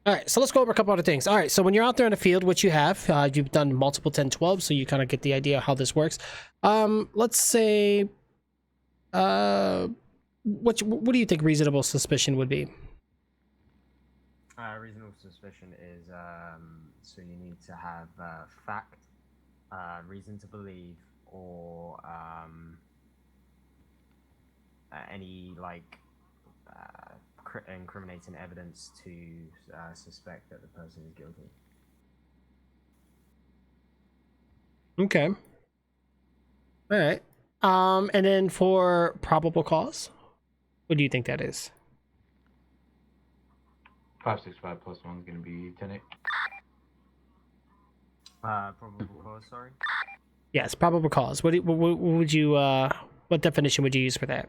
All right, so let's go over a couple other things. All right, so when you're out there in the field, which you have, you've done multiple 10-12, so you kind of get the idea of how this works. Let's say, what do you think reasonable suspicion would be? Reasonable suspicion is so you need to have fact, reason to believe, or any incriminating evidence to suspect that the person is guilty. Okay. All right. And then for probable cause, what do you think that is? 565 plus 1 is going to be 10-8. Probable cause, sorry? Yes, probable cause. What would you, what definition would you use for that?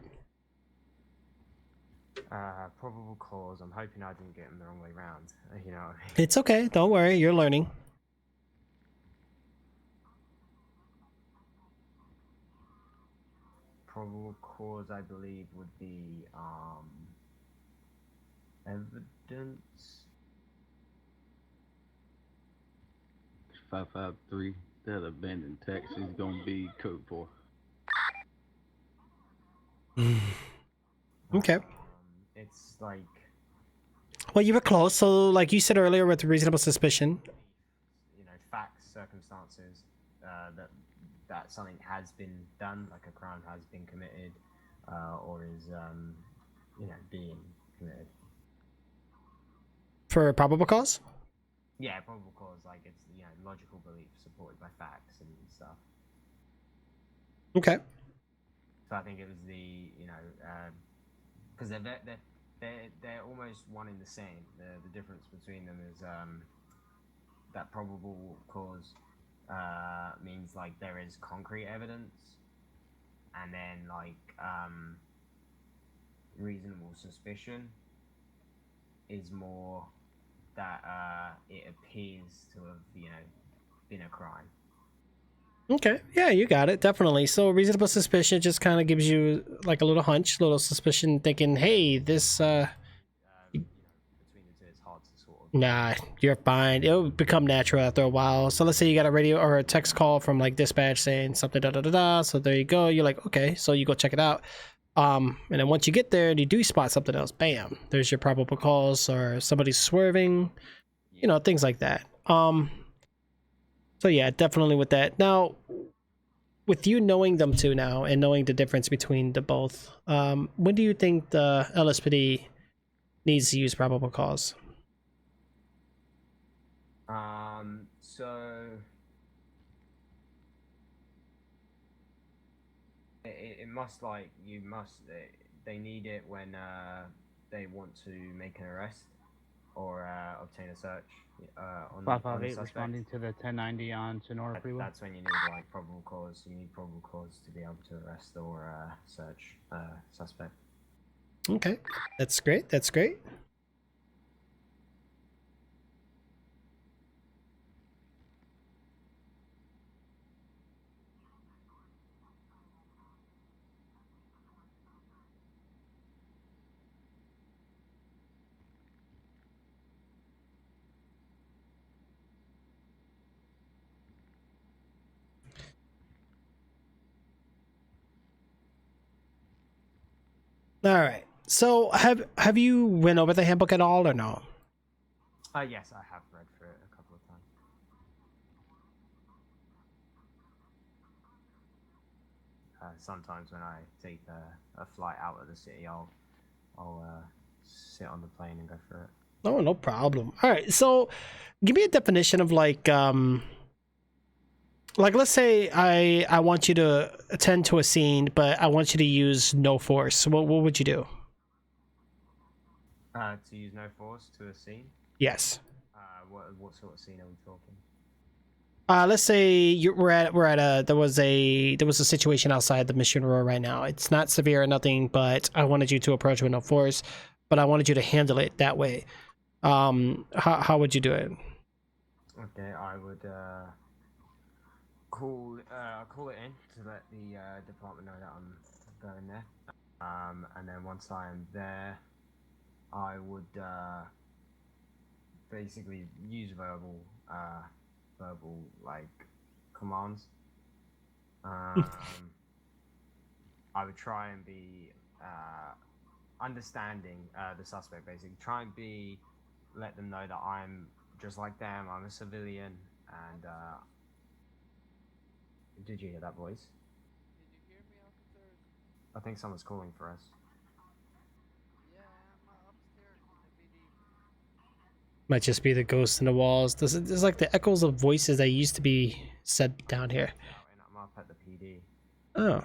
Probable cause, I'm hoping I didn't get them the wrong way round, It's okay, don't worry, you're learning. Probable cause, I believe, would be, evidence. 553. That abandoned taxi is gonna be code 4. Okay. It's like... Well, you were close. So, like you said earlier, with reasonable suspicion. Facts, circumstances, that something has been done, like a crime has been committed, or is, being committed. For probable cause? Yeah, probable cause, like it's, logical belief supported by facts and stuff. Okay. So I think it was the, because they're almost one in the same. The difference between them is that probable cause means like there is concrete evidence, and then like reasonable suspicion is more that it appears to have been a crime. Okay, yeah, you got it, definitely. So reasonable suspicion just kind of gives you like a little hunch, little suspicion, thinking, hey, this between the two, it's hard to sort of... Nah, you're fine. It'll become natural after a while. So let's say you got a radio or a text call from like dispatch saying something da da da da. So there you go. You're like, okay, so you go check it out. And then once you get there and you do spot something else, bam, there's your probable cause, or somebody's swerving, things like that. So yeah, definitely with that. Now, with you knowing them two now and knowing the difference between the both, when do you think the LSPD needs to use probable cause? So It must like you must. They need it when they want to make an arrest or obtain a search on the 558 suspect. responding to the 1090 on Sonora Freeway. That's when you need like probable cause. You need probable cause to be able to arrest or search suspect. Okay, that's great. That's great. All right. So have you went over the handbook at all or no? Yes, I have read through it a couple of times. Sometimes when I take a flight out of the city, I'll sit on the plane and go through it. No, no problem. All right. So give me a definition of like let's say I want you to attend to a scene, but I want you to use no force. What would you do? To use no force to a scene. Yes. What sort of scene are we talking? Let's say we're at a there was a situation outside the mission room right now. It's not severe or nothing, but I wanted you to approach with no force, but I wanted you to handle it that way. How would you do it? Okay, I would call it in to let the department know that I'm going there. And then once I'm there, I would basically use verbal like commands. I would try and be understanding the suspect. Basically, try and let them know that I'm just like them. I'm a civilian, and did you hear that voice? Did you hear me, officers? I think someone's calling for us. Yeah, I'm upstairs in the PD. Might just be the ghost in the walls. There's like the echoes of voices that used to be said down here. And I'm up at the PD. Oh,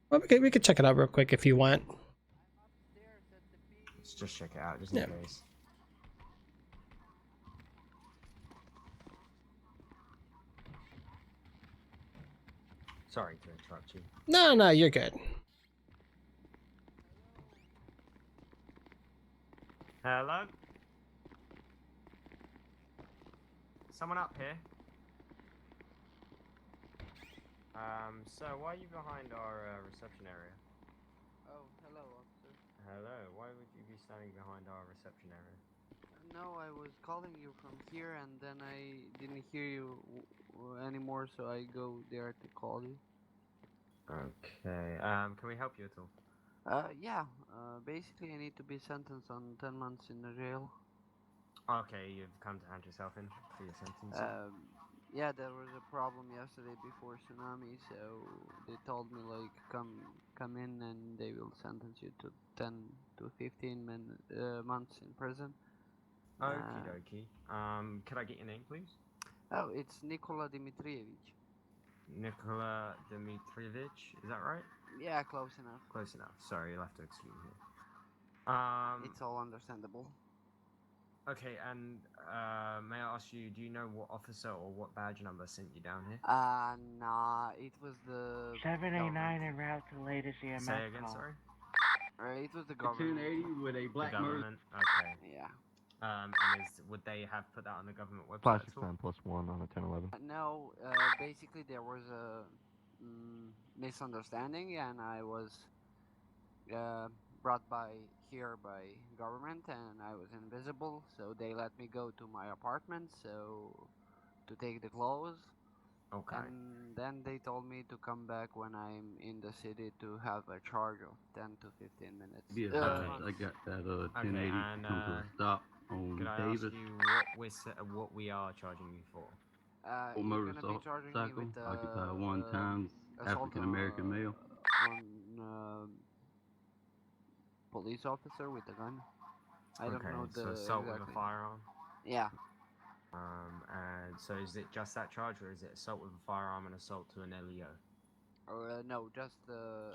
well, we could check it out real quick if you want. Let's just check it out, just in case. Sorry to interrupt you. No, you're good. Hello? Someone up here? Sir, why are you behind our reception area? Oh, hello, officer. Hello, why would you be standing behind our reception area? No, I was calling you from here and then I didn't hear you anymore, so I go there to call you. Okay, can we help you at all? Yeah, basically I need to be sentenced on 10 months in the jail. Okay, you've come to hand yourself in for your sentence. Yeah, there was a problem yesterday before tsunami, so they told me like come in and they will sentence you to 10 to 15 months in prison. Okie dokie. Could I get your name, please? Oh, it's Nikola Dmitrievich. Nikola Dmitrievich, is that right? Yeah, close enough. Close enough. Sorry, you'll have to excuse me. It's all understandable. Okay, and may I ask you, do you know what officer or what badge number sent you down here? Nah, it was the 789 en route to the latest EMS Say again, call. sorry? It was the government. 1080 with a black the government. Okay. Yeah. And would they have put that on the government website? Plastic sign +1 on a 1011. No, basically there was a misunderstanding, and I was brought by government, and I was invisible, so they let me go to my apartment to take the clothes. Okay. And then they told me to come back when I'm in the city to have a charge of 10 to 15 minutes. Be advised, I got that 1080 and, come to a stop on could I Davis. ask you what we are charging you for? Full You're gonna be charging me motorcycle, with occupied 1 times, assault African American male. on police officer with a gun. I don't know the so assault exactly. with a firearm? Yeah. And so is it just that charge, or is it assault with a firearm and assault to an LEO? Or no, just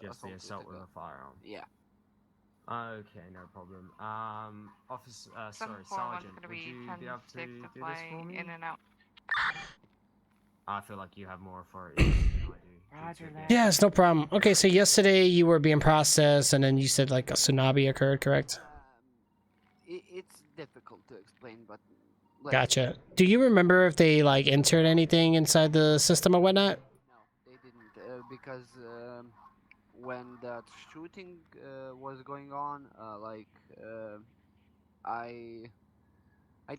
Just the assault with gun. a firearm. Yeah. Okay, no problem. Officer, sorry, 741's Sergeant, gonna would be you be able to 10-6 do to this fly for me? in and out. I feel like you have more authority than I do. Roger that. Yeah, it's no problem. Okay, so yesterday you were being processed, and then you said like a tsunami occurred, correct? It's difficult to explain, but let's Gotcha. Do you remember if they like entered anything inside the system or whatnot? No, they didn't, because when that shooting was going on, I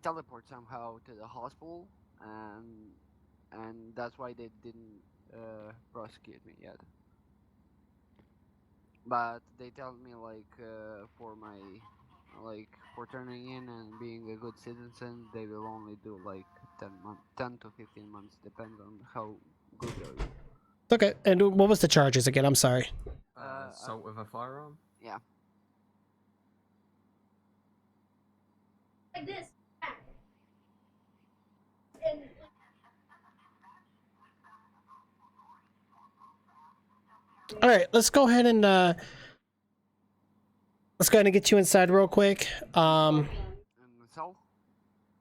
teleport somehow to the hospital, and that's why they didn't prosecute me yet. But they tell me for turning in and being a good citizen, they will only do like 10 to 15 months, depends on how good are you. Okay, and what was the charges again? I'm sorry. Assault with a firearm? Yeah. Like this. All right, let's go ahead and get you inside real quick. So?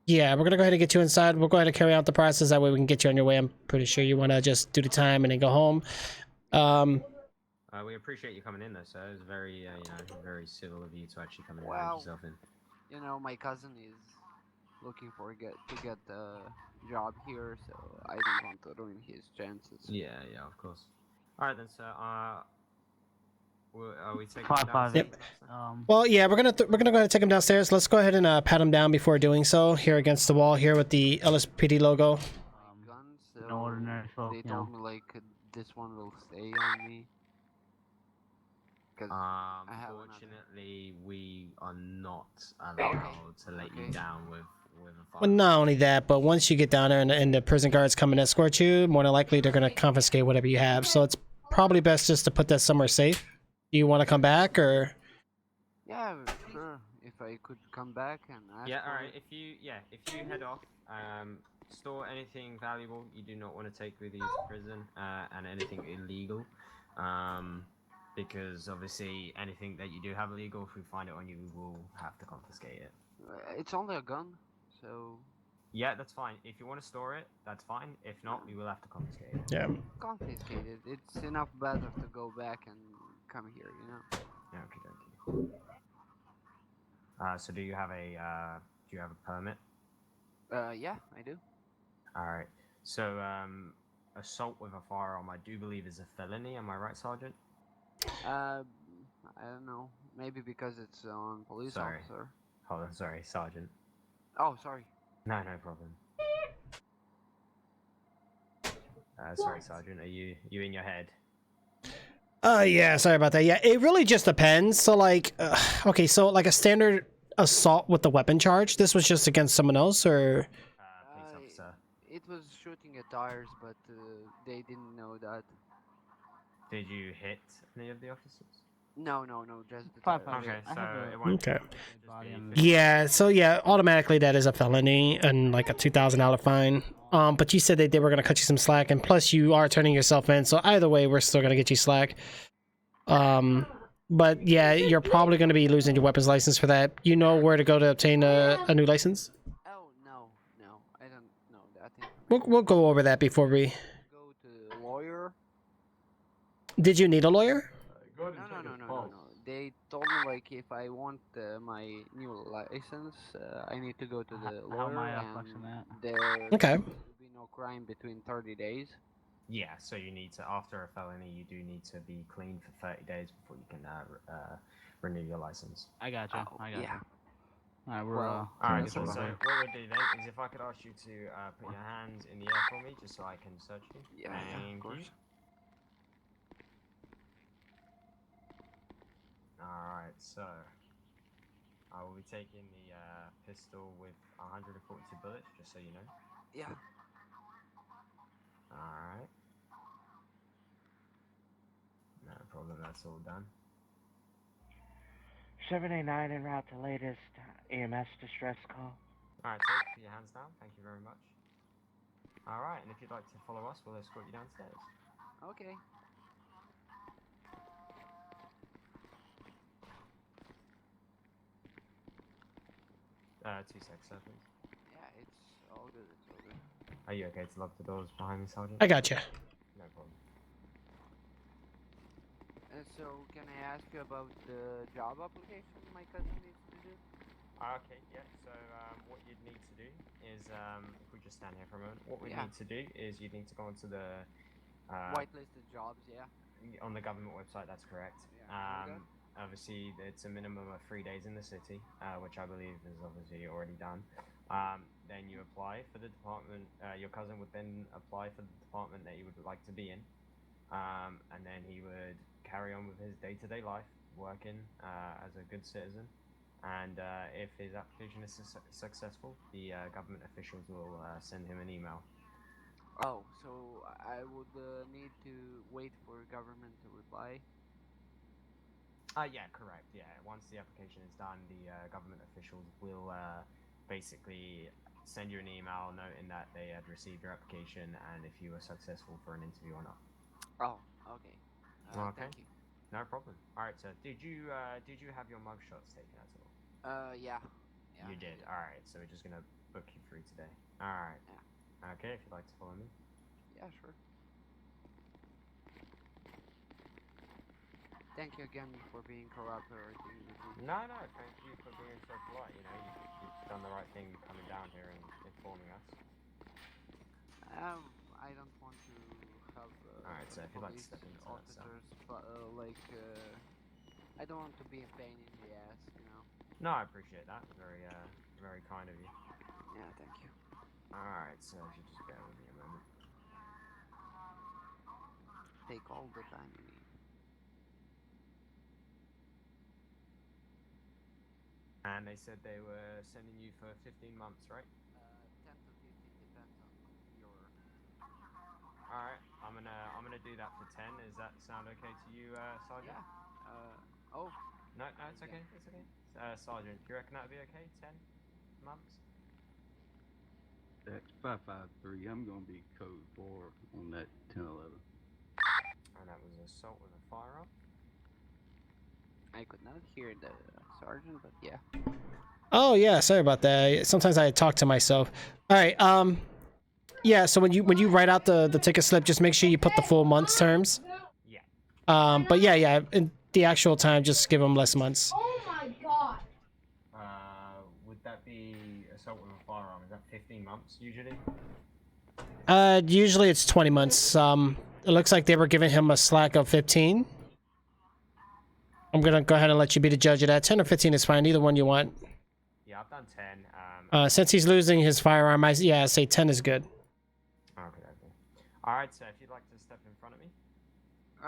Yeah, we're gonna go ahead and get you inside. We'll go ahead and carry out the process. That way we can get you on your way. I'm pretty sure you want to just do the time and then go home. We appreciate you coming in, though, sir. It was very, very civil of you to actually come in and hand Well, yourself in. you know, my cousin is looking to get a job here, so I don't want to ruin his chances. Yeah, of course. All right then, sir. Are we taking 558. Yep. Well, yeah, we're gonna go ahead and take him downstairs. Let's go ahead and pat him down before doing so. Here against the wall, here with the LSPD logo. Guns, No ordinary folk, they you told know. me this one will stay on me. Unfortunately, we are not allowed to let you down with a Well, not only that, but once you get down there and the prison guards come and escort you, more than likely they're gonna confiscate whatever you have. So it's probably best just to put that somewhere safe. Do you want to come back or? Yeah, sure. If I could come back and ask. Yeah, for all right. it. If you head off, store anything valuable you do not want to take with you to prison, and anything illegal, because obviously anything that you do have illegal, if we find it on you, we will have to confiscate it. It's only a gun, so. Yeah, that's fine. If you want to store it, that's fine. If not, we will have to confiscate it. Yeah. Confiscated. It's enough better to go back and come here, you know. Yeah, okay. So do you have a permit? Yeah, I do. All right. So assault with a firearm, I do believe, is a felony. Am I right, Sergeant? I don't know. Maybe because it's on police officer. Hold on, sorry, Sergeant. Oh, sorry. No problem. Sorry, Sergeant. Are you in your head? Yeah, sorry about that. Yeah, it really just depends. So like, okay, so like a standard assault with the weapon charge, this was just against someone else, or? Police officer. It was shooting at tires, but they didn't know that. Did you hit any of the officers? No, just the 558. Okay, so it Okay. won't just be Yeah, so yeah, automatically that is a felony and like a $2,000 fine. But you said that they were gonna cut you some slack, and plus you are turning yourself in, so either way, we're still gonna get you slack. But yeah, you're probably gonna be losing your weapons license for that. You know where to go to obtain a new license? Oh no, I don't know that. We'll go over that before we. Go to the lawyer. Did you need a lawyer? No. They told me like if I want my new license, I need to go to the How am lawyer, I and flexing that? there Okay. will be no crime between 30 days. Yeah, so you need to, after a felony, you do need to be clean for 30 days before you can renew your license. I gotcha. Yeah. Alright, we're Alright, so what we'll do then is if I could ask you to put your hands in the air for me, just so I can search you. Yeah, Thank of course. you. Alright, so I will be taking the pistol with 142 bullets, just so you know. Yeah. Alright. No problem, that's all done. 789 en route to latest EMS distress call. Alright, take put your hands down, thank you very much. Alright, and if you'd like to follow us, we'll escort you downstairs. Okay. 2 seconds, sir, please. Yeah, it's all good. It's all good. Are you okay to lock the doors behind me, Sergeant? I gotcha. No problem. So, can I ask you about the job application my cousin needs to do? Okay, yeah. So what you'd need to do is, if we just stand here for a moment, what we Yeah. need to do is you need to go onto the Whitelisted jobs, yeah. on the government website. That's correct. Yeah, Obviously, it's a minimum of 3 days in the city, which I believe is obviously already done. Then you apply for the department. Your cousin would then apply for the department that you would like to be in, and then he would carry on with his day-to-day life, working as a good citizen. And if his application is successful, the government officials will send him an email. Oh, so I would need to wait for government to reply? Yeah, correct. Yeah, once the application is done, the government officials will basically send you an email noting that they had received your application and if you were successful for an interview or not. Oh, okay. Okay. Thank you. No problem. All right, so did you have your mugshots taken at all? Yeah. You did. All right, so we're just gonna book you through today. All right. Yeah. Okay, if you'd like to follow me. Yeah, sure. Thank you again for being cooperating with me. No, thank you for being so polite. You know, you've done the right thing coming down here and informing us. I don't want to have Alright, so if you'd like to police step into that officers, I don't want to be a pain in the ass, you know. No, I appreciate that. Very, very kind of you. Yeah, thank you. Alright, so if you just bear with me a moment. Take all the time you need. And they said they were sending you for 15 months, right? 10 to 15 depends on your... Alright, I'm gonna do that for 10. Does that sound okay to you, Sergeant? Yeah. Oh. No, it's okay. It's okay. Sergeant, do you reckon that'd be okay? 10 months? That's 553. I'm gonna be code 4 on that 1011. And that was assault with a firearm. I could not hear the sergeant, but yeah. Oh yeah, sorry about that. Sometimes I talk to myself. All right. Yeah. So when you write out the ticket slip, just make sure you put the full months terms. Yeah. But yeah. In the actual time, just give them less months. Oh my god. Would that be assault with a firearm? Is that 15 months usually? Usually it's 20 months. It looks like they were giving him a slack of 15. I'm gonna go ahead and let you be the judge of that. 10 or 15 is fine. Either one you want. Yeah, I've done 10. Since he's losing his firearm, I say 10 is good. Okay. Alright, so if you'd like to step in front of me.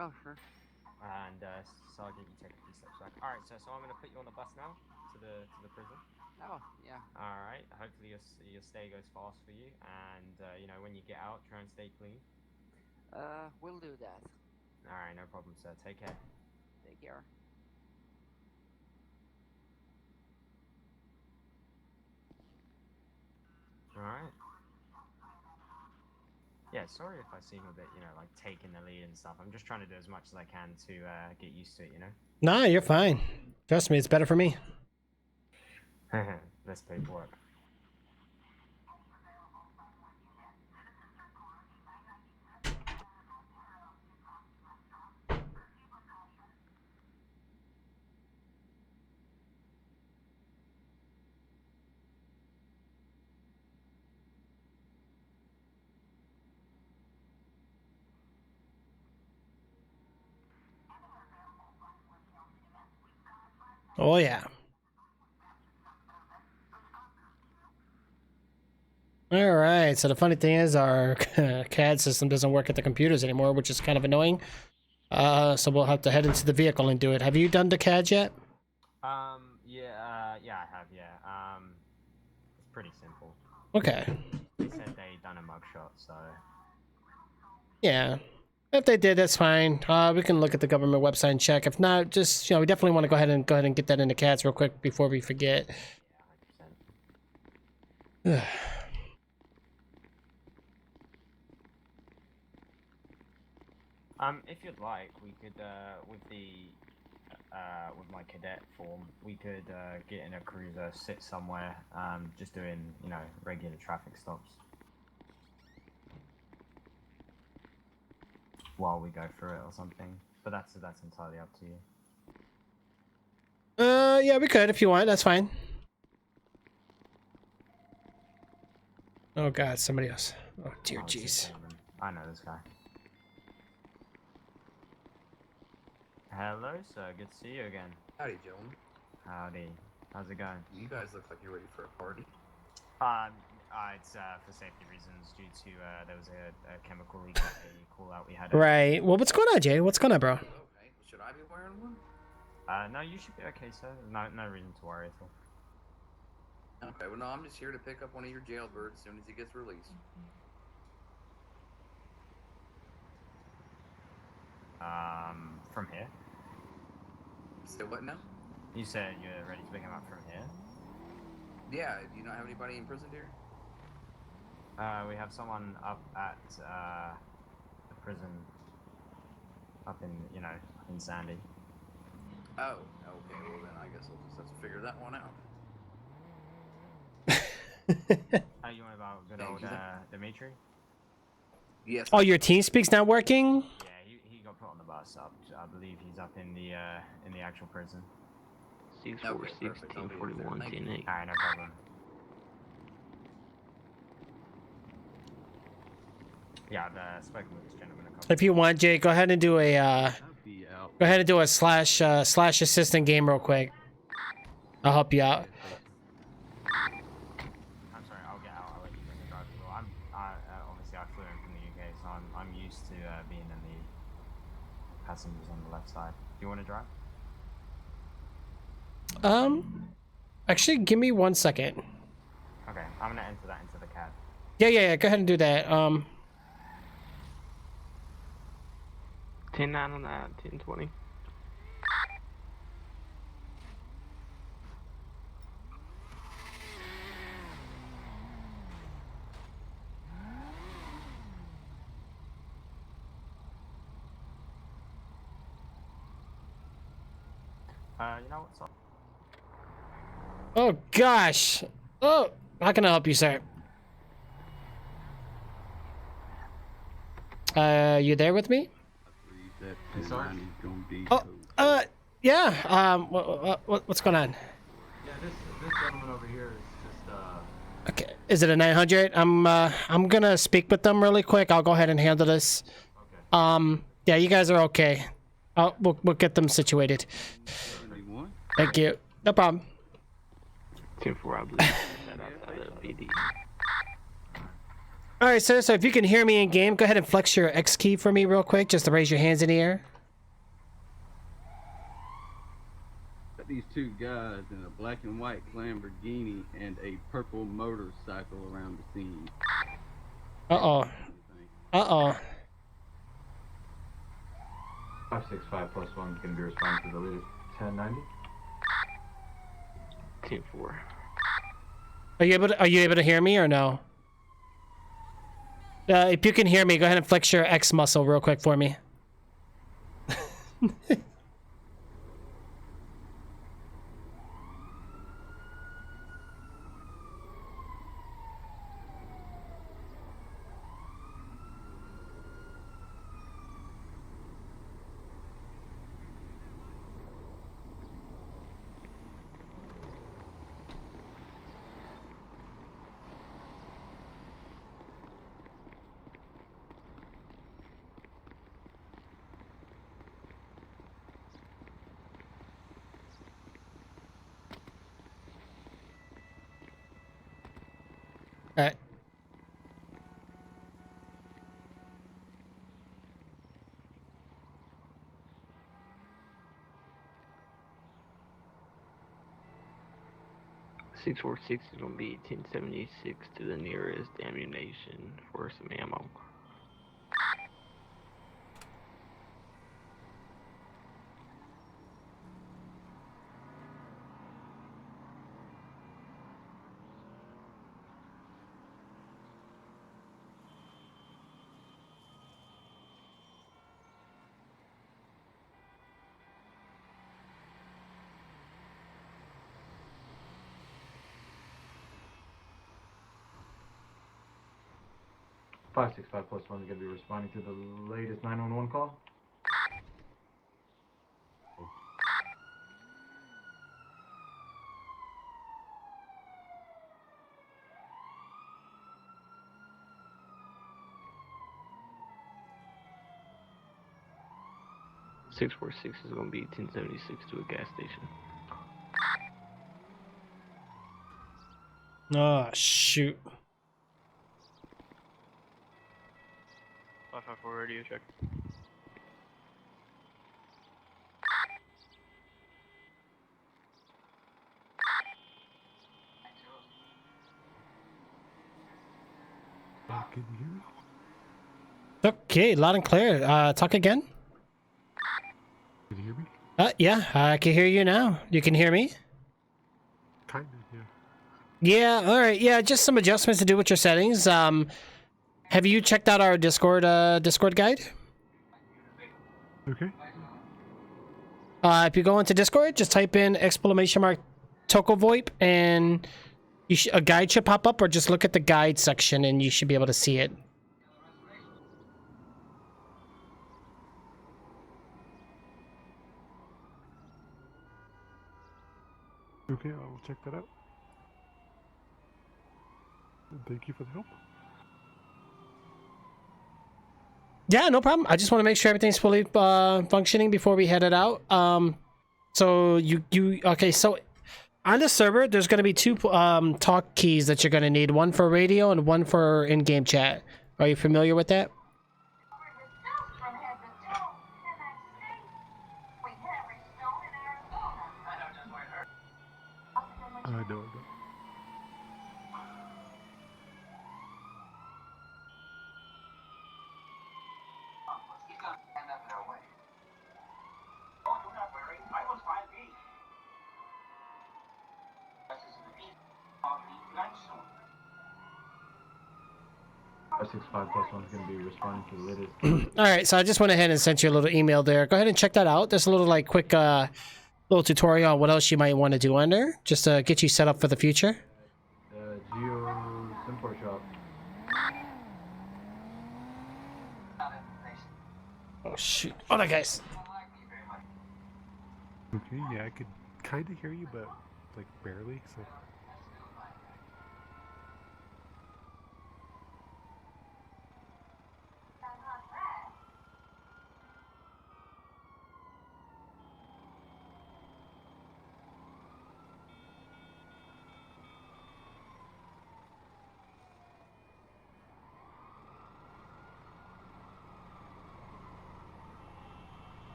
Oh, sure. And Sergeant, you take a few steps back. Alright, so I'm gonna put you on the bus now to the prison. Oh, yeah. Alright, hopefully your stay goes fast for you, and you know, when you get out, try and stay clean. We'll do that. Alright, no problem, sir. Take care. Take care. Alright. Yeah, sorry if I seem a bit, you know, like taking the lead and stuff. I'm just trying to do as much as I can to get used to it, you know? Nah, you're fine. Trust me, it's better for me. Less paperwork. Oh yeah. All right. So the funny thing is, our CAD system doesn't work at the computers anymore, which is kind of annoying. So we'll have to head into the vehicle and do it. Have you done the CAD yet? Yeah, I have. Yeah. It's pretty simple. Okay. They said they done a mugshot, so. Yeah. If they did, that's fine. We can look at the government website and check. If not, just we definitely want to go ahead and get that into CADs real quick before we forget. Yeah, 100%. If you'd like, we could, with the with my cadet form, we could get in a cruiser, sit somewhere, just doing, you know, regular traffic stops while we go through it or something. But that's entirely up to you. Yeah, we could if you want. That's fine. Oh God, somebody else. Oh dear, jeez. I know this guy. Hello, sir. Good to see you again. Howdy, gentlemen. Howdy. How's it going? You guys look like you're ready for a party. It's for safety reasons due to there was a chemical leak, a call out we had. Right. Well, what's going on, Jay? What's going on, bro? Okay, should I be wearing one? No, you should be okay, sir. No reason to worry at all. Okay, well, no, I'm just here to pick up one of your jailbirds as soon as he gets released. From here? Say what now? You said you're ready to pick him up from here? Yeah, do you not have anybody in prison here? We have someone up at the prison up in, you know, in Sandy. Oh, okay, well then I guess I'll just have to figure that one out. You want about good old Dimitri? Yes. Oh, your TeamSpeak's not working? Yeah, he got put on the bus up. I believe he's up in the actual prison. 646-1041, 10-8. Alright, no problem. Yeah, I've spoken with this gentleman a couple. If you want, Jay, go ahead and do a slash assistant game real quick. I'll help you out. I'm sorry, I'll get out. I'll let you bring the drive as well. Obviously I flew in from the UK, so I'm used to being in the passengers on the left side. Do you want to drive? Actually, give me 1 second. Okay, I'm gonna enter that into the cab. Yeah. Go ahead and do that. 10-9 on that, 10-20. You know what's up? Oh gosh. Oh, how can I help you, sir? You there with me? Oh, yeah. What's going on? Yeah, this gentleman over here is just Okay, is it a 900? I'm gonna speak with them really quick. I'll go ahead and handle this. Okay. Yeah, you guys are okay. We'll get them situated. Thank you. No problem. 10-4, I believe. Outside of BD. All right, sir. So if you can hear me in game, go ahead and flex your X key for me real quick, just to raise your hands in the air. Got these two guys in a black and white Lamborghini and a purple motorcycle around the scene. Uh-oh. 565 plus 1 is going to be responding to the latest 1090. 10-4. Are you able to hear me or no? If you can hear me, go ahead and flex your X muscle real quick for me. All right. Six 646 is gonna be 1076 to the nearest ammunition for some ammo. 565 plus 1 is going to be responding to the latest 911 call. Six 646 is gonna be 1076 to a gas station. Oh, shoot. 554 radio check. Can you hear me? Okay, loud and clear. Talk again. Can you hear me? Yeah, I can hear you now. You can hear me? Kinda, yeah. Yeah, alright. Yeah, just some adjustments to do with your settings. Have you checked out our Discord guide? Okay. If you go into Discord, just type in !TokoVoip and a guide should pop up, or just look at the guide section and you should be able to see it. Okay, I will check that out. And thank you for the help. Yeah, no problem. I just want to make sure everything's fully functioning before we head it out. So okay, so on the server, there's going to be two talk keys that you're going to need, one for radio and one for in-game chat. Are you familiar with that? No. !565 plus 1 is going to be responding to the latest. Alright, so I just went ahead and sent you a little email there. Go ahead and check that out. There's a little like quick little tutorial on what else you might want to do on there, just to get you set up for the future. Geo Import Shop. Oh shoot. Hold on, guys. Okay, yeah, I could kind of hear you, but like barely, so.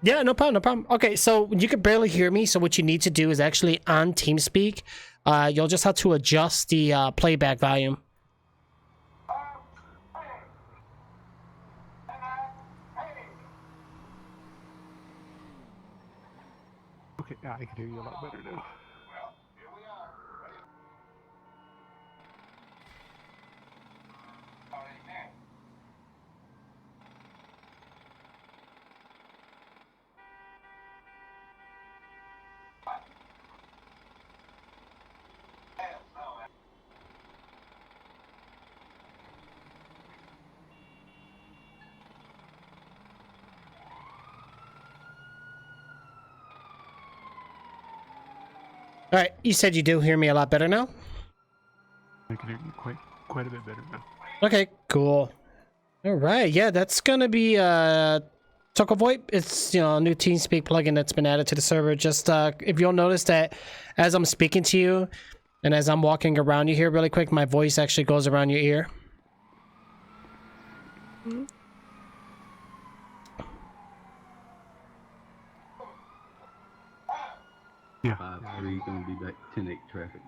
Yeah, no problem, no problem. Okay, so you can barely hear me, so what you need to do is actually on TeamSpeak, you'll just have to adjust the playback volume. Okay, yeah, I can hear you a lot better now. All right, you said you do hear me a lot better now? I can hear you quite a bit better now. Okay, cool. All right, yeah, that's gonna be TokoVoip. It's, you know, a new TeamSpeak plugin that's been added to the server. Just if you'll notice that as I'm speaking to you and as I'm walking around you here really quick, my voice actually goes around your ear. Yeah. 5-3, gonna be back 10-8 traffic.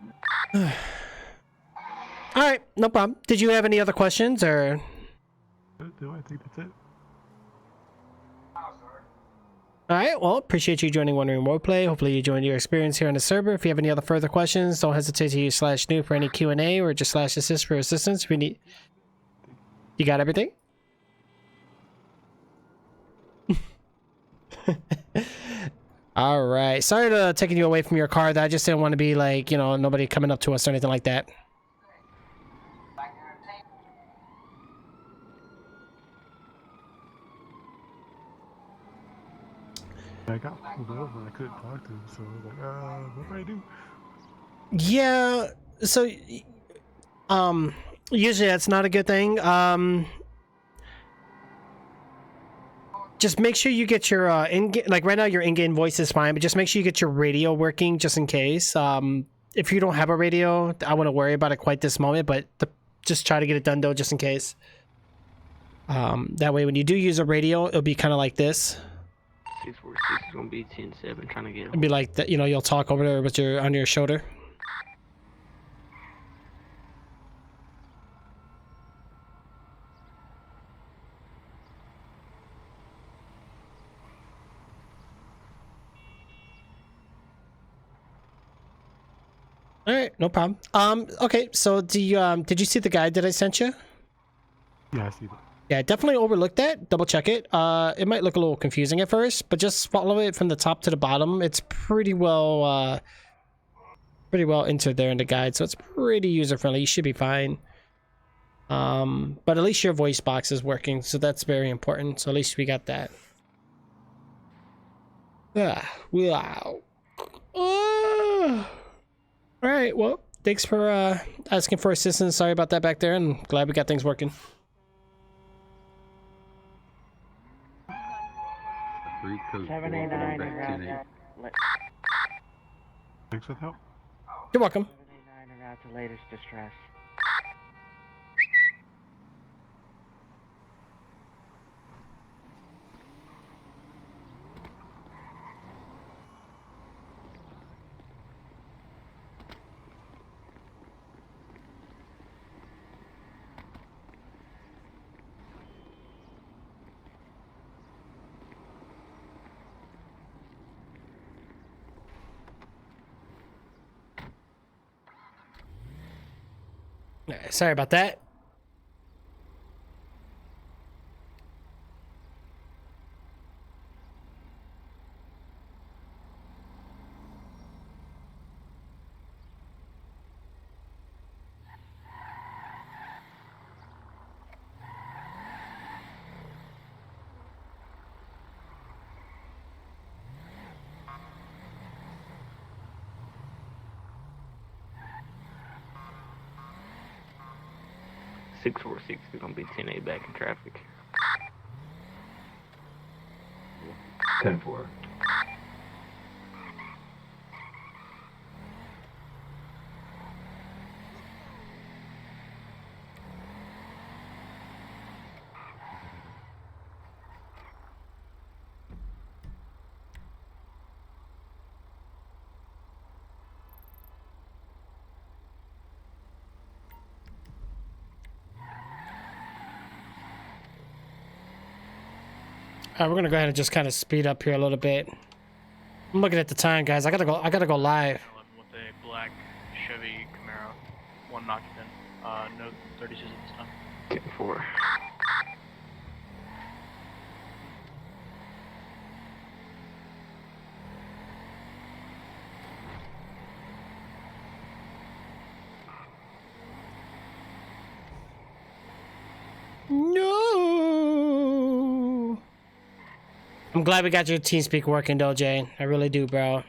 All right, no problem. Did you have any other questions or? No, I think that's it. All right, well, appreciate you joining Wondering Roleplay. Hopefully you enjoyed your experience here on the server. If you have any other further questions, don't hesitate to use /new for any Q&A or just /assist for assistance if you need. You got everything? All right. Sorry to taking you away from your car. I just didn't want to be like, you know, nobody coming up to us or anything like that. I got pulled over and I couldn't talk to him, so I was like, what do I do? Yeah. So, usually that's not a good thing. Just make sure you get your like right now your in-game voice is fine, but just make sure you get your radio working just in case. If you don't have a radio, I wouldn't worry about it quite this moment, but just try to get it done though, just in case. That way when you do use a radio, it'll be kind of like this. 646 is gonna be 10-7, trying to get. It'll be like that, you know, you'll talk over there with your on your shoulder. All right, no problem. Okay, so do you, did you see the guide that I sent you? Yeah, I see that. Yeah, definitely overlook that. Double check it. It might look a little confusing at first, but just follow it from the top to the bottom. It's pretty well entered there in the guide, so it's pretty user friendly. You should be fine. But at least your voice box is working, so that's very important. So at least we got that. Wow. All right, well, thanks for asking for assistance. Sorry about that back there, and glad we got things working. Three codes 789 back around 10-8. Thanks for the help. You're welcome. 789 around to latest distress. Sorry about that. .646 is gonna be 10-8 back in traffic. 10-4. All right, we're gonna go ahead and just kind of speed up here a little bit. I'm looking at the time, guys. I gotta go live. With a black Chevy Camaro, one occupant, no 32s at this time. 10-4. No. I'm glad we got your TeamSpeak working, though, Jay. I really do, bro.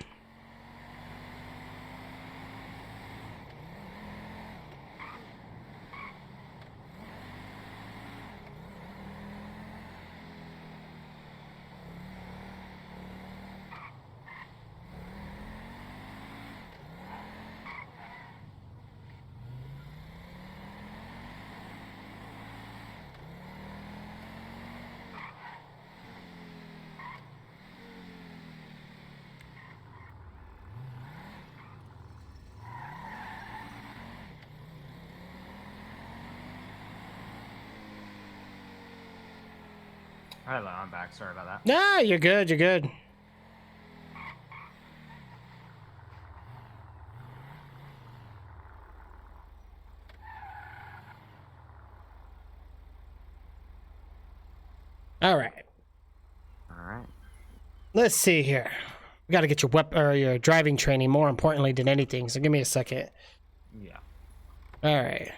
Hello, I'm back. Sorry about that. Nah, you're good. You're good. All right. All right. Let's see here. We got to get your your driving training more importantly than anything. So give me a second. Yeah. All right.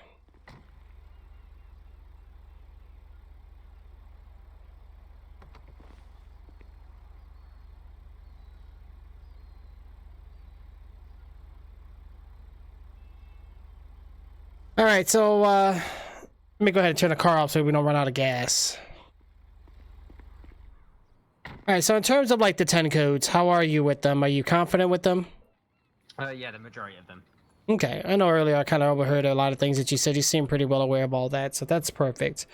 All right. So let me go ahead and turn the car off so we don't run out of gas. All right. So in terms of like the 10 codes, how are you with them? Are you confident with them? Yeah, the majority of them. Okay, I know earlier I kind of overheard a lot of things that you said. You seem pretty well aware of all that, so that's perfect.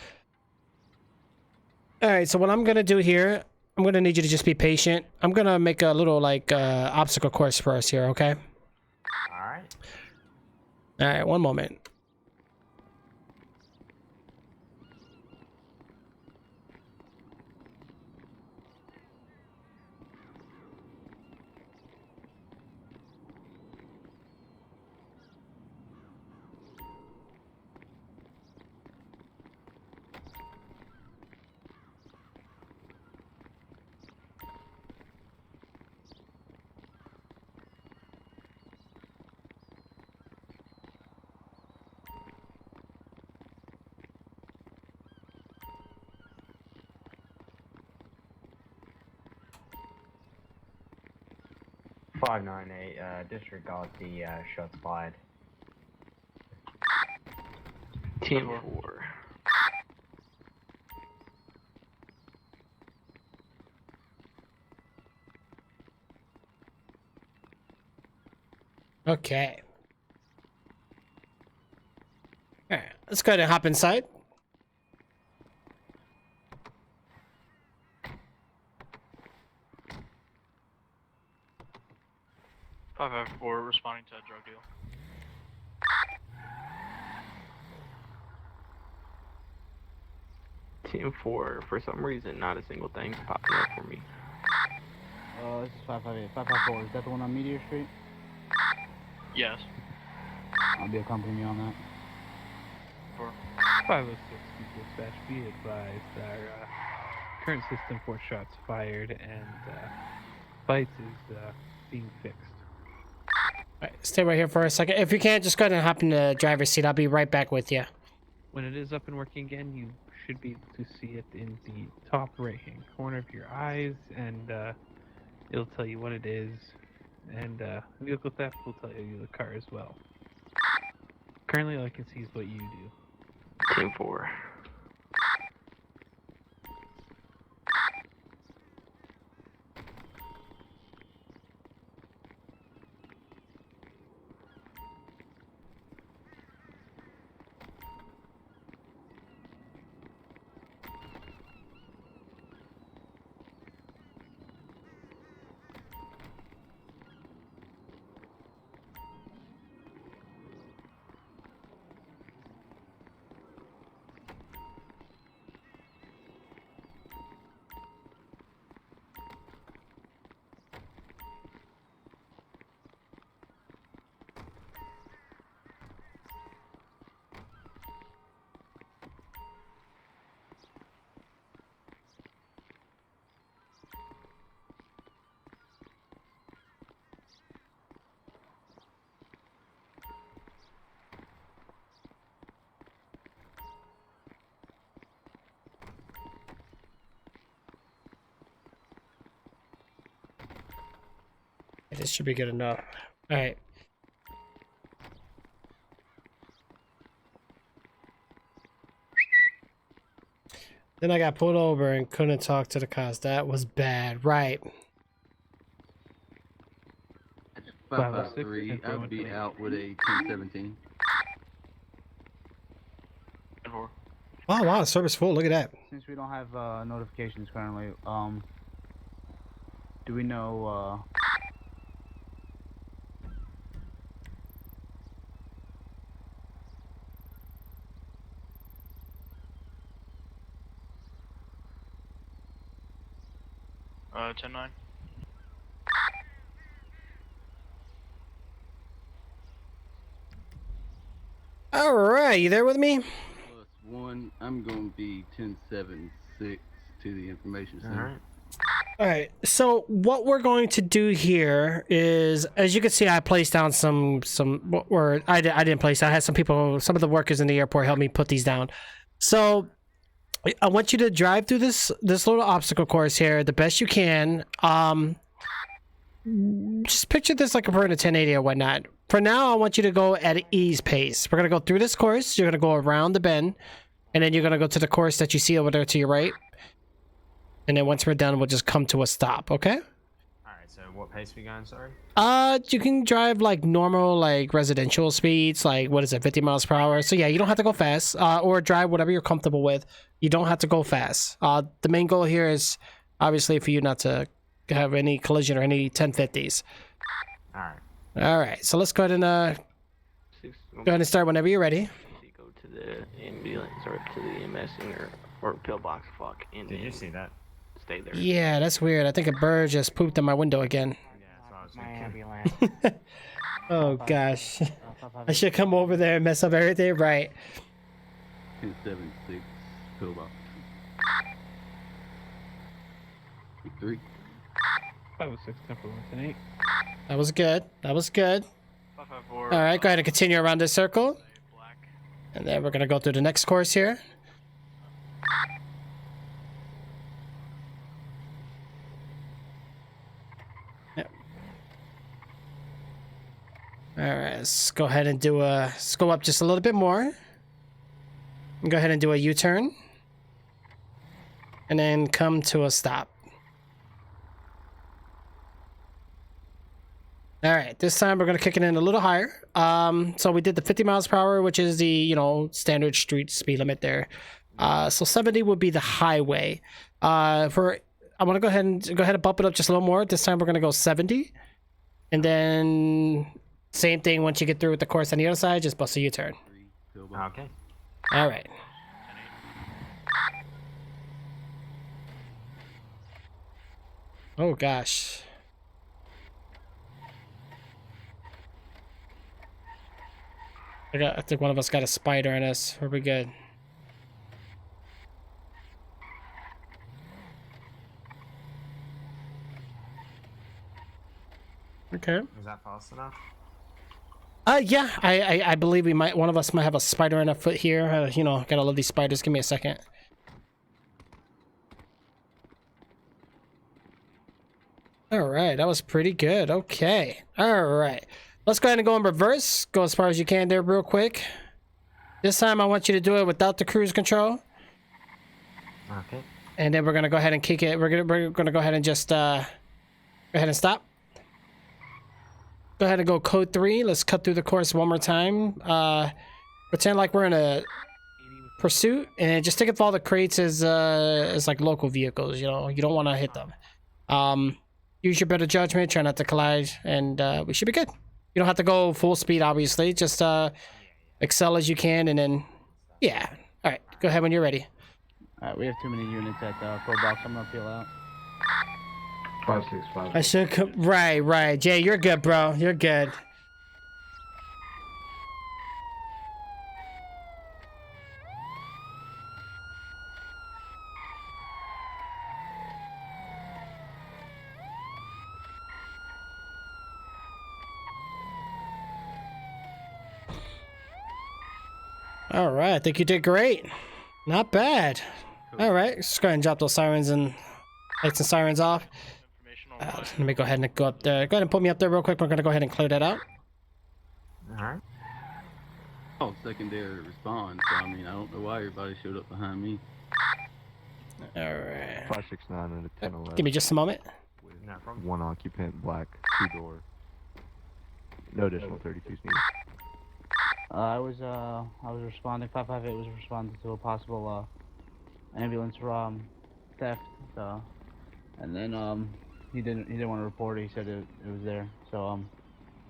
All right, so what I'm gonna do here, I'm gonna need you to just be patient. I'm gonna make a little like obstacle course for us here, okay? All right. All right, one moment. Disregard the shots fired. 10-4. Okay. All right, let's go ahead and hop inside. Five four responding to a drug deal. Ten-4. For some reason, not a single thing's popping up for me. This is 558. 554. Is that the one on Meteor Street? Yes. I'll be accompanying you on that. 506 dispatch, be advised, our current system for shots fired and fights is being fixed. All right, stay right here for a second. If you can't, just go ahead and hop in the driver's seat. I'll be right back with you. When it is up and working again, you should be able to see it in the top right-hand corner of your eyes, and it'll tell you what it is, and vehicle theft will tell you the car as well. Currently, all I can see is what you do. 10-4. This should be good enough. All right. Then I got pulled over and couldn't talk to the cops. That was bad, right? 553. I would be out with a 1017. Oh wow, service full. Look at that. Since we don't have notifications currently, do we know 10-9. All right, you there with me? +1, I'm gonna be 10-7-6 to the information center. Alright. All right, so what we're going to do here is, as you can see, I placed down I didn't place. I had some people, some of the workers in the airport help me put these down. So I want you to drive through this little obstacle course here the best you can. Just picture this like we're in a 1080 or whatnot. For now, I want you to go at ease pace. We're gonna go through this course. You're gonna go around the bend, and then you're gonna go to the course that you see over there to your right. And then once we're done, we'll just come to a stop. Okay? Alright, so what pace are we going, sorry? You can drive like normal, like residential speeds, like what is it, 50 miles per hour. So yeah, you don't have to go fast, or drive whatever you're comfortable with. You don't have to go fast. The main goal here is obviously for you not to have any collision or any 1050s. All right. So let's go ahead and start whenever you're ready. Go to the ambulance or to the EMS or pillbox. Fuck. And Did you see that? Stay there. Yeah, that's weird. I think a bird just pooped in my window again. My ambulance. Oh gosh. I should come over there and mess up everything. Right. 10-7-6 pillbox. 3. 506 Temple 110-8. That was good. That was good. 554. All right, go ahead and continue around this circle. And then we're going to go through the next course here. Yep. All right, let's go ahead and let's go up just a little bit more. And go ahead and do a U-turn. And then come to a stop. All right, this time we're going to kick it in a little higher. So we did the 50 miles per hour, which is the, standard street speed limit there. So 70 would be the highway. I want to go ahead and bump it up just a little more. This time we're going to go 70. And then same thing once you get through with the course on the other side, just bust a U-turn. Okay. All right. Oh gosh. I think one of us got a spider in us. Are we good? Okay. Was that fast enough? Yeah. I believe one of us might have a spider in our foot here. Gotta love these spiders. Give me a second. All right, that was pretty good. Okay. All right. Let's go ahead and go in reverse. Go as far as you can there real quick. This time I want you to do it without the cruise control. Okay. And then we're going to go ahead and kick it. We're going to go ahead and just go ahead and stop. Go ahead and go code 3. Let's cut through the course one more time. Pretend like we're in a pursuit and just think of all the crates as like local vehicles, you don't want to hit them. Use your better judgment, try not to collide, and we should be good. You don't have to go full speed, obviously. Just excel as you can, and then, yeah. All right, go ahead when you're ready. All right, we have too many units at full box. I'm gonna peel out. 565. I should come. Right. Jay, you're good, bro. You're good. All right, I think you did great. Not bad. All right, let's go ahead and drop those sirens and lights and sirens off. Let me go ahead and go up there. Go ahead and put me up there real quick. We're gonna go ahead and clear that out. All right. Oh, secondary response. So, I mean, I don't know why everybody showed up behind me. All right. 569 and a 1011. Give me just a moment. No problem. One occupant, black, 2-door. No additional 32s needed. I was responding. 558 was responding to a possible ambulance theft. And then he didn't want to report it. He said it was there. So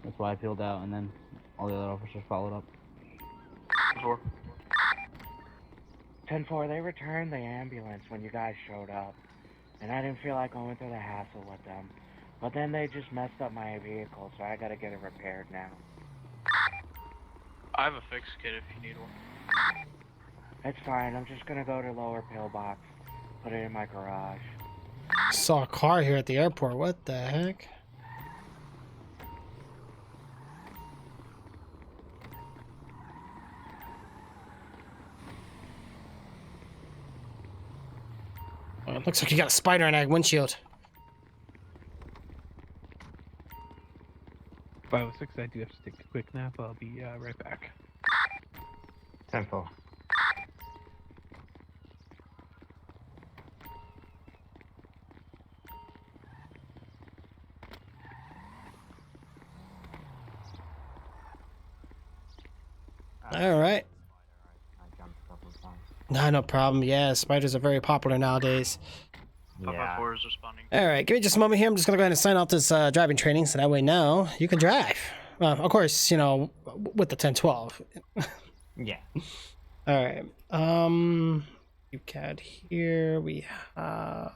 that's why I peeled out, and then all the other officers followed up. 10-4, they returned the ambulance when you guys showed up. and I didn't feel like going through the hassle with them. But then they just messed up my vehicle, so I gotta get it repaired now. I have a fix kit if you need one. It's fine, I'm just gonna go to lower pillbox, put it in my garage. Saw a car here at the airport. What the heck? Well, it looks like you got a spider in that windshield. 506, I do have to take a quick nap. I'll be right back. 10-4. All right. I jumped a couple of times. No, no problem. Yeah, spiders are very popular nowadays. 554 is responding. All right, give me just a moment here. I'm just gonna go ahead and sign out this driving training, so that way now you can drive. Of course, you know, with the 1012. Yeah. All right. You cat here. We have.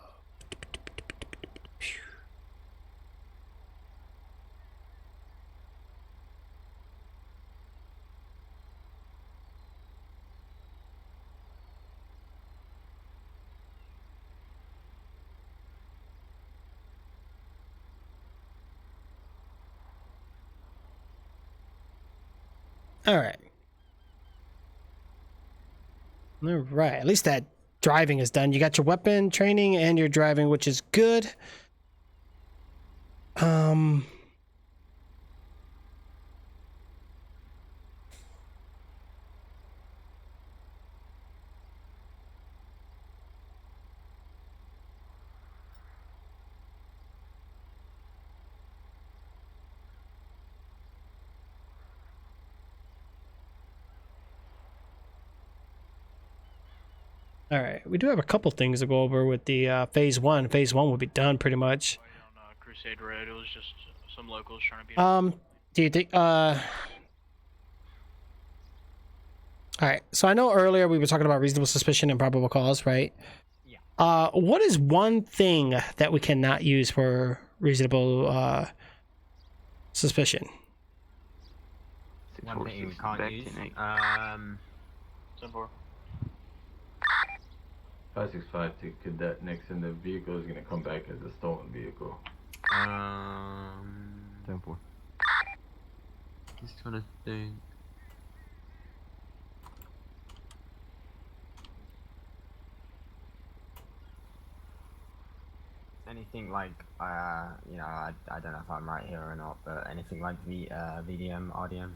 All right. All right. At least that driving is done. You got your weapon training and your driving, which is good. All right, we do have a couple things to go over with the phase one. Phase one will be done pretty much. On Crusade Road, it was just some locals trying to be. Do you think? All right. So I know earlier we were talking about reasonable suspicion and probable cause, right? Yeah. What is one thing that we cannot use for reasonable suspicion? One thing we can't use. 10-4. 565 to cadet next in the vehicle is gonna come back as a stolen vehicle. 10-4. Just trying to think. Anything like, you know, I don't know if I'm right here or not, but anything like VDM, RDM.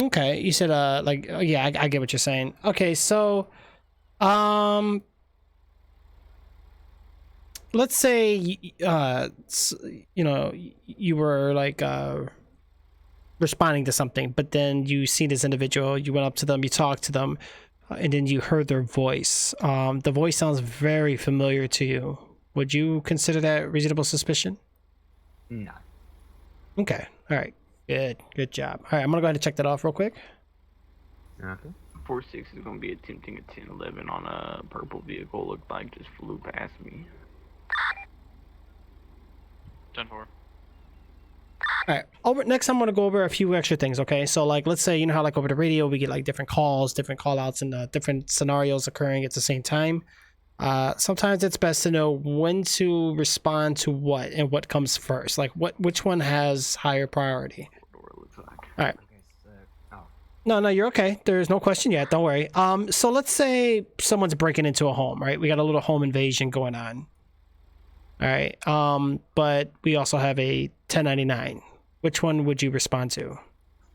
Okay, you said like yeah, I get what you're saying. Okay, so let's say you know, you were like responding to something, but then you see this individual, you went up to them, you talked to them, and then you heard their voice. The voice sounds very familiar to you. Would you consider that reasonable suspicion? No. Okay, all right. Good job. All right, I'm gonna go ahead and check that off real quick. Okay. 46 is gonna be attempting a 1011 on a purple vehicle. Looked like just flew past me. 10-4. All right. Next, I'm gonna go over a few extra things. Okay, so like, let's say you know how like over the radio we get like different calls, different call outs, and different scenarios occurring at the same time. Sometimes it's best to know when to respond to what and what comes first. Like which one has higher priority. All right. No, you're okay. There's no question yet. Don't worry. So let's say someone's breaking into a home, right? We got a little home invasion going on. All right. But we also have a 1099. Which one would you respond to?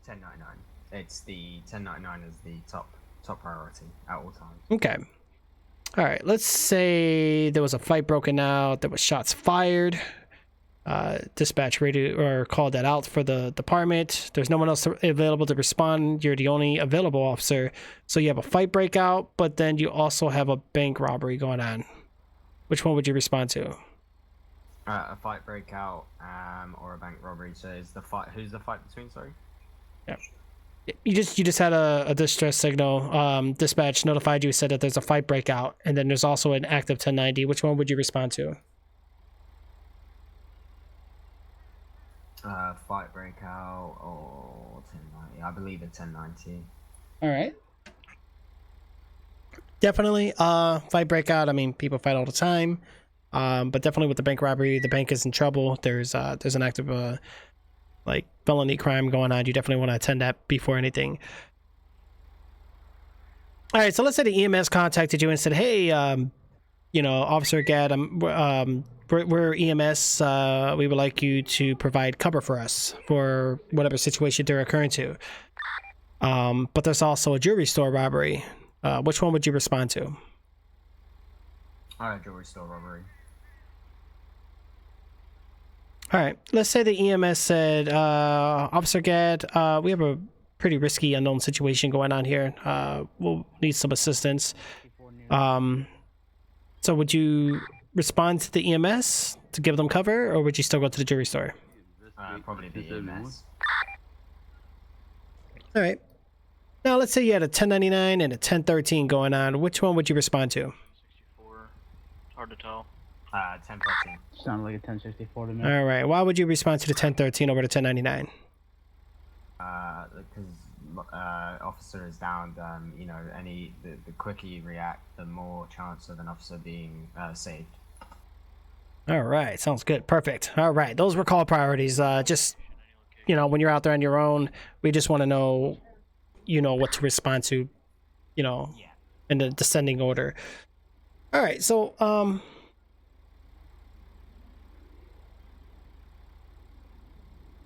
1099. It's the 1099 is the top priority at all times. Okay. All right. Let's say there was a fight broken out. There was shots fired. Dispatch radio or called that out for the department. There's no one else available to respond. You're the only available officer. So you have a fight breakout, but then you also have a bank robbery going on. Which one would you respond to? A fight breakout, or a bank robbery. So is the fight? Who's the fight between? Sorry. Yeah. You just had a distress signal. Dispatch notified you, said that there's a fight breakout, and then there's also an active 1090. Which one would you respond to? Fight breakout or 1090. I believe it's 1090. All right. Definitely fight breakout. I mean, people fight all the time. But definitely with the bank robbery, the bank is in trouble. There's an active like felony crime going on. You definitely want to attend that before anything. All right, so let's say the EMS contacted you and said, "Hey, you know, Officer Gad, we're EMS. We would like you to provide cover for us for whatever situation they're occurring to. But there's also a jewelry store robbery. Which one would you respond to?" Jewelry store robbery. All right, let's say the EMS said, Officer Gad, we have a pretty risky unknown situation going on here. We'll need some assistance. So would you respond to the EMS to give them cover, or would you still go to the jewelry store? Probably the EMS. All right. Now let's say you had a 1099 and a 1013 going on. Which one would you respond to? 64. Hard to tell. 1013. Sounded like a 1064 to me. All right. Why would you respond to the 1013 over the 1099? Because officer is down. You know, the quicker you react, the more chance of an officer being saved. All right. Sounds good. Perfect. All right. Those were call priorities. Just, you know, when you're out there on your own, we just want to know, you know, what to respond to, you know, in the descending order. All right. So,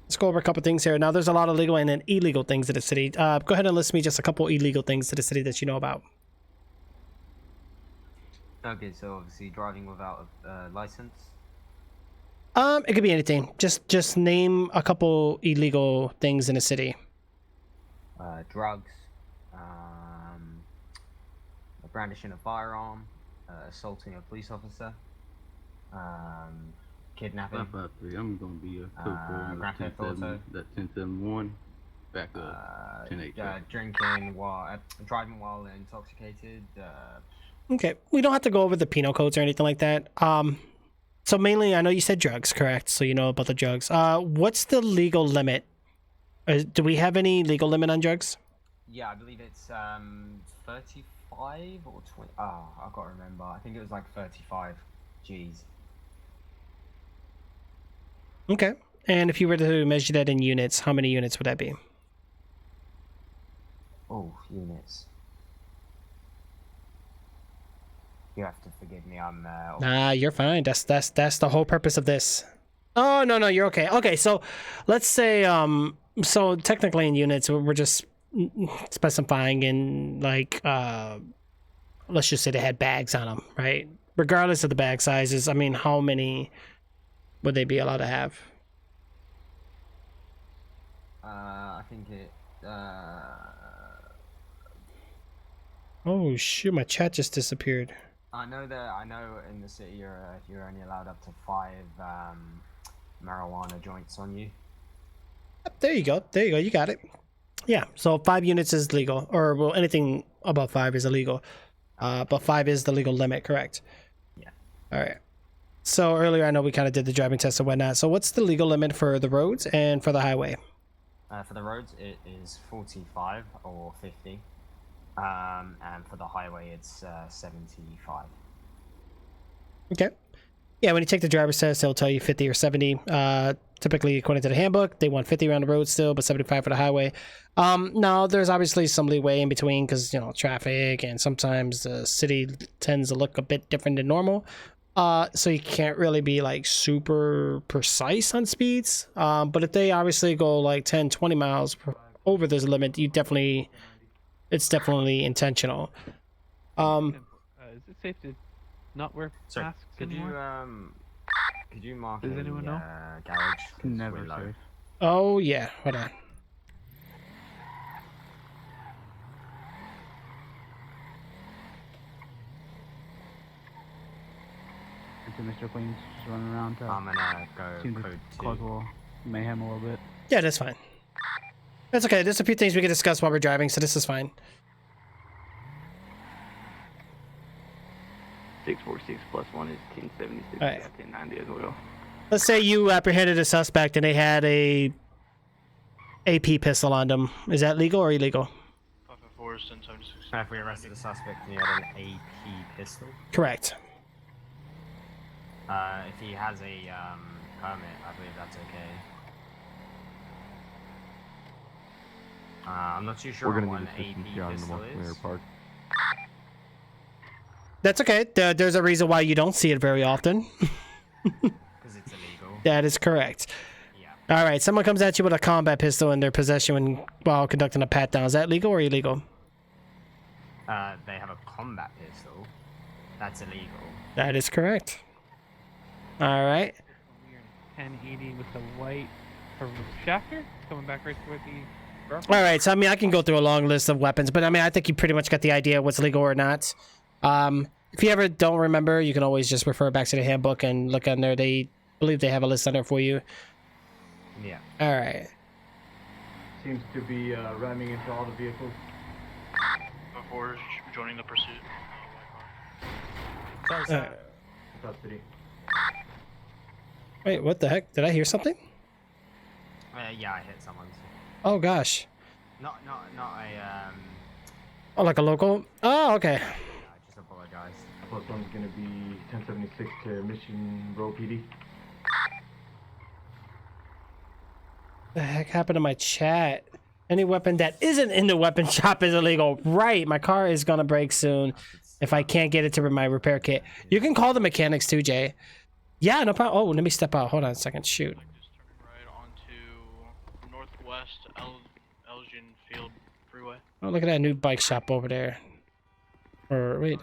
let's go over a couple things here. Now, there's a lot of legal and then illegal things in the city. Go ahead and list me just a couple illegal things to the city that you know about. Okay, so obviously driving without a license. It could be anything. Just name a couple illegal things in the city. Drugs, brandishing a firearm, assaulting a police officer, kidnapping. 553. I'm gonna be a code for Grand Theft Auto. that 1071. Back up. 10-8. Drinking while driving while intoxicated. Okay, we don't have to go over the penal codes or anything like that. So mainly, I know you said drugs, correct? So you know about the drugs. What's the legal limit? Do we have any legal limit on drugs? Yeah, I believe it's 35 or 20. Oh, I can't remember. I think it was like 35 G's. Okay. And if you were to measure that in units, how many units would that be? Oh, units. You have to forgive me. I'm. Nah, you're fine. That's the whole purpose of this. Oh no, you're okay. Okay, so let's say so technically in units we're just specifying in like let's just say they had bags on them, right? Regardless of the bag sizes, I mean, how many would they be allowed to have? I think it. Oh shoot, my chat just disappeared. I know in the city you're only allowed up to 5 marijuana joints on you. There you go. You got it. Yeah. So 5 units is legal, or well, anything above 5 is illegal. But 5 is the legal limit, correct? Yeah. All right. So earlier, I know we kind of did the driving test and whatnot. So what's the legal limit for the roads and for the highway? For the roads, it is 45 or 50. And for the highway, it's 75. Okay. Yeah, when you take the driver's test, they'll tell you 50 or 70. Typically, according to the handbook, they want 50 around the road still, but 75 for the highway. Now, there's obviously some leeway in between because, you know, traffic, and sometimes the city tends to look a bit different than normal. So you can't really be, like, super precise on speeds. But if they obviously go, like, 10, 20 miles over this limit, it's definitely intentional. Is it safe to not wear masks anymore? Could you mark Does anyone know? Garage? Never safe. Oh yeah, hold on. Mr. Queen's just running around. I'm gonna go seem to code 2. cause a little mayhem a little bit. Yeah, that's fine. That's okay. There's a few things we can discuss while we're driving, so this is fine. 646 plus 1 is 1076. Alright. 1090 as well. Let's say you apprehended a suspect and they had a AP pistol on them. Is that legal or illegal? 554 is 1076. If we arrested a suspect and he had an AP pistol, Correct. if he has a permit, I believe that's okay. I'm not too sure We're on gonna what need an assistance AP beyond the pistol Montclair is. Park. That's okay. There's a reason why you don't see it very often. Because it's illegal. That is correct. Yeah. All right. Someone comes at you with a combat pistol in their possession while conducting a pat down. Is that legal or illegal? They have a combat pistol. That's illegal. That is correct. All right. 1080 with the white shafter coming back right toward the. All right. So I mean, I can go through a long list of weapons, but I mean, I think you pretty much got the idea of what's legal or not. If you ever don't remember, you can always just refer back to the handbook and look on there. They believe they have a list on there for you. Yeah. All right. Seems to be ramming into all the vehicles. Before joining the pursuit. Sorry, sir. Custody. Wait, what the heck? Did I hear something? Yeah, I hit someone. Oh gosh. Not a Oh, like a local? Oh, okay. I just apologize. Plus one's gonna be 1076 to Mission Row PD. The heck happened to my chat? Any weapon that isn't in the weapon shop is illegal. Right, my car is gonna break soon if I can't get it to my repair kit. You can call the mechanics too, Jay. Yeah, no problem. Oh, let me step out. Hold on a second. Shoot. Right onto Northwest Elgin Field Freeway. Oh, look at that new bike shop over there. Or wait,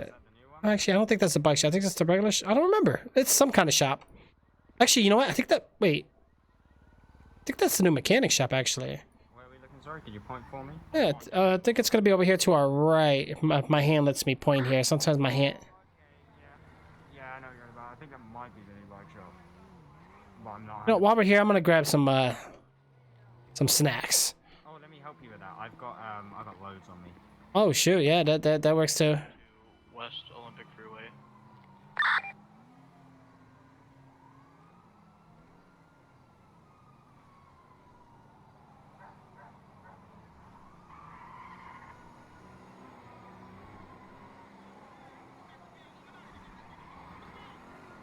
actually, I don't think that's a bike shop. I think that's the regular. I don't remember. It's some kind of shop. Actually, you know what? I think that. Wait. I think that's the new mechanic shop. Actually. Where are we looking? Sorry, could you point for me? Yeah, I think it's gonna be over here to our right. If my hand lets me point here. Sometimes my hand. Yeah, I know what you're about. I think that might be the new bike shop. But I'm not. You know, while we're here, I'm gonna grab some snacks. Oh, let me help you with that. I've got loads on me. Oh shoot, yeah, that works too. West Olympic Freeway.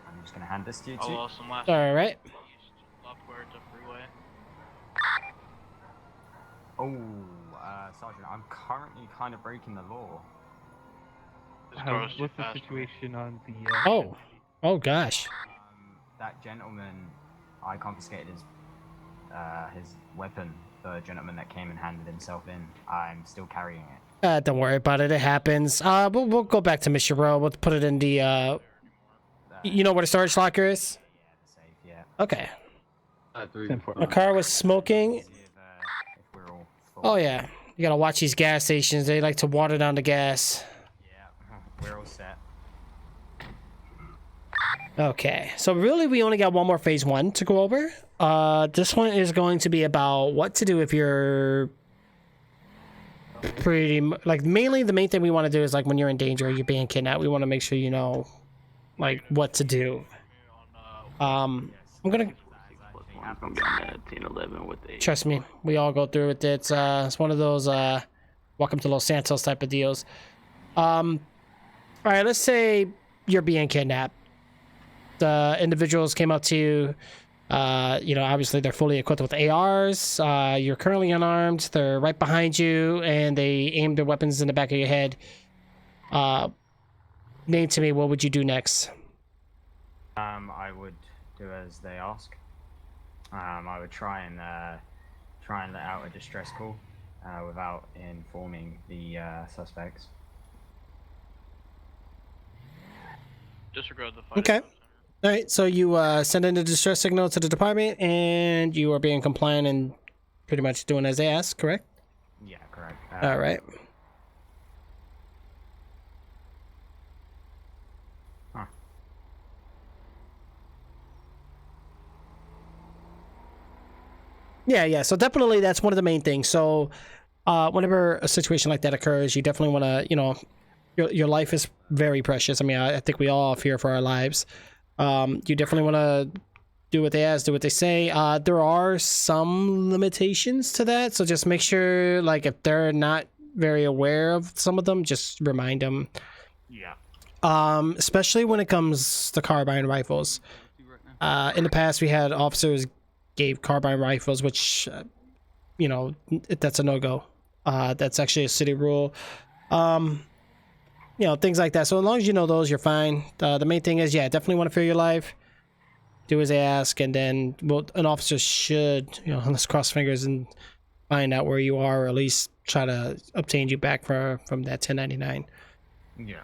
I'm just gonna hand this to you Oh, too. awesome. Last All right. Left to freeway. Oh, Sergeant, I'm currently kind of breaking the law. What's the situation on the? Oh gosh. That gentleman, I confiscated his weapon. The gentleman that came and handed himself in. I'm still carrying it. Don't worry about it. It happens. We'll go back to Mission Row. We'll put it in the. You know where the storage locker is? Yeah. Okay. My car was smoking. Oh yeah. You gotta watch these gas stations. They like to water down the gas. We're all set. Okay, so really we only got one more phase 1 to go over. This one is going to be about what to do if you're mainly the main thing we want to do is like when you're in danger or you're being kidnapped, we want to make sure you know like what to do. I'm gonna I'm gonna be on that 1011 with the. trust me, we all go through it. It's one of those welcome to Los Santos type of deals. All right, let's say you're being kidnapped. The individuals came up to you. Obviously they're fully equipped with ARs. You're currently unarmed. They're right behind you, and they aim their weapons in the back of your head. Name to me, what would you do next? I would do as they ask. I would try and let out a distress call without informing the suspects. Disregard the fight. Okay. All right, so you send in a distress signal to the department, and you are being compliant and pretty much doing as they ask, correct? Yeah, correct. All right. Yeah. So definitely that's one of the main things. So whenever a situation like that occurs, you definitely want to, you know, your life is very precious. I mean, I think we all fear for our lives. You definitely want to do what they ask, do what they say. There are some limitations to that, so just make sure, like, if they're not very aware of some of them, just remind them. Yeah. Especially when it comes to carbine rifles. In the past, we had officers gave carbine rifles, which, you know, that's a no-go. That's actually a city rule. You know, things like that. So as long as you know those, you're fine. The main thing is, yeah, definitely want to fear your life. Do as they ask, and then, well, an officer should, you know, let's cross fingers and find out where you are, or at least try to obtain you back from that 1099. Yeah.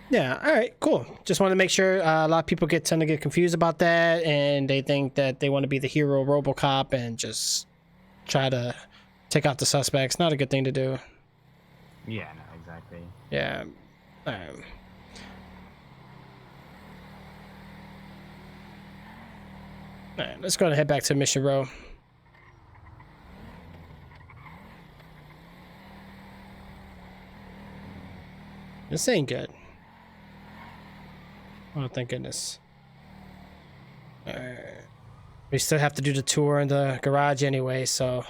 Yeah, all right, cool. Just want to make sure. A lot of people tend to get confused about that, and they think that they want to be the hero RoboCop and just try to take out the suspects. Not a good thing to do. Yeah, no, exactly. Yeah. All right, let's go ahead and head back to Mission Row. This ain't good. Oh, thank goodness. We still have to do the tour in the garage anyway, so.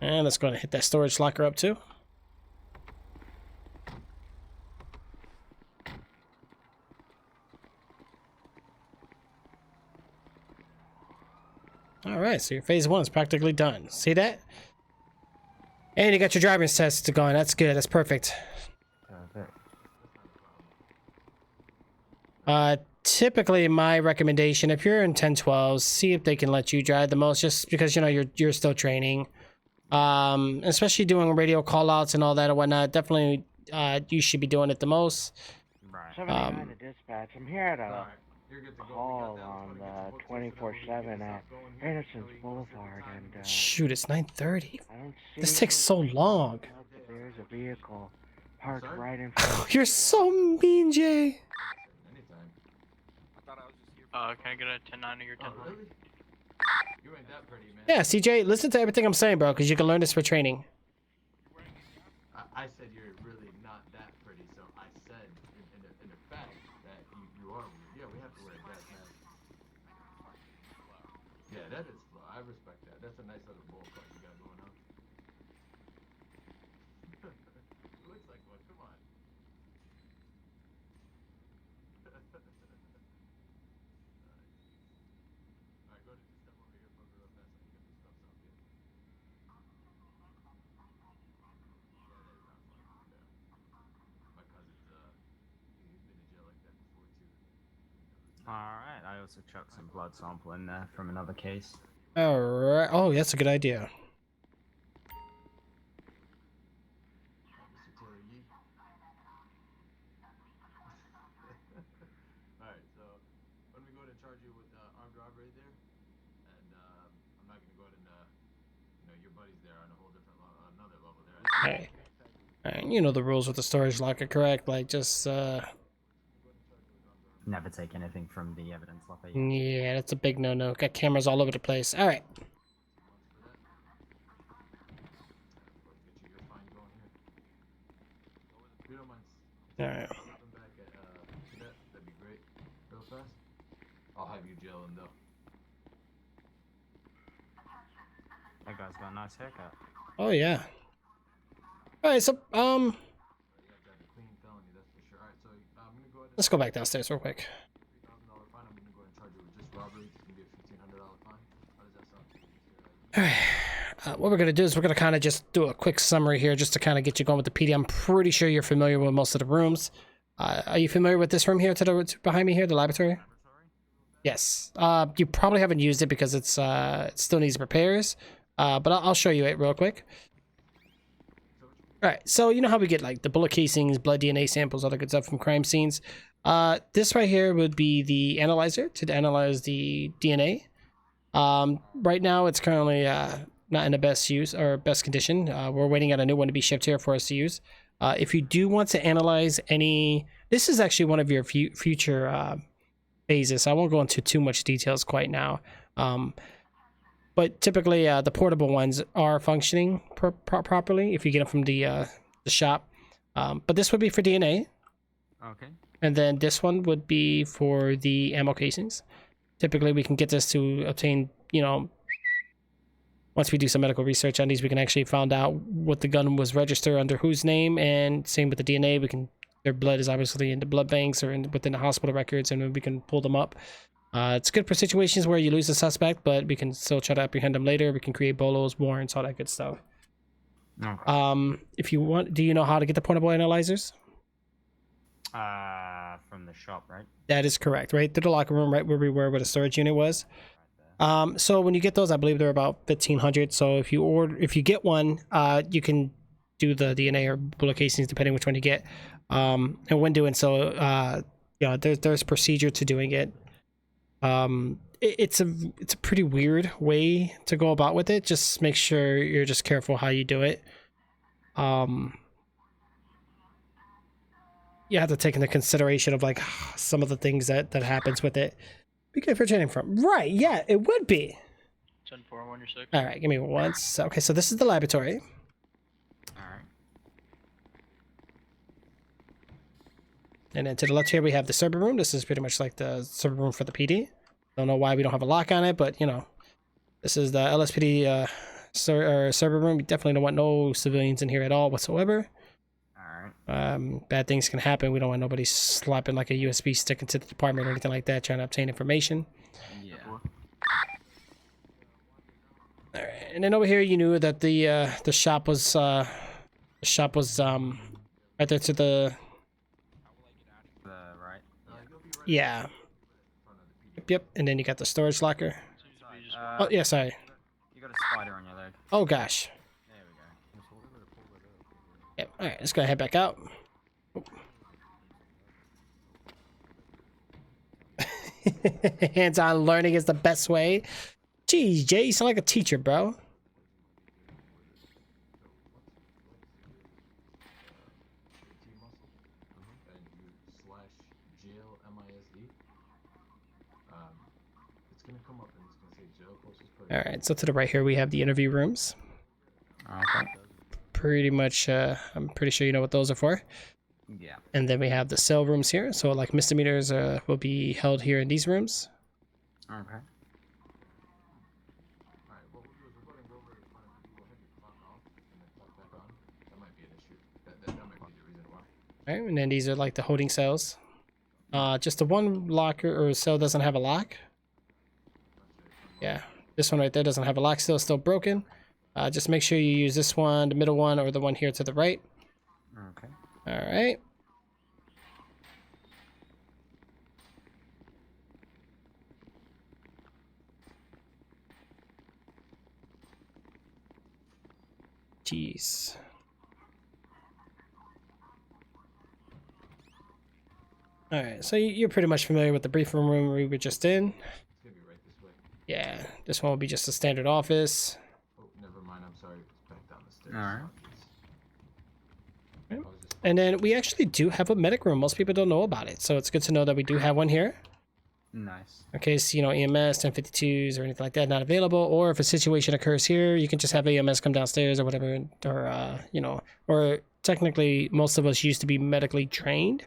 And let's go ahead and hit that storage locker up too. All right, so your phase 1 is practically done. See that? And you got your driver's test going. That's good. That's perfect. Typically, my recommendation, if you're in 1012, see if they can let you drive the most, just because, you know, you're still training. Especially doing radio call-outs and all that and whatnot. Definitely, you should be doing it the most. Right. 79 to dispatch. I'm here at a call on 24/7 at Anderson's Boulevard, and shoot, it's 9:30. I don't see This takes so long. There's a vehicle parked right in front. You're so mean, Jay. Can I get a 10-9 or your 10? You ain't that pretty, man. Yeah, CJ, listen to everything I'm saying, bro, because you can learn this for training. I said you're really not that pretty, so I said in effect that you are weird. Yeah, we have to wear a gas mask. Yeah, that is slow. I respect that. That's a nice little bull fight you got going on. It looks like one. Come on. Alright, go to step over here for real fast so I can get the stuff out here. My cousin's he's been in jail like that before too. Alright, I also chucked some blood sample in there from another case. Alright. Oh, that's a good idea. Alright, so when we go to charge you with armed robbery there, and I'm not gonna go ahead and you know, your buddy's there on a whole different another level there. Hey. Alright, you know the rules with the storage locker, correct? Like, just Never take anything from the evidence locker. yeah, that's a big no-no. Got cameras all over the place. All right. All right. That'd be great. Real fast. I'll have you jail him though. That guy's got a nice haircut. Oh yeah. All right, so let's go back downstairs real quick. All right. What we're gonna do is we're gonna kind of just do a quick summary here, just to kind of get you going with the PD. I'm pretty sure you're familiar with most of the rooms. Are you familiar with this room here behind me here, the laboratory? Yes. You probably haven't used it because it still needs repairs. But I'll show you it real quick. All right, so you know how we get like the bullet casings, blood DNA samples, all that good stuff from crime scenes. This right here would be the analyzer to analyze the DNA. Right now it's currently not in the best use or best condition. We're waiting on a new one to be shipped here for us to use. If you do want to analyze any this is actually one of your future phases. I won't go into too much details quite now. But typically, the portable ones are functioning properly if you get them from the shop. But this would be for DNA. Okay. And then this one would be for the ammo casings. Typically, we can get this to obtain, you know, once we do some medical research on these, we can actually find out what the gun was registered under whose name, and same with the DNA. We can, their blood is obviously in the blood banks or within the hospital records, and we can pull them up. It's good for situations where you lose a suspect, but we can still try to apprehend them later. We can create bolos, warrants, all that good stuff. Okay. If you want, do you know how to get the portable analyzers? From the shop, right? That is correct, right through the locker room, right where we were, where the storage unit was. So when you get those, I believe they're about 1,500. So if you get one, you can do the DNA or bullet casings depending which one you get. And when doing so, yeah, there's procedure to doing it. It's a pretty weird way to go about with it. Just make sure you're just careful how you do it. You have to take into consideration of like some of the things that happens with it. Be good for training from. Right, yeah, it would be. 10-4, 1, you're 6. All right, give me one. Okay, so this is the laboratory. All right. And then to the left here, we have the server room. This is pretty much like the server room for the PD. Don't know why we don't have a lock on it, but you know, this is the LSPD server room. We definitely don't want no civilians in here at all whatsoever. Bad things can happen. We don't want nobody slapping like a USB stick into the department or anything like that, trying to obtain information. Yeah. All right, and then over here, you knew that the shop was right there to the right. Yeah. Yep. And then you got the storage locker. Oh yeah, sorry. You got a spider on your leg. Oh gosh. There we go. Yep. All right, let's go head back out. Hands-on learning is the best way. Jeez, Jay, you sound like a teacher, bro. All right, so to the right here, we have the interview rooms. Okay. Pretty much, I'm pretty sure you know what those are for. Yeah. And then we have the cell rooms here. So like misdemeanors will be held here in these rooms. Okay. All right, and then these are like the holding cells. Just the one locker or cell doesn't have a lock. Yeah, this one right there doesn't have a lock, still broken. Just make sure you use this one, the middle one, or the one here to the right. Okay. All right. Jeez. All right, so you're pretty much familiar with the briefing room we were just in. Yeah, this one will be just a standard office. Oh, never mind. I'm sorry. It's back down the stairs. All right. And then we actually do have a medic room. Most people don't know about it, so it's good to know that we do have one here. Nice. In case, you know, EMS 1052s or anything like that not available, or if a situation occurs here, you can just have EMS come downstairs or whatever, or you know, or technically most of us used to be medically trained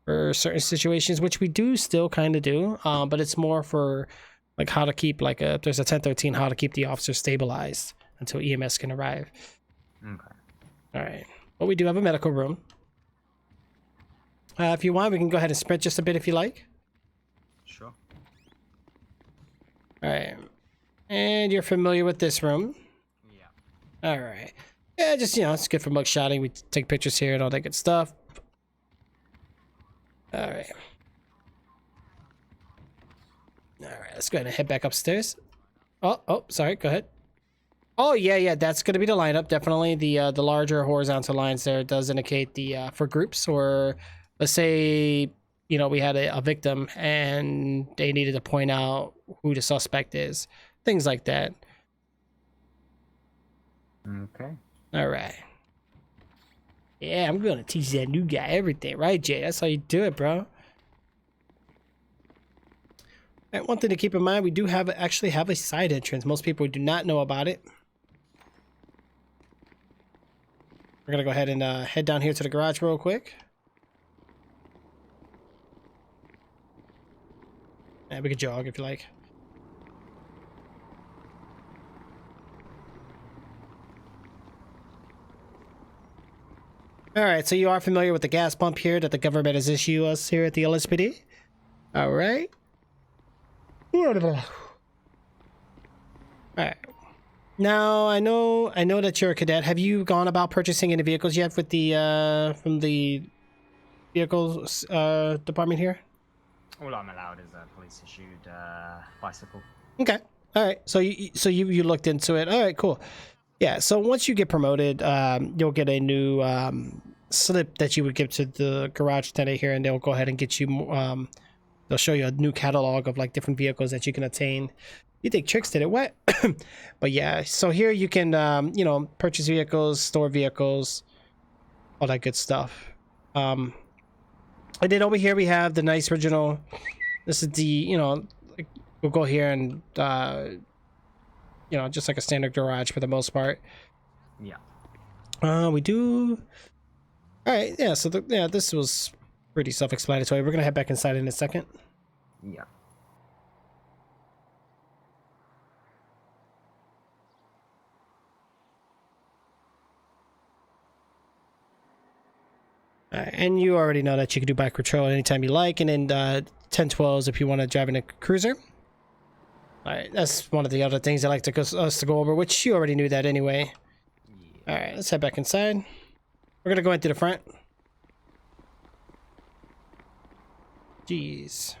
for certain situations, which we do still kind of do, but it's more for like how to keep like there's a 1013, how to keep the officer stabilized until EMS can arrive. Okay. All right, but we do have a medical room. If you want, we can go ahead and sprint just a bit if you like. Sure. All right, and you're familiar with this room. Yeah. All right. Yeah, just, you know, it's good for mugshotting. We take pictures here and all that good stuff. All right. All right, let's go ahead and head back upstairs. Oh, sorry, go ahead. Oh, yeah, that's going to be the lineup. Definitely the larger horizontal lines there does indicate the for groups, or let's say, you know, we had a victim and they needed to point out who the suspect is. Things like that. Okay. All right. Yeah, I'm gonna teach that new guy everything, right, Jay? That's how you do it, bro. And one thing to keep in mind, we do actually have a side entrance. Most people do not know about it. We're gonna go ahead and head down here to the garage real quick. Yeah, we could jog if you like. All right, so you are familiar with the gas pump here that the government has issued us here at the LSPD. All right. All right. Now I know that you're a cadet. Have you gone about purchasing any vehicles yet with the from the vehicles department here? All I'm allowed is a police issued bicycle. Okay. All right. So you looked into it. All right. Cool. Yeah. So once you get promoted, you'll get a new slip that you would give to the garage attendant here, and they'll go ahead and get you. They'll show you a new catalog of like different vehicles that you can obtain. You think Trix did it? What? But yeah. So here you can you know, purchase vehicles, store vehicles, all that good stuff. And then over here we have the nice original. This is the, you know, like, we'll go here and you know, just like a standard garage for the most part. Yeah. We do. All right. Yeah. So yeah, this was pretty self-explanatory. We're gonna head back inside in a second. Yeah. And you already know that you can do bike patrol anytime you like, and then 1012s if you want to drive in a cruiser. All right, that's one of the other things I like us to go over, which you already knew that anyway. All right, let's head back inside. We're gonna go into the front. Jeez.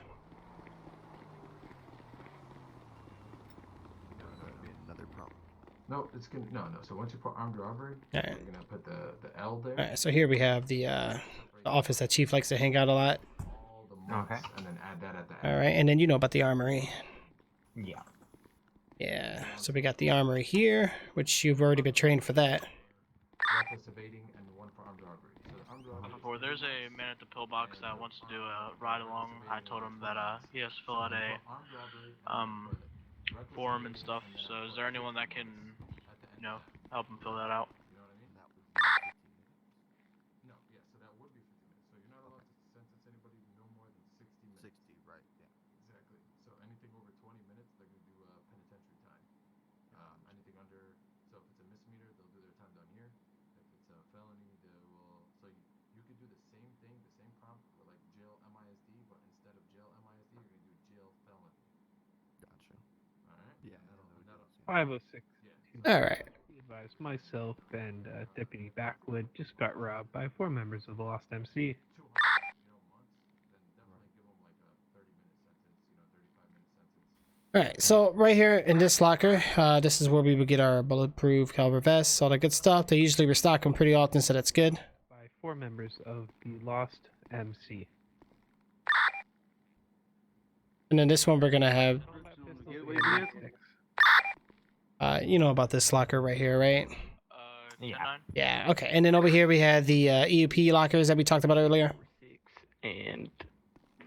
No, it's gonna no. So once you put armed robbery, Alright. you're gonna put the L there. All right, so here we have the office that Chief likes to hang out a lot. All the months, and then add that at the end. All right, and then you know about the armory. Yeah. Yeah, so we got the armory here, which you've already been trained for that. Reckless evading and one for armed robbery. So the armed robbery. Before there's a man at the pillbox that wants to do a ride along. I told him that he has to fill out a form and stuff. So is there anyone that can, you know, help him fill that out? No, yeah, so that would be 50 minutes. So you're not allowed to sentence anybody no more than 60 minutes. 60, right, yeah. Exactly. So anything over 20 minutes, they're going to do penitentiary time. Anything under, so if it's a misdemeanor, they'll do their time down here. If it's a felony, they will, so you could do the same thing, the same prompt for like jail MISD, but instead of jail MISD, you're going to do jail felony. Gotcha. Alright? Yeah. 506. All right. Advised myself and Deputy Backwood just got robbed by 4 members of the Lost MC. All right, so right here in this locker, this is where we would get our bulletproof caliber vests, all that good stuff. They usually restock them pretty often, so that's good. By 4 members of the Lost MC. And then this one we're gonna have. You know about this locker right here, right? Yeah. Yeah. Okay. And then over here we had the EUP lockers that we talked about earlier. And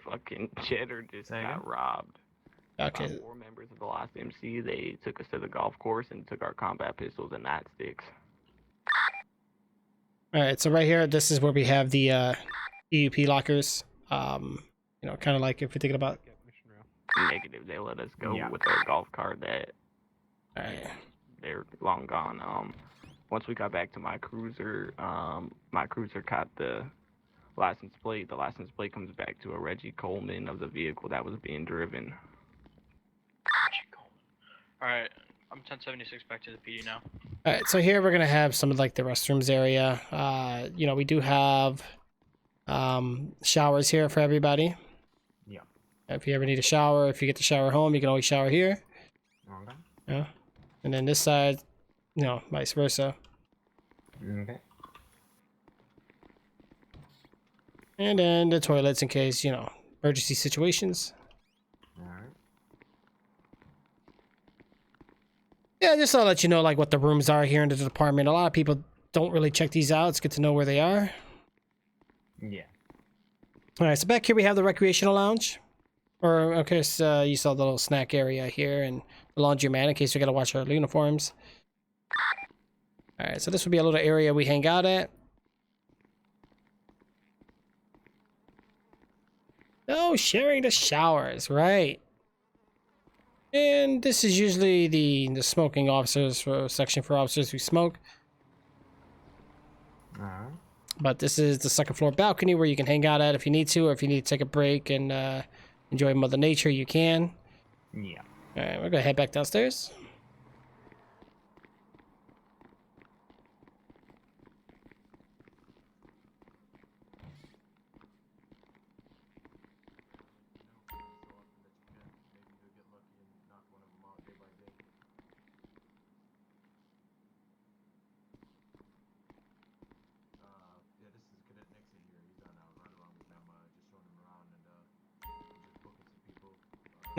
fucking Cheddar just got robbed. Okay. 4 members of the Lost MC, they took us to the golf course and took our combat pistols and nightsticks. All right. So right here, this is where we have the EUP lockers. You know, kind of like if you're thinking about. Negative, they let us go with our golf cart that. They're long gone. Once we got back to my cruiser caught the license plate. The license plate comes back to a Reggie Coleman of the vehicle that was being driven. Reggie Coleman. Alright, I'm 1076 back to the PD now. All right. So here we're gonna have some of like the restrooms area. You know, we do have showers here for everybody. Yeah. If you ever need a shower, if you get the shower home, you can always shower here. Okay. Yeah. And then this side, you know, vice versa. Okay. And then the toilets in case, you know, emergency situations. Alright. Yeah, just to let you know, like, what the rooms are here in the department. A lot of people don't really check these out. It's good to know where they are. Yeah. All right, so back here we have the recreational lounge. Or, okay, so you saw the little snack area here and the laundromat in case we gotta watch our uniforms. All right, so this would be a little area we hang out at. Oh, sharing the showers, right. And this is usually the smoking officers section for officers who smoke. Alright. But this is the second floor balcony where you can hang out at if you need to, or if you need to take a break and enjoy Mother Nature, you can. Yeah. All right, we're gonna head back downstairs.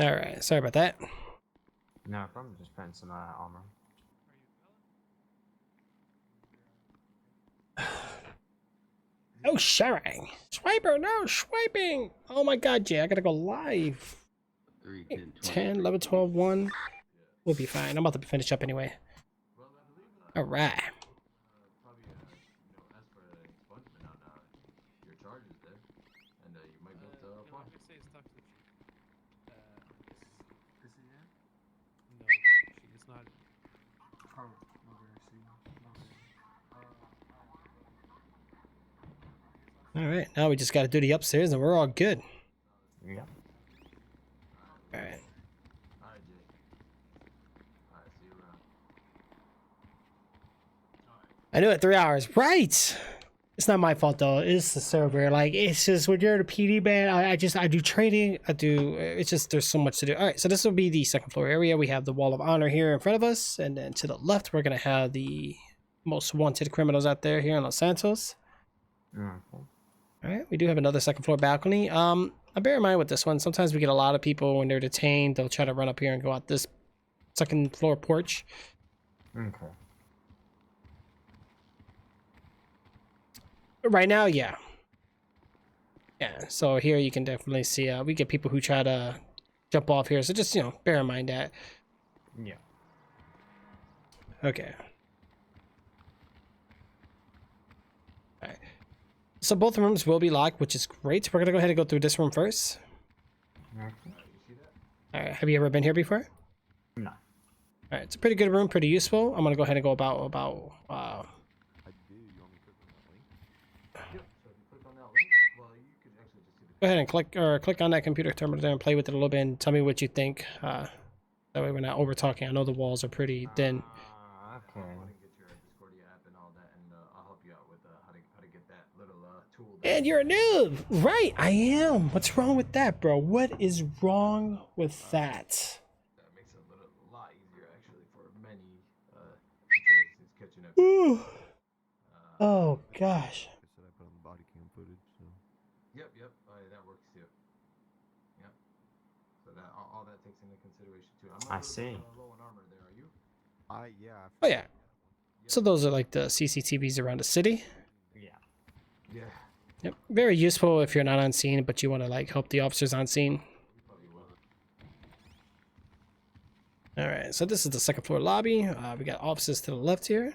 All right, sorry about that. No problem, just putting some armor. No sharing. Swiper, no swiping. Oh my god, Jay, I gotta go live. 3, 10, 11, 12, 1. We'll be fine. I'm about to finish up anyway. All right. All right, now we just got to do the upstairs and we're all good. Yeah. All right. I knew it, 3 hours. Right. It's not my fault though. It's the server. Like, it's just when you're the PD man, I do trading. It's just, there's so much to do. All right, so this will be the second floor area. We have the wall of honor here in front of us. And then to the left, we're going to have the most wanted criminals out there here in Los Santos. All right, we do have another second floor balcony. Bear in mind with this one, sometimes we get a lot of people when they're detained. They'll try to run up here and go out this second floor porch. Okay. Right now, yeah. Yeah, so here you can definitely see, we get people who try to jump off here. So just, bear in mind that. Yeah. Okay. All right. So both rooms will be locked, which is great. We're going to go ahead and go through this room first. Okay. All right, have you ever been here before? No. All right, it's a pretty good room, pretty useful. I'm going to go ahead and go about go ahead and click on that computer terminal there and play with it a little bit and tell me what you think. That way we're not over talking. I know the walls are pretty thin. Okay. And you're a noob! Right, I am. What's wrong with that, bro? What is wrong with that? Makes it a lot easier actually for many situations catching up. Ooh. Oh gosh. I put on the body cam footage, so. Yep. Oh, yeah, that works too. Yep. So that all that takes into consideration too. I'm I see. Low on armor there, are you? Yeah. Oh yeah. So those are like the CCTVs around the city. Yeah. Yeah. Yep. Very useful if you're not on scene, but you want to like help the officers on scene. All right. So this is the second floor lobby. We got offices to the left here.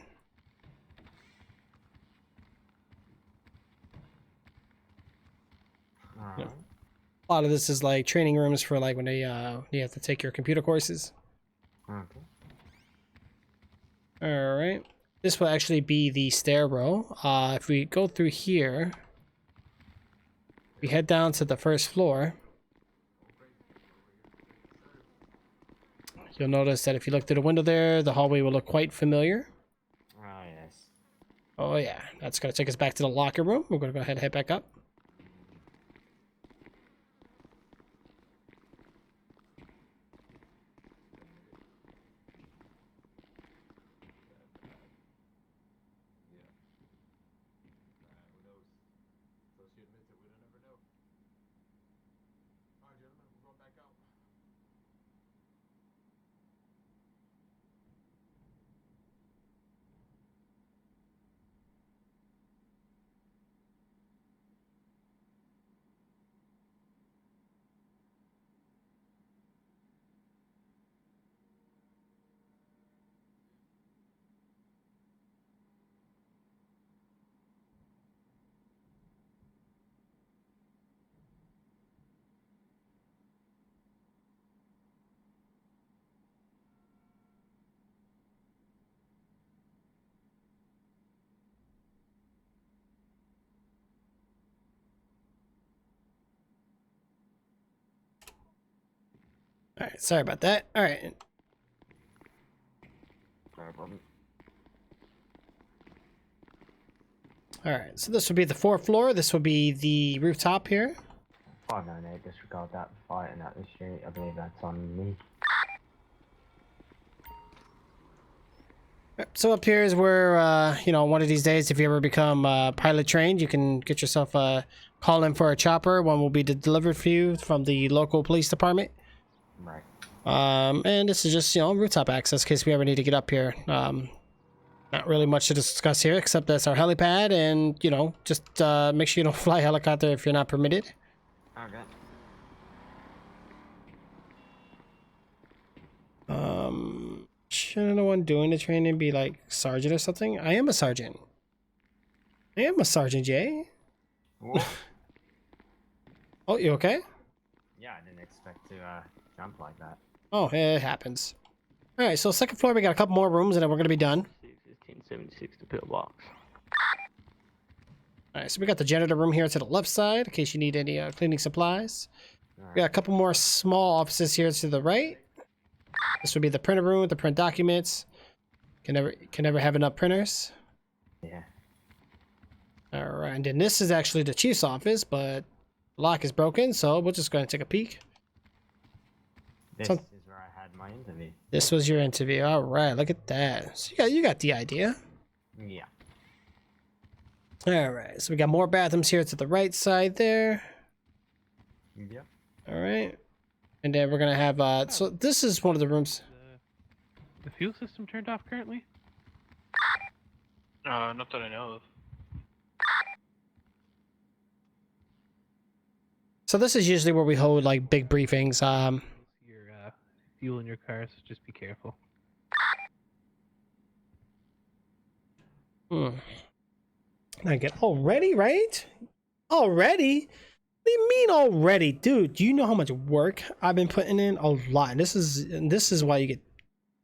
Yep. A lot of this is like training rooms for like when they you have to take your computer courses. Okay. All right. This will actually be the stairwell. If we go through here, we head down to the first floor. You'll notice that if you look through the window there, the hallway will look quite familiar. Oh, yes. Oh, yeah. That's going to take us back to the locker room. We're going to go ahead and head back up. All right, sorry about that. All right. No problem. All right, so this would be the 4th floor. This would be the rooftop here. 598, disregard that, fighting at the street. I believe that's on me. So up here is where, you know, one of these days, if you ever become pilot trained, you can get yourself a call in for a chopper. One will be delivered for you from the local police department. Right. And this is just, you know, rooftop access in case we ever need to get up here. Not really much to discuss here, except that's our helipad, and, you know, just make sure you don't fly helicopter if you're not permitted. Okay. Shouldn't the one doing the training be like sergeant or something? I am a sergeant. I am a Sergeant J. Oh, you okay? Yeah, I didn't expect to jump like that. Oh, it happens. All right, so 2nd floor, we got a couple more rooms, and then we're gonna be done. 1076 to pillbox. All right, so we got the janitor room here to the left side, in case you need any cleaning supplies. We got a couple more small offices here to the right. This would be the printer room with the print documents. Can never have enough printers. Yeah. All right, and then this is actually the chief's office, but the lock is broken, so we're just going to take a peek. This is where I had my interview. This was your interview. All right, look at that. So you got the idea. Yeah. All right, so we got more bathrooms here to the right side there. Yep. All right, and then we're gonna have so this is one of the rooms. The fuel system turned off currently? Not that I know of. So this is usually where we hold like big briefings. Your fuel in your car, so just be careful. I get already, right? Already? What do you mean already, dude? Do you know how much work I've been putting in? A lot. And this is why you get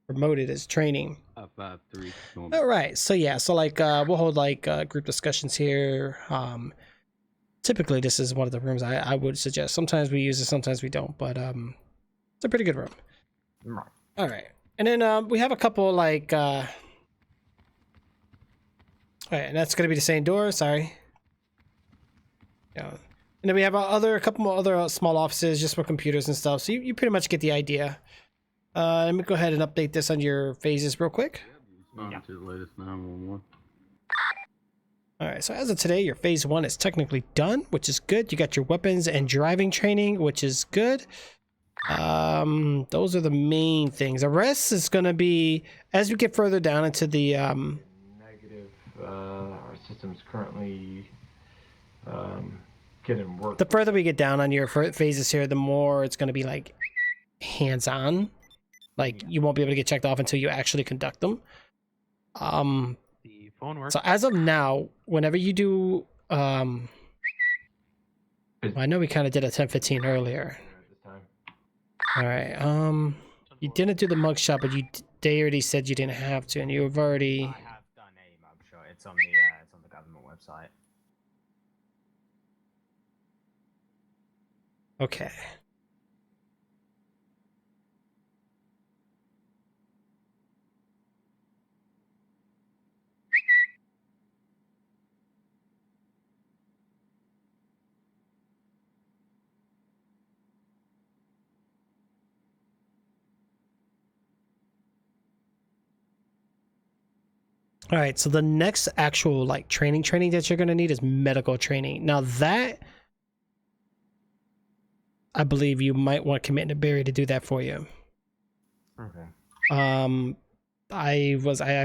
promoted as training. 553. All right. So yeah. So like we'll hold like group discussions here. Typically this is one of the rooms I would suggest. Sometimes we use it, sometimes we don't. But it's a pretty good room. Right. All right. And then we have a couple like. All right, and that's gonna be the same door. Sorry. Yeah. And then we have a couple more other small offices just for computers and stuff. So you pretty much get the idea. Let me go ahead and update this on your phases real quick. Responding to the latest 911. All right, so as of today, your phase 1 is technically done, which is good. You got your weapons and driving training, which is good. Those are the main things. The rest is gonna be as we get further down into the Negative. Our system's currently getting work. the further we get down on your phases here, the more it's gonna be like hands-on. Like you won't be able to get checked off until you actually conduct them. The phone works. So as of now, whenever you do, I know we kind of did a 1015 earlier. All right. You didn't do the mugshot, but they already said you didn't have to, and you've already. I have done a mugshot. It's on the government website. Okay. All right, so the next actual like training that you're gonna need is medical training. Now that I believe you might want Commander Barry to do that for you. Okay. I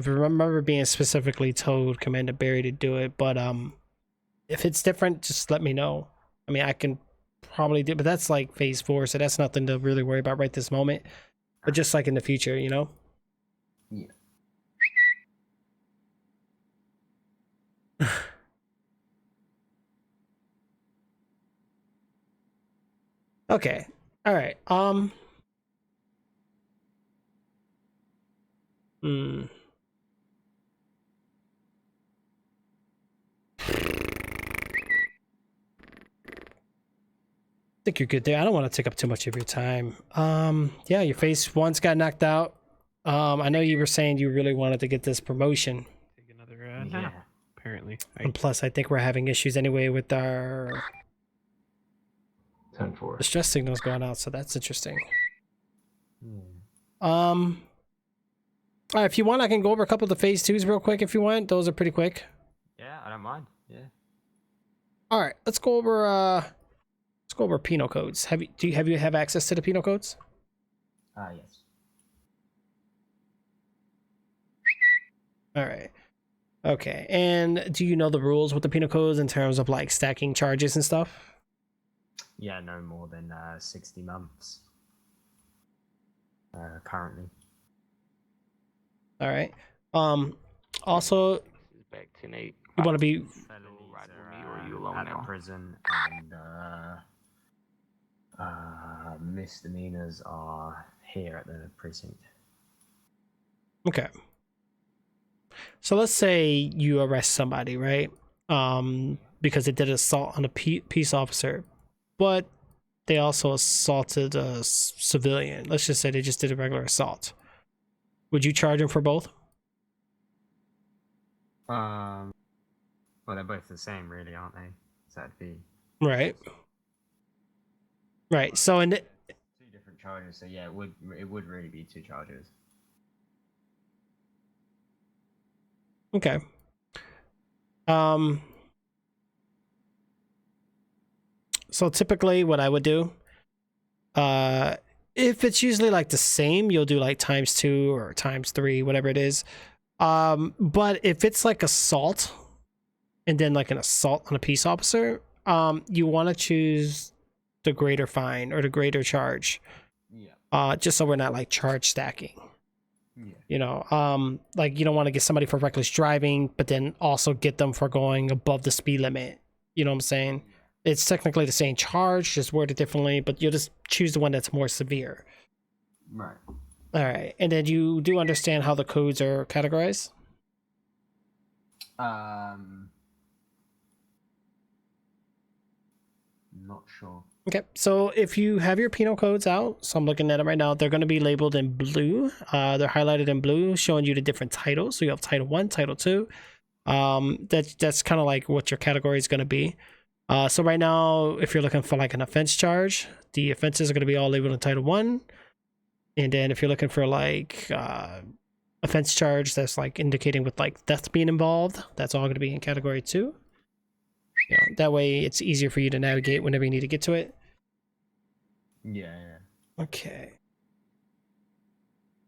remember being specifically told Commander Barry to do it, but if it's different, just let me know. I mean, I can probably do, but that's like phase 4, so that's nothing to really worry about right this moment. But just like in the future, you know. Yeah. Okay. All right. think you're good there. I don't want to take up too much of your time. Yeah, your phase one's got knocked out. I know you were saying you really wanted to get this promotion. Take another nap, apparently. And plus, I think we're having issues anyway with our 10-4. the stress signals going out, so that's interesting. All right, if you want, I can go over a couple of the phase twos real quick if you want. Those are pretty quick. Yeah, I don't mind. Yeah. All right, let's go over penal codes. Have you have access to the penal codes? Yes. All right. Okay. And do you know the rules with the penal codes in terms of like stacking charges and stuff? Yeah, no more than 60 months. Currently. All right. Also, back 10-8. you want to be Or you alone now? Prison and misdemeanors are here at the precinct. okay. So let's say you arrest somebody, right? Because they did assault on a peace officer, but they also assaulted a civilian. Let's just say they just did a regular assault. Would you charge them for both? Well, they're both the same, really, aren't they? So that'd be Right. Right. So in two different charges. So yeah, it would really be two charges. okay. So typically what I would do, if it's usually like the same, you'll do like ×2 or ×3, whatever it is. But if it's like assault and then like an assault on a peace officer, you want to choose the greater fine or the greater charge. Yeah. Just so we're not like charge stacking. Yeah. You know, like you don't want to get somebody for reckless driving, but then also get them for going above the speed limit. You know what I'm saying? It's technically the same charge, just worded differently, but you'll just choose the one that's more severe. Right. All right. And then you do understand how the codes are categorized? Not sure. Okay, so if you have your penal codes out, so I'm looking at them right now, they're going to be labeled in blue. They're highlighted in blue, showing you the different titles. So you have Title 1, Title 2. That's kind of like what your category is going to be. So right now, if you're looking for like an offense charge, the offenses are going to be all labeled in Title 1. And then if you're looking for like offense charge that's like indicating with like death being involved, that's all going to be in Category 2. You know, that way it's easier for you to navigate whenever you need to get to it. Yeah. Okay.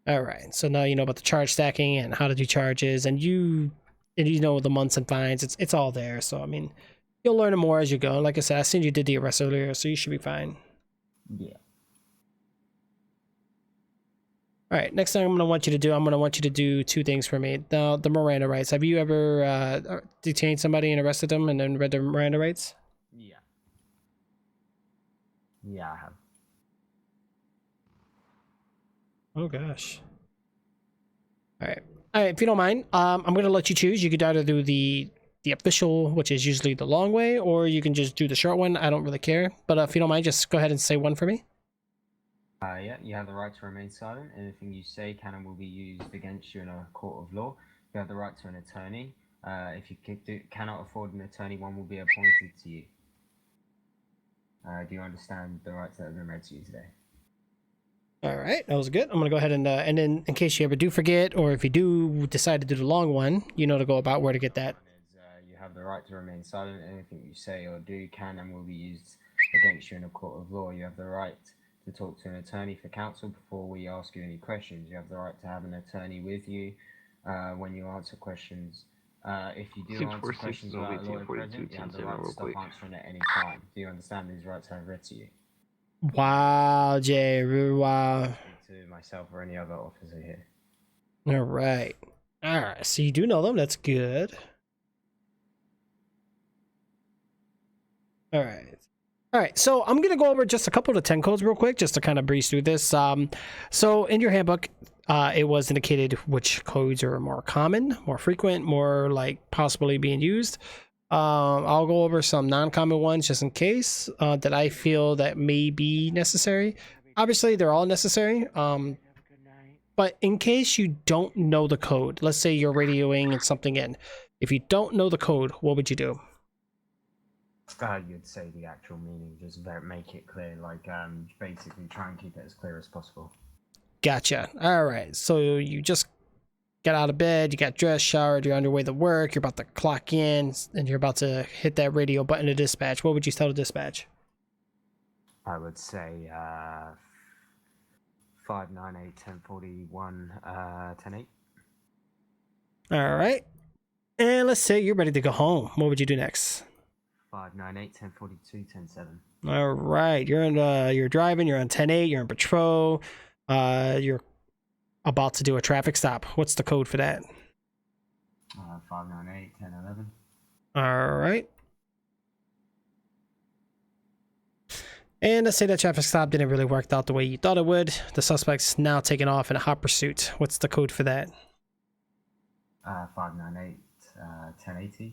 All right. So now you know about the charge stacking and how to do charges, and you know the months and fines. It's all there. So I mean, you'll learn more as you go. Like I said, I seen you did the arrest earlier, so you should be fine. Yeah. All right. Next thing I'm gonna want you to do two things for me. Now, the Miranda rights. Have you ever detained somebody and arrested them and then read their Miranda rights? Yeah. Yeah, I have. Oh gosh. All right. If you don't mind, I'm gonna let you choose. You could either do the official, which is usually the long way, or you can just do the short one. I don't really care. But if you don't mind, just go ahead and say one for me. Yeah, you have the right to remain silent. Anything you say can and will be used against you in a court of law. You have the right to an attorney. If you cannot afford an attorney, one will be appointed to you. Do you understand the rights that have been read to you today? All right, that was good. I'm gonna go ahead and then in case you ever do forget, or if you do decide to do the long one, you know to go about where to get that. You have the right to remain silent. Anything you say or do can and will be used against you in a court of law. You have the right to talk to an attorney for counsel before we ask you any questions. You have the right to have an attorney with you when you answer questions. If you do answer questions without a lawyer present, you have the right to stop answering at any time. Do you understand these rights I've read to you? Wow, Jay, wow. To myself or any other officer here. All right. So you do know them. That's good. All right. So I'm going to go over just a couple of the 10 codes real quick, just to kind of breeze through this. So in your handbook, it was indicated which codes are more common, more frequent, more like possibly being used. I'll go over some non-common ones just in case that I feel that may be necessary. Obviously, they're all necessary. But in case you don't know the code, let's say you're radioing and something in. If you don't know the code, what would you do? You'd say the actual meaning, just make it clear, like basically try and keep it as clear as possible. Gotcha. All right. So you just got out of bed, you got dressed, showered, you're on your way to work, you're about to clock in, and you're about to hit that radio button to dispatch. What would you tell the dispatch? I would say 598-1041 10-8. All right. And let's say you're ready to go home. What would you do next? 598-1042 10-7. All right. You're driving, you're on 10-8, you're on patrol. You're about to do a traffic stop. What's the code for that? 598-1011. All right. And let's say that traffic stop didn't really work out the way you thought it would. The suspect's now taking off in a hot pursuit. What's the code for that? 598-1080.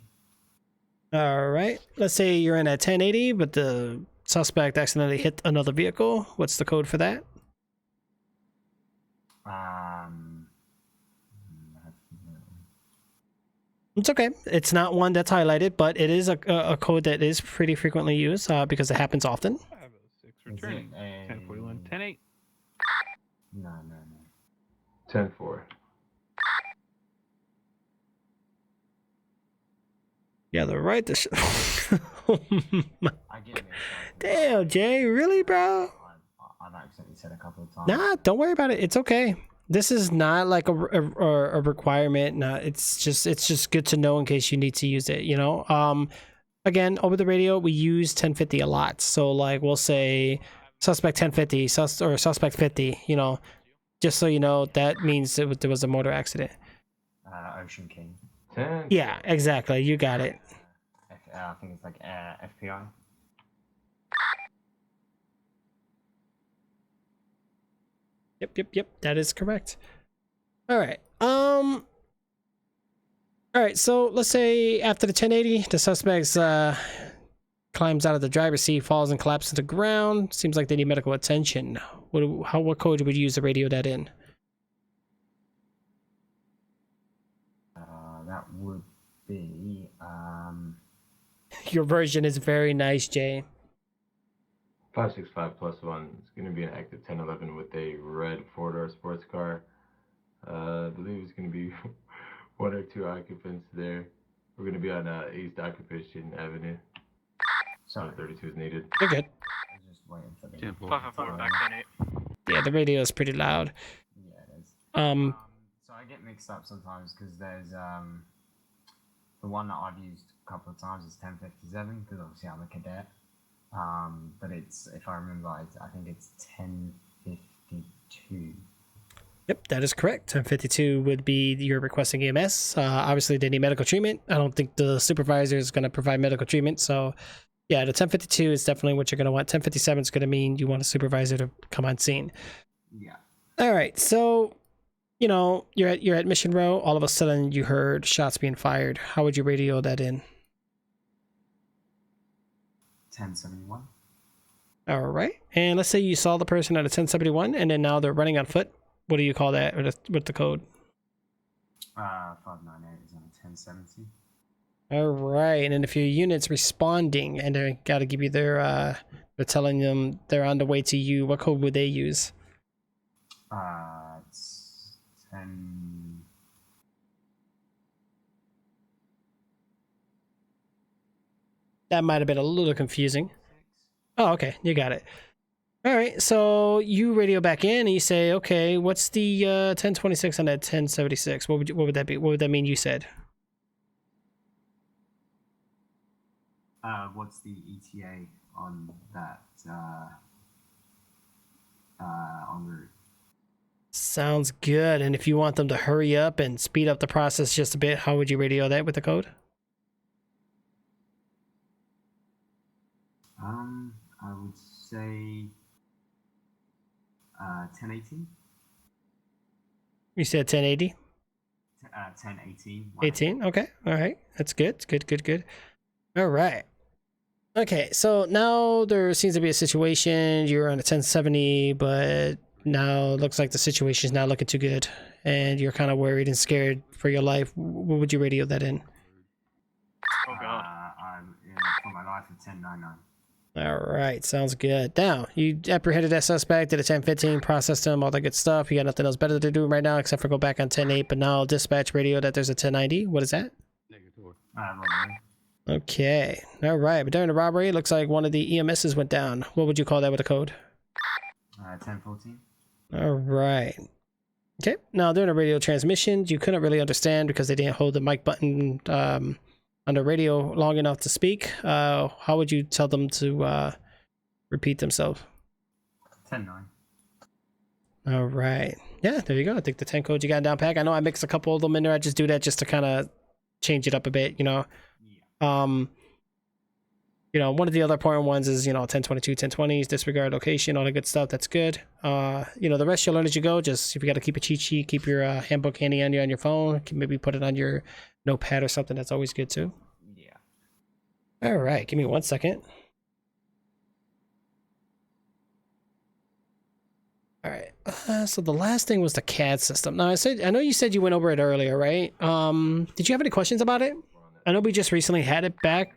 All right. Let's say you're in at 1080, but the suspect accidentally hit another vehicle. What's the code for that? It's okay. It's not one that's highlighted, but it is a code that is pretty frequently used because it happens often. 506 returning. 1041, 10-8. No. 10-4. Yeah, they're right. Damn, Jay, really, bro? I've accidentally said a couple of times. Nah, don't worry about it. It's okay. This is not like a requirement. Nah, it's just good to know in case you need to use it. You know. Again, over the radio, we use 1050 a lot. So like we'll say suspect 1050, or suspect 50. You know, just so you know, that means there was a motor accident. Ocean King. 10. Yeah, exactly. You got it. I think it's like FPI. Yep. That is correct. All right. All right. So let's say after the 1080, the suspects climbs out of the driver's seat, falls and collapses to the ground. Seems like they need medical attention. What code would you use to radio that in? That would be Your version is very nice, Jay. 565 plus 1. It's going to be an active 1011 with a red 4-door sports car. I believe it's going to be 1 or 2 occupants there. We're going to be on East Occupation Avenue. So 32 is needed. You're good. Just waiting for the 554 back 10-8. Yeah, the radio is pretty loud. Yeah, it is. So I get mixed up sometimes because there's the one that I've used a couple of times is 1057 because obviously I'm a cadet. But it's, if I remember, I think it's 1052. Yep, that is correct. 1052 would be you're requesting EMS. Obviously, they need medical treatment. I don't think the supervisor is going to provide medical treatment. So, yeah, the 1052 is definitely what you're going to want. 1057 is going to mean you want a supervisor to come on scene. Yeah. All right, so you know you're at Mission Row. All of a sudden, you heard shots being fired. How would you radio that in? 1071. All right, and let's say you saw the person at a 1071, and then now they're running on foot. What do you call that with the code? 598 is on 1070. All right, and then if your unit's responding and they got to give you their, they're telling them they're on the way to you, what code would they use? It's 10. That might have been a little confusing. Oh, okay, you got it. All right, so you radio back in and you say, okay, what's the 1026 on that 1076? What would that be? What would that mean? You said. What's the ETA on that en route? Sounds good. And if you want them to hurry up and speed up the process just a bit, how would you radio that with the code? I would say 1018. You said 1080? 1018. 18. Okay. All right. That's good. Good. All right. Okay, so now there seems to be a situation. You're on a 1070, but now it looks like the situation is not looking too good, and you're kind of worried and scared for your life. What would you radio that in? Oh god. I'm in for my life at 1099. All right, sounds good. Now, you apprehended that suspect, did a 1015, processed him, all that good stuff. You got nothing else better to do right now except for go back on 10.8, but now dispatch radio that there's a 1090. What is that? Okay, all right. But during the robbery, it looks like one of the EMSs went down. What would you call that with a code? 1014. All right. Okay, now during the radio transmissions, you couldn't really understand because they didn't hold the mic button on the radio long enough to speak. How would you tell them to repeat themselves? 10-9. All right. Yeah, there you go. I think the 10 codes you got down pack. I know I mixed a couple of them in there. I just do that just to kind of change it up a bit, you know. You know, one of the other important ones is, you know, 1022, 1020s, disregard location, all the good stuff. That's good. You know, the rest you'll learn as you go. Just if you got to keep a cheat sheet, keep your handbook handy on you on your phone. Maybe put it on your notepad or something. That's always good too. Yeah. All right, give me 1 second. All right. So the last thing was the CAD system. Now I know you said you went over it earlier, right? Did you have any questions about it? I know we just recently had it back.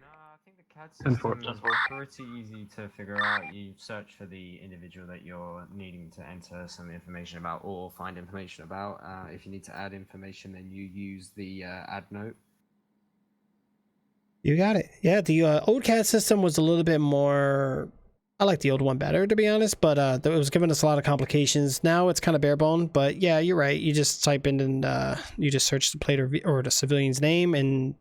CAD system is pretty easy to figure out. You search for the individual that you're needing to enter some information about or find information about. If you need to add information, then you use the add note. You got it. Yeah, the old CAD system was a little bit more... I like the old one better, to be honest, but it was giving us a lot of complications. Now it's kind of bare bone, but yeah, you're right. You just type in and you just search the plate or the civilian's name, and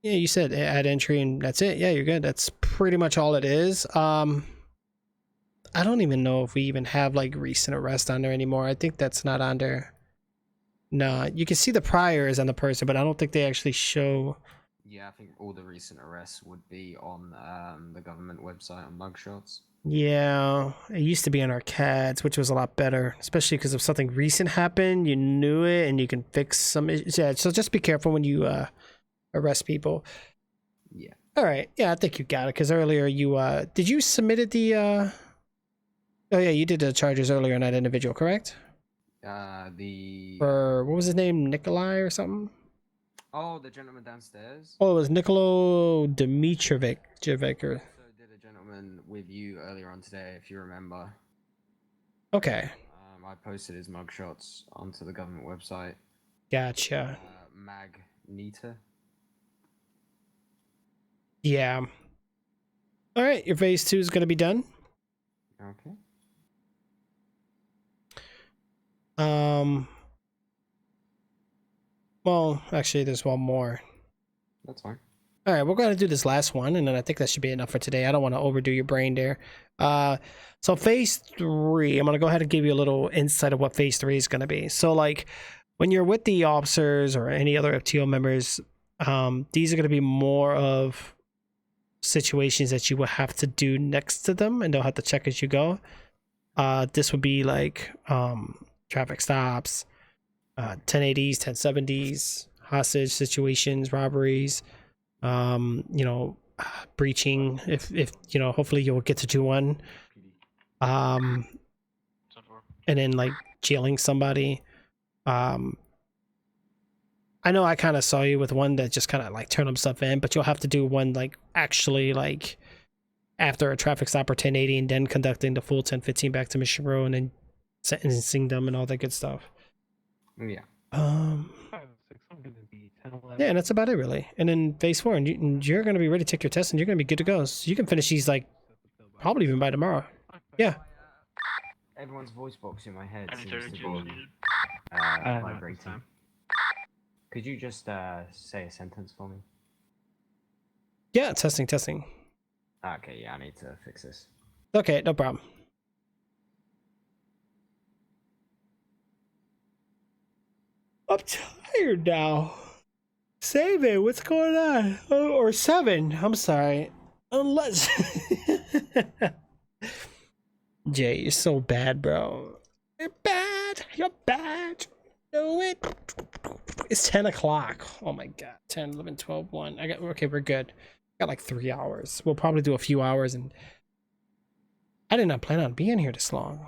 yeah, you said add entry, and that's it. Yeah, you're good. That's pretty much all it is. I don't even know if we even have like recent arrest on there anymore. I think that's not on there. No, you can see the priors on the person, but I don't think they actually show. Yeah, I think all the recent arrests would be on the government website on mugshots. Yeah, it used to be on our CADs, which was a lot better, especially because if something recent happened, you knew it and you can fix some issues. Yeah, so just be careful when you arrest people. Yeah. All right. Yeah, I think you got it because earlier you did you submitted the oh yeah, you did the charges earlier on that individual, correct? For what was his name, Nikolai or something? Oh, the gentleman downstairs. Oh, it was Nicolo Dimitrovic. So did a gentleman with you earlier on today, if you remember. Okay. I posted his mugshots onto the government website. Gotcha. Magneta. Yeah. All right, your phase 2 is going to be done. Okay. Well, actually, there's one more. That's fine. All right, we're going to do this last one, and then I think that should be enough for today. I don't want to overdo your brain there. So phase 3, I'm going to go ahead and give you a little insight of what phase 3 is going to be. So, like, when you're with the officers or any other FTO members, these are going to be more of situations that you will have to do next to them, and they'll have to check as you go. This would be like traffic stops, 1080s, 1070s, hostage situations, robberies, you know, breaching. If you know, hopefully you'll get to do one. And then like jailing somebody. I know I kind of saw you with one that just kind of like turned stuff in, but you'll have to do one like actually like after a traffic stop or 1080 and then conducting the full 1015 back to Mission Row and then sentencing them and all that good stuff. Yeah. Yeah, and that's about it really. And then phase 4, and you're going to be ready to take your test and you're going to be good to go. So you can finish these like probably even by tomorrow. Yeah. Everyone's voice box in my head Any seems to be 32 vibrating. Could you just say a sentence for me? Yeah, testing. Okay, yeah, I need to fix this. Okay, no problem. I'm tired now. Save it. What's going on? Oh, or 7. I'm sorry. Unless... Jay, you're so bad, bro. You're bad. You're bad. Do it. It's 10 o'clock. Oh my god. 10, 11, 12, 1. Okay, we're good. Got like 3 hours. We'll probably do a few hours, and I did not plan on being here this long.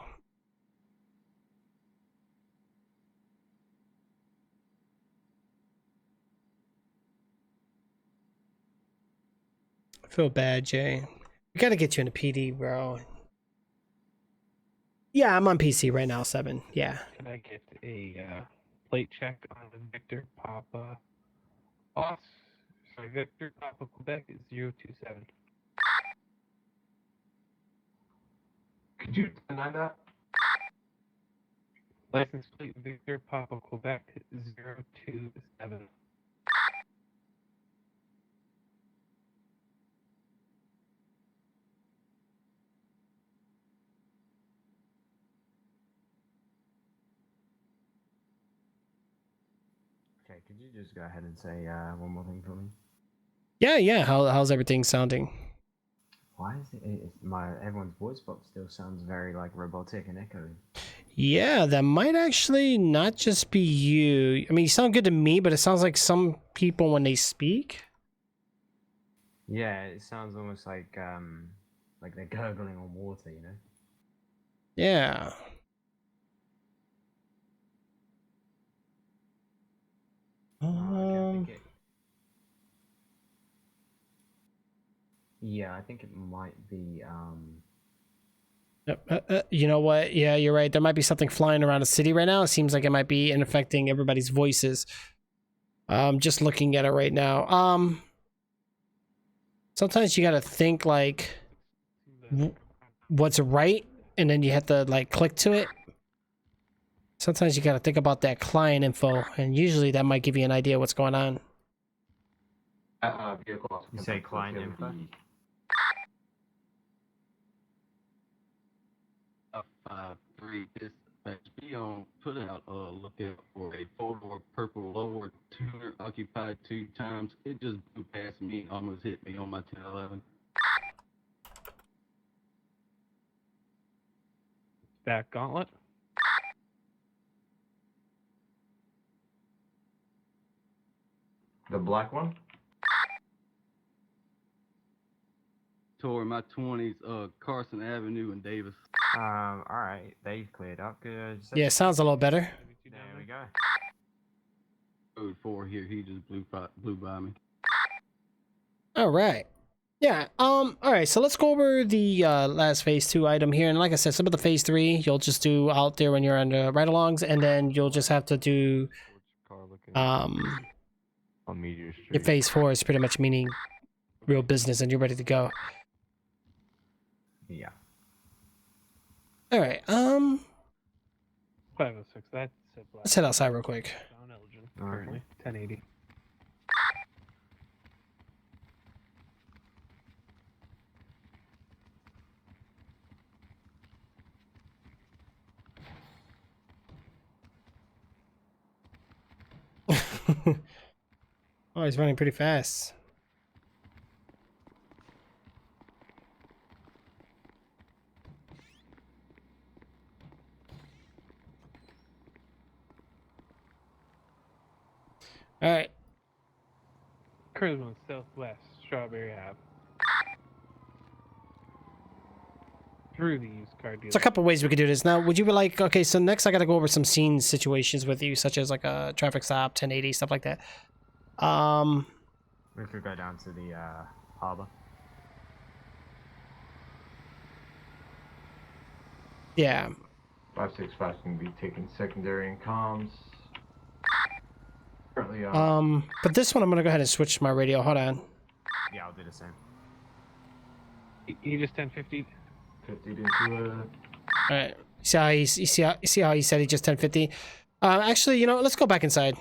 I feel bad, Jay. We gotta get you in a PD, bro. Yeah, I'm on PC right now, 7. Yeah. Can I get a plate check on Victor Papa Boss? Sorry, Victor Papa Quebec is 027. Could you deny that? License plate Victor Papa Quebec 027. Okay, could you just go ahead and say one more thing for me? Yeah. How's everything sounding? Why is everyone's voice box still sounds very like robotic and echoey? Yeah, that might actually not just be you. I mean, you sound good to me, but it sounds like some people when they speak. Yeah, it sounds almost like they're gurgling on water, you know? Yeah. Yeah, I think it might be You know what? Yeah, you're right. There might be something flying around the city right now. It seems like it might be infecting everybody's voices. Just looking at it right now. Sometimes you gotta think like what's right, and then you have to like click to it. Sometimes you gotta think about that client info, and usually that might give you an idea what's going on. Vehicle. You say client info? Up 5-3 dispatch. Be on put out lookout for a 4-door purple lower tuner occupied 2 times. It just blew past me, almost hit me on my 1011. Back gauntlet. The black one? Toward my 20s, Carson Avenue in Davis. Alright, they've cleared up. Good. Yeah, sounds a little better. There we go. Code 4 here, he just blew by me. All right. Yeah. All right. So let's go over the last phase 2 item here, and like I said, some of the phase 3 you'll just do out there when you're on the ride-alongs, and then you'll just have to do on Meteor Street. your phase 4 is pretty much meaning real business, and you're ready to go. Yeah. All right. 506. That's it. Let's head outside real quick. On Elgin, currently 1080. Oh, he's running pretty fast. All right. Currently southwest, Strawberry Ave. Through the used car dealer. There's a couple ways we could do this. Now, would you be like, okay, so next I got to go over some scene situations with you, such as like a traffic stop, 1080, stuff like that. We could go down to the harbor. Yeah. 565 can be taking secondary and comms. Currently, but this one I'm gonna go ahead and switch my radio. Hold on. Yeah, I'll do the same. He just 1050. 50 into All right. See how you see how he said he just 1050. Actually, you know, let's go back inside.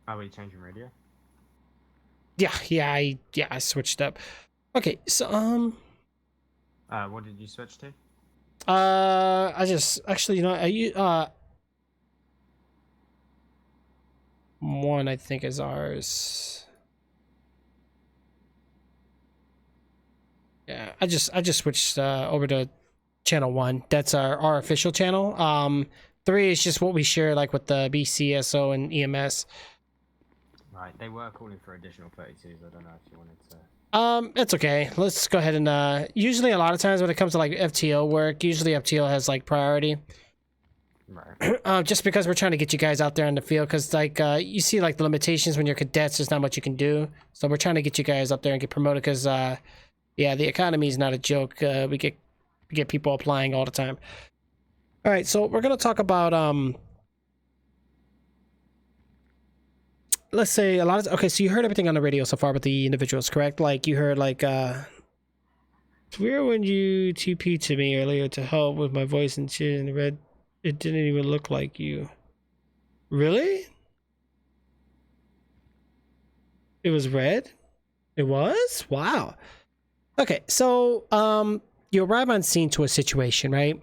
Are we changing radio? Yeah, I switched up. Okay, so what did you switch to? I just actually, you know, one I think is ours. Yeah, I just switched over to channel 1. That's our official channel. 3 is just what we share like with the BCSO and EMS. Right, they were calling for additional 32s. I don't know if you wanted to. It's okay. Let's go ahead and usually a lot of times when it comes to like FTO work, usually FTO has like priority. Right. Just because we're trying to get you guys out there in the field, because like you see like the limitations when you're cadets, there's not much you can do. So we're trying to get you guys up there and get promoted, because yeah, the economy is not a joke. We get people applying all the time. All right, so we're gonna talk about let's say a lot of okay. So you heard everything on the radio so far with the individuals, correct? Like you heard like it's weird when you TP to me earlier to help with my voice and shit, and red. It didn't even look like you. Really? It was red? It was? Wow. Okay, so you arrive on scene to a situation, right?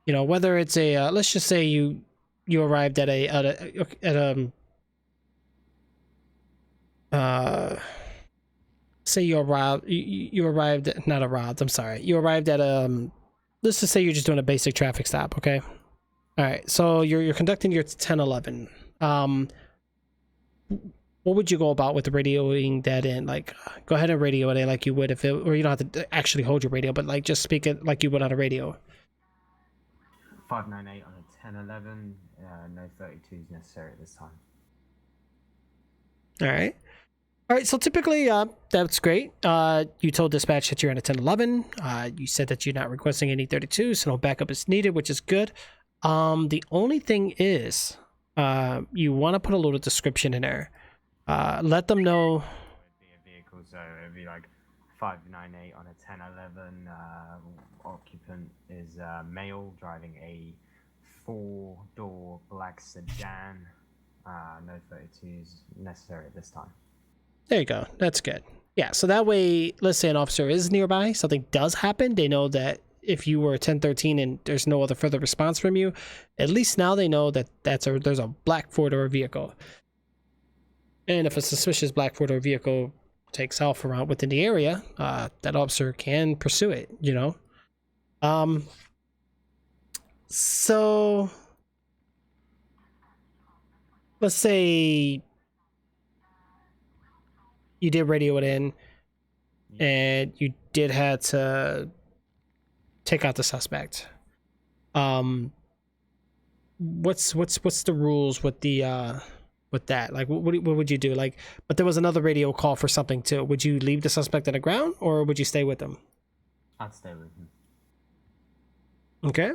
You know, whether it's a let's just say you arrived at say you arrived you arrived at, not arrived, I'm sorry. You arrived at let's just say you're just doing a basic traffic stop, okay? All right, so you're conducting your 1011. What would you go about with radioing that in? Like, go ahead and radio it in like you would if it, or you don't have to actually hold your radio, but like just speak it like you would on a radio. 598 on a 1011. No 32s necessary at this time. All right. All right, so typically, that's great. You told dispatch that you're in a 1011. You said that you're not requesting any 32s, so no backup is needed, which is good. The only thing is, you want to put a little description in there. Let them know. It'd be a vehicle, so it'd be like 598 on a 1011. Occupant is male, driving a 4-door black sedan. No 32s necessary at this time. There you go. That's good. Yeah, so that way, let's say an officer is nearby, something does happen, they know that if you were 1013 and there's no other further response from you, at least now they know that there's a black 4-door vehicle. And if a suspicious black 4-door vehicle takes off around within the area, that officer can pursue it, you know? So let's say you did radio it in and you did have to take out the suspect. What's the rules with the with that? Like what would you do? Like, but there was another radio call for something too. Would you leave the suspect on the ground or would you stay with him? I'd stay with him. Okay.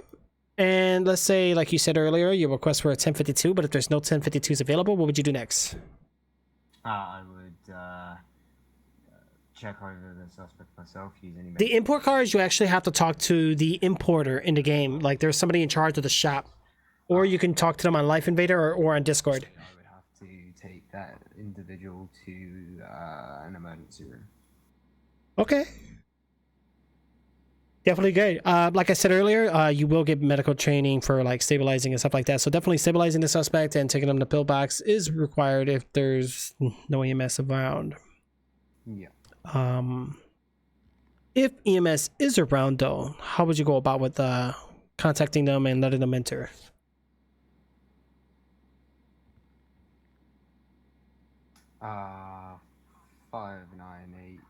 And let's say, like you said earlier, you request for a 1052, but if there's no 1052s available, what would you do next? I would check over the suspect myself, use any... The import cars, you actually have to talk to the importer in the game. Like, there's somebody in charge of the shop. Or you can talk to them on Life Invader or on Discord. I would have to take that individual to an emergency room. Okay. Definitely good. Like I said earlier, you will get medical training for like stabilizing and stuff like that. So definitely stabilizing the suspect and taking them to pillbox is required if there's no EMS around. Yeah. If EMS is around though, how would you go about with contacting them and letting them enter? Uh, 598.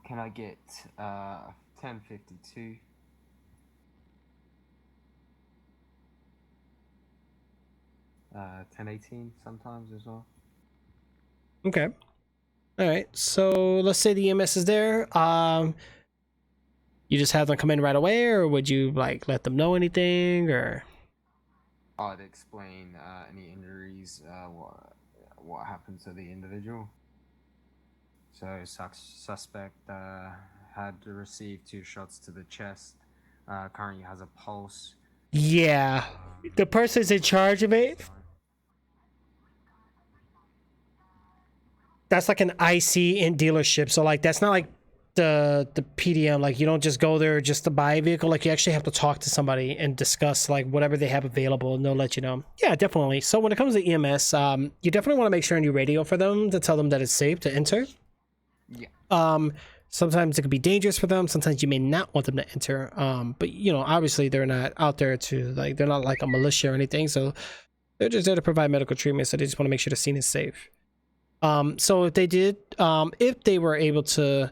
Can I get 1052? Uh, 1018 sometimes as well. Okay. All right. So let's say the EMS is there. You just have them come in right away, or would you like let them know anything, or? I'd explain any injuries, what happened to the individual. So suspect had received 2 shots to the chest. Currently has a pulse. Yeah, the person's in charge of it. That's like an IC in dealership. So like that's not like the PDM. Like you don't just go there just to buy a vehicle. Like you actually have to talk to somebody and discuss like whatever they have available, and they'll let you know. Yeah, definitely. So when it comes to EMS, you definitely want to make sure you radio for them to tell them that it's safe to enter. Yeah. Sometimes it could be dangerous for them. Sometimes you may not want them to enter. But you know, obviously they're not out there to like, they're not like a militia or anything. So they're just there to provide medical treatment. So they just want to make sure the scene is safe. So if they did, if they were able to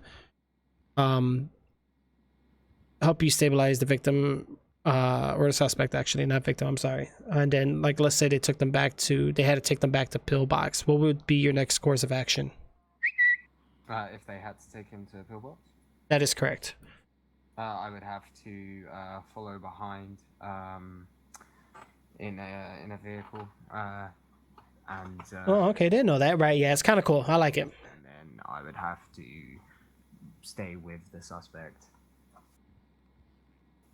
help you stabilize the victim, or the suspect, actually, not victim, I'm sorry. And then, like, let's say they took them back to, they had to take them back to pillbox. What would be your next course of action? If they had to take him to a pillbox? That is correct. I would have to follow behind in a vehicle. Oh, okay, didn't know that. Right, yeah, it's kind of cool. I like it. And then I would have to stay with the suspect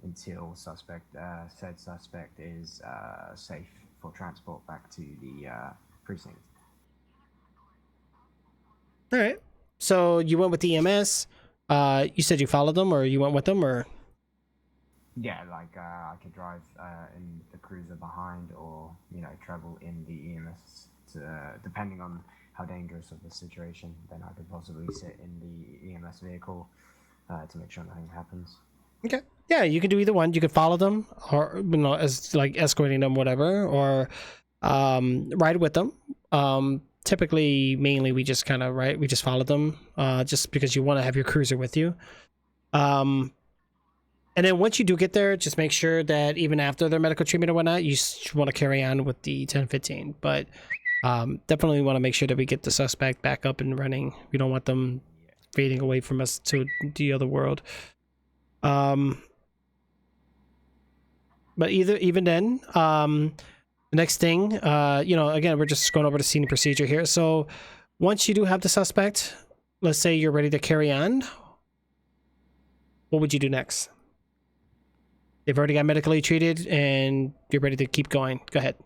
until said suspect is safe for transport back to the precinct. All right. So you went with the EMS. You said you followed them, or you went with them, or? Yeah, like I could drive in the cruiser behind, or you know, travel in the EMS. Depending on how dangerous of the situation, then I could possibly sit in the EMS vehicle to make sure nothing happens. Okay. Yeah, you could do either one. You could follow them, or you know, as like escorting them, whatever, or ride with them. Typically, mainly, we just kind of we just follow them, just because you want to have your cruiser with you. And then once you do get there, just make sure that even after their medical treatment or whatnot, you want to carry on with the 1015. But definitely want to make sure that we get the suspect back up and running. We don't want them fading away from us to the other world. But even then, the next thing, you know, again, we're just going over the scene procedure here. So once you do have the suspect, let's say you're ready to carry on, what would you do next? They've already got medically treated and you're ready to keep going. Go ahead.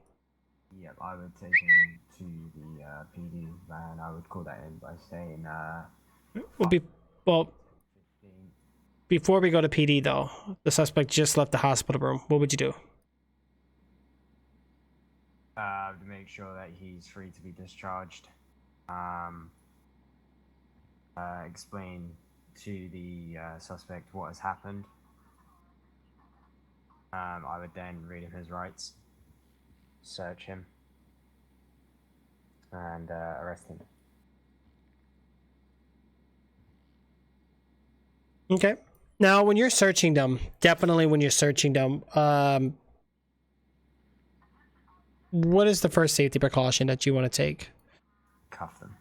Yep, I would take him to the PD, and I would call that in by saying, before we go to PD, though, the suspect just left the hospital room. What would you do? To make sure that he's free to be discharged. Explain to the suspect what has happened. I would then read him his rights, search him, and arrest him. Okay. Now, when you're searching them, definitely when you're searching them, what is the first safety precaution that you want to take? Cuff them.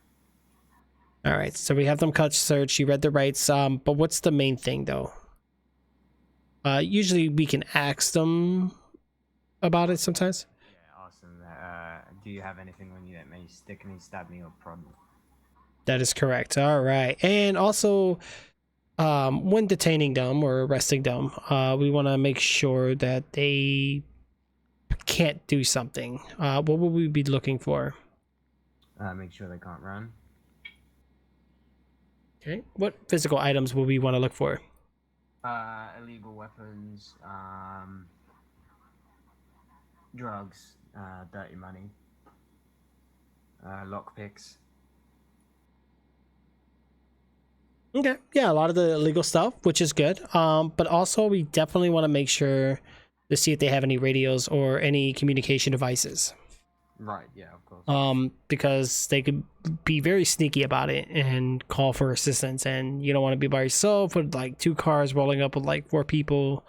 All right, so we have them cut search. You read the rights, but what's the main thing, though? Usually we can ask them about it sometimes. Yeah, awesome. Do you have anything on you that may stick me, stab me, or prod me? That is correct. All right, and also, when detaining them or arresting them, we want to make sure that they can't do something. What would we be looking for? Make sure they can't run. Okay. What physical items will we want to look for? Illegal weapons, drugs, dirty money, lockpicks. Okay, yeah, a lot of the illegal stuff, which is good. But also we definitely want to make sure to see if they have any radios or any communication devices. Right, yeah, of course. Because they could be very sneaky about it and call for assistance, and you don't want to be by yourself with like 2 cars rolling up with like 4 people.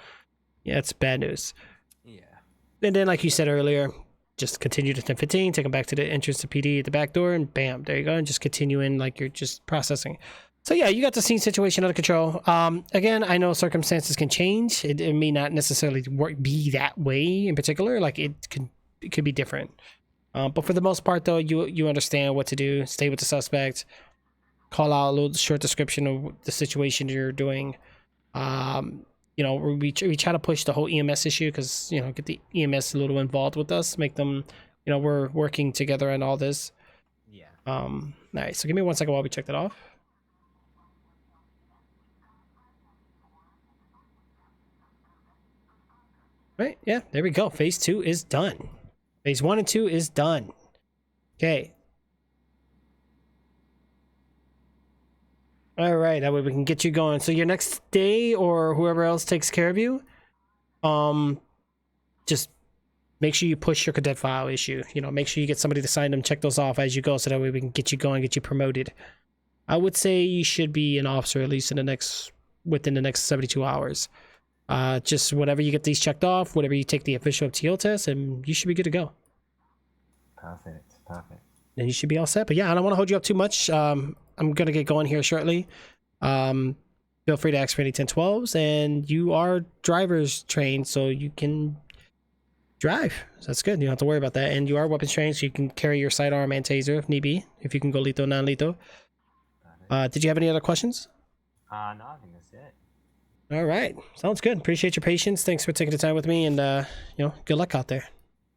Yeah, it's bad news. Yeah. And then, like you said earlier, just continue to 1015, take them back to the entrance to PD at the back door, and bam, there you go, and just continue in like you're just processing. So yeah, you got the scene situation under control. Again, I know circumstances can change. It may not necessarily be that way in particular. Like it could be different. But for the most part, though, you understand what to do. Stay with the suspect. Call out a little short description of the situation you're doing. You know, we try to push the whole EMS issue because, you know, get the EMS a little involved with us. Make them, you know, we're working together on all this. Yeah. All right, so give me 1 second while we check that off. Right, yeah, there we go. Phase 2 is done. Phase 1 and 2 is done. Okay. All right, that way we can get you going. So your next day, or whoever else takes care of you, just make sure you push your cadet file issue. You know, make sure you get somebody to sign them, check those off as you go, so that way we can get you going, get you promoted. I would say you should be an officer at least within the next 72 hours. Just whenever you get these checked off, whenever you take the official FTO test, and you should be good to go. Perfect, perfect. And you should be all set. But yeah, I don't want to hold you up too much. I'm gonna get going here shortly. Feel free to ask for any 1012s, and you are driver's trained, so you can drive. So that's good. You don't have to worry about that. And you are weapons trained, so you can carry your sidearm and taser if need be. If you can go lethal, non-lethal. Did you have any other questions? No, I think that's it. All right, sounds good. Appreciate your patience. Thanks for taking the time with me, and you know, good luck out there.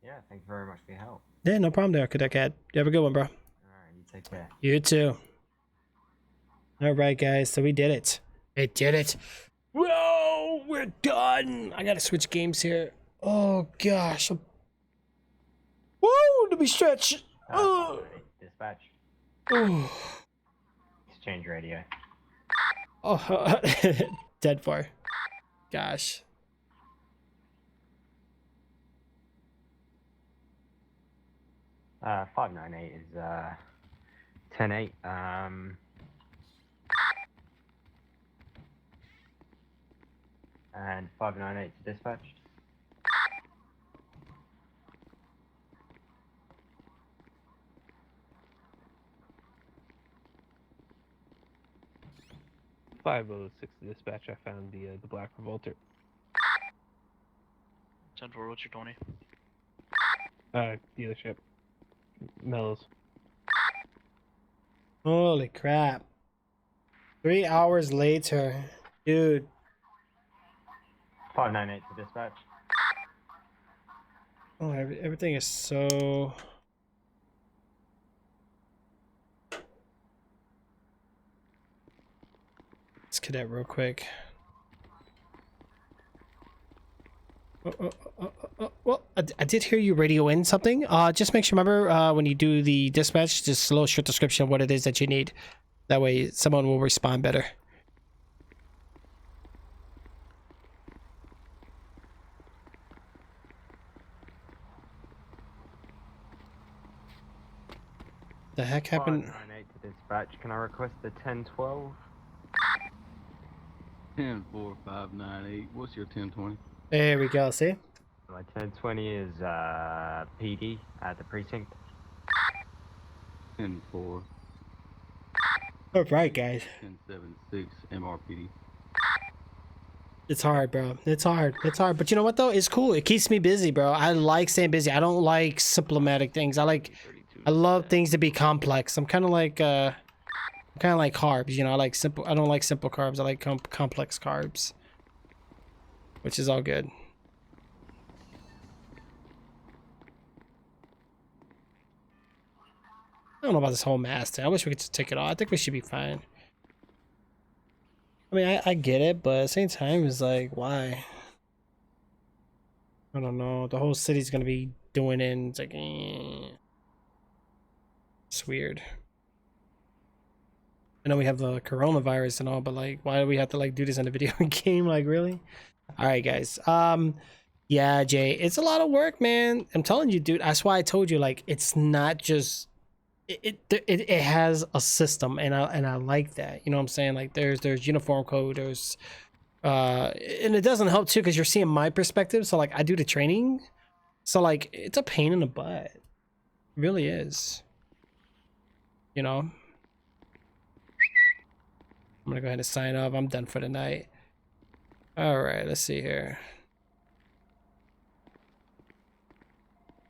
Yeah, thank you very much for your help. Yeah, no problem there, Cadet Cat. You have a good one, bro. All right, you take care. You too. All right, guys. So we did it. We did it. Whoa, we're done. I gotta switch games here. Oh gosh. Woo! Let me stretch. Dispatch. Oh. Exchange radio. Oh, dead far. Gosh. Uh, 598 is 10-8. And 598 to dispatch. .506 to dispatch. I found the black revolter. 10-4, what's your 20? Dealership. Mellows. Holy crap. 3 hours later. Dude. 598 to dispatch. Oh, everything is so... Let's cadet real quick. Well, I did hear you radio in something. Just make sure, remember, when you do the dispatch, just a little short description of what it is that you need. That way someone will respond better. The heck happened? 598 to dispatch. Can I request the 1012? 10-4-5-9-8. What's your 1020? There we go. See? My 1020 is PD at the precinct. 10-4. All right, guys. 10-7-6 MRPD. It's hard, bro. It's hard. It's hard. But you know what, though? It's cool. It keeps me busy, bro. I like staying busy. I don't like simplematic things. I love things to be complex. I'm kind of like carbs, you know. I don't like simple carbs. I like complex carbs, which is all good. I don't know about this whole mask thing. I wish we could just take it off. I think we should be fine. I mean, I get it, but at the same time, it's like, why? I don't know. The whole city's gonna be doing it, and it's like, It's weird. I know we have the coronavirus and all, but like, why do we have to like do this in a video game? Like, really? All right, guys. Yeah, Jay, it's a lot of work, man. I'm telling you, dude. That's why I told you, like, it's not just it has a system, and I like that. You know what I'm saying? Like, there's uniform code, there's and it doesn't help too because you're seeing my perspective. So like, I do the training, so like, it's a pain in the butt. It really is. You know. I'm gonna go ahead and sign off. I'm done for the night. All right, let's see here.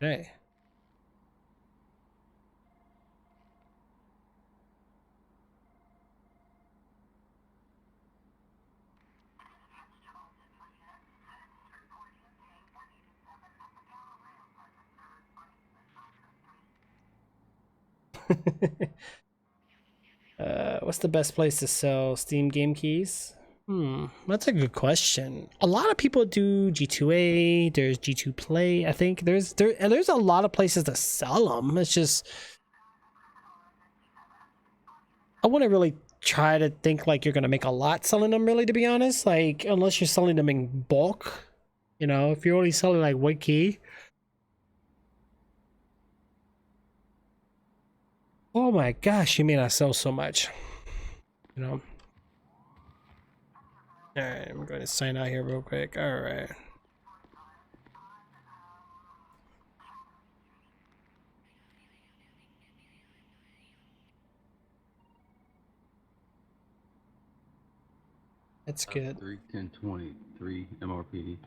Okay. What's the best place to sell Steam game keys? That's a good question. A lot of people do G2A. There's G2 Play. I think there's a lot of places to sell them. It's just I wouldn't really try to think like you're gonna make a lot selling them, really, to be honest. Like, unless you're selling them in bulk. You know, if you're only selling like one key. Oh my gosh, you may not sell so much. You know. Alright, I'm going to sign out here real quick. Alright. That's good. 31023 MRPD.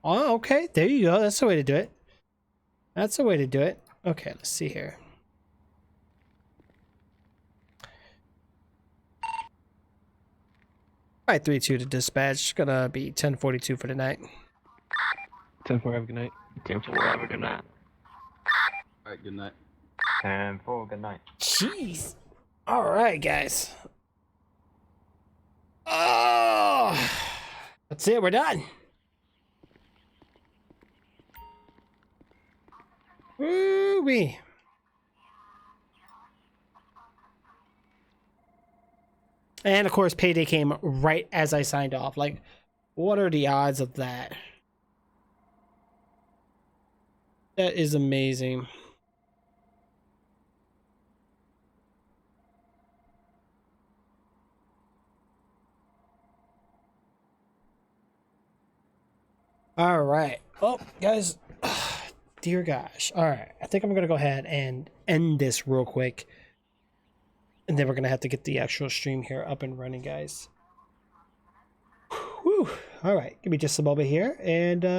Oh, okay. There you go. That's the way to do it. That's the way to do it. Okay, let's see here. Alright, 3-2 to dispatch. Gonna be 10:42 for the night. 10-4, have a good night. 10-4, have a good night. Alright, good night. 10-4, good night. Jeez. Alright, guys. Oh, that's it. We're done. Woo-wee. And of course, payday came right as I signed off. Like, what are the odds of that? That is amazing. All right. Oh, guys. Dear gosh. All right. I think I'm going to go ahead and end this real quick. And then we're going to have to get the actual stream here up and running, guys. Whew. All right. Give me just a moment here. And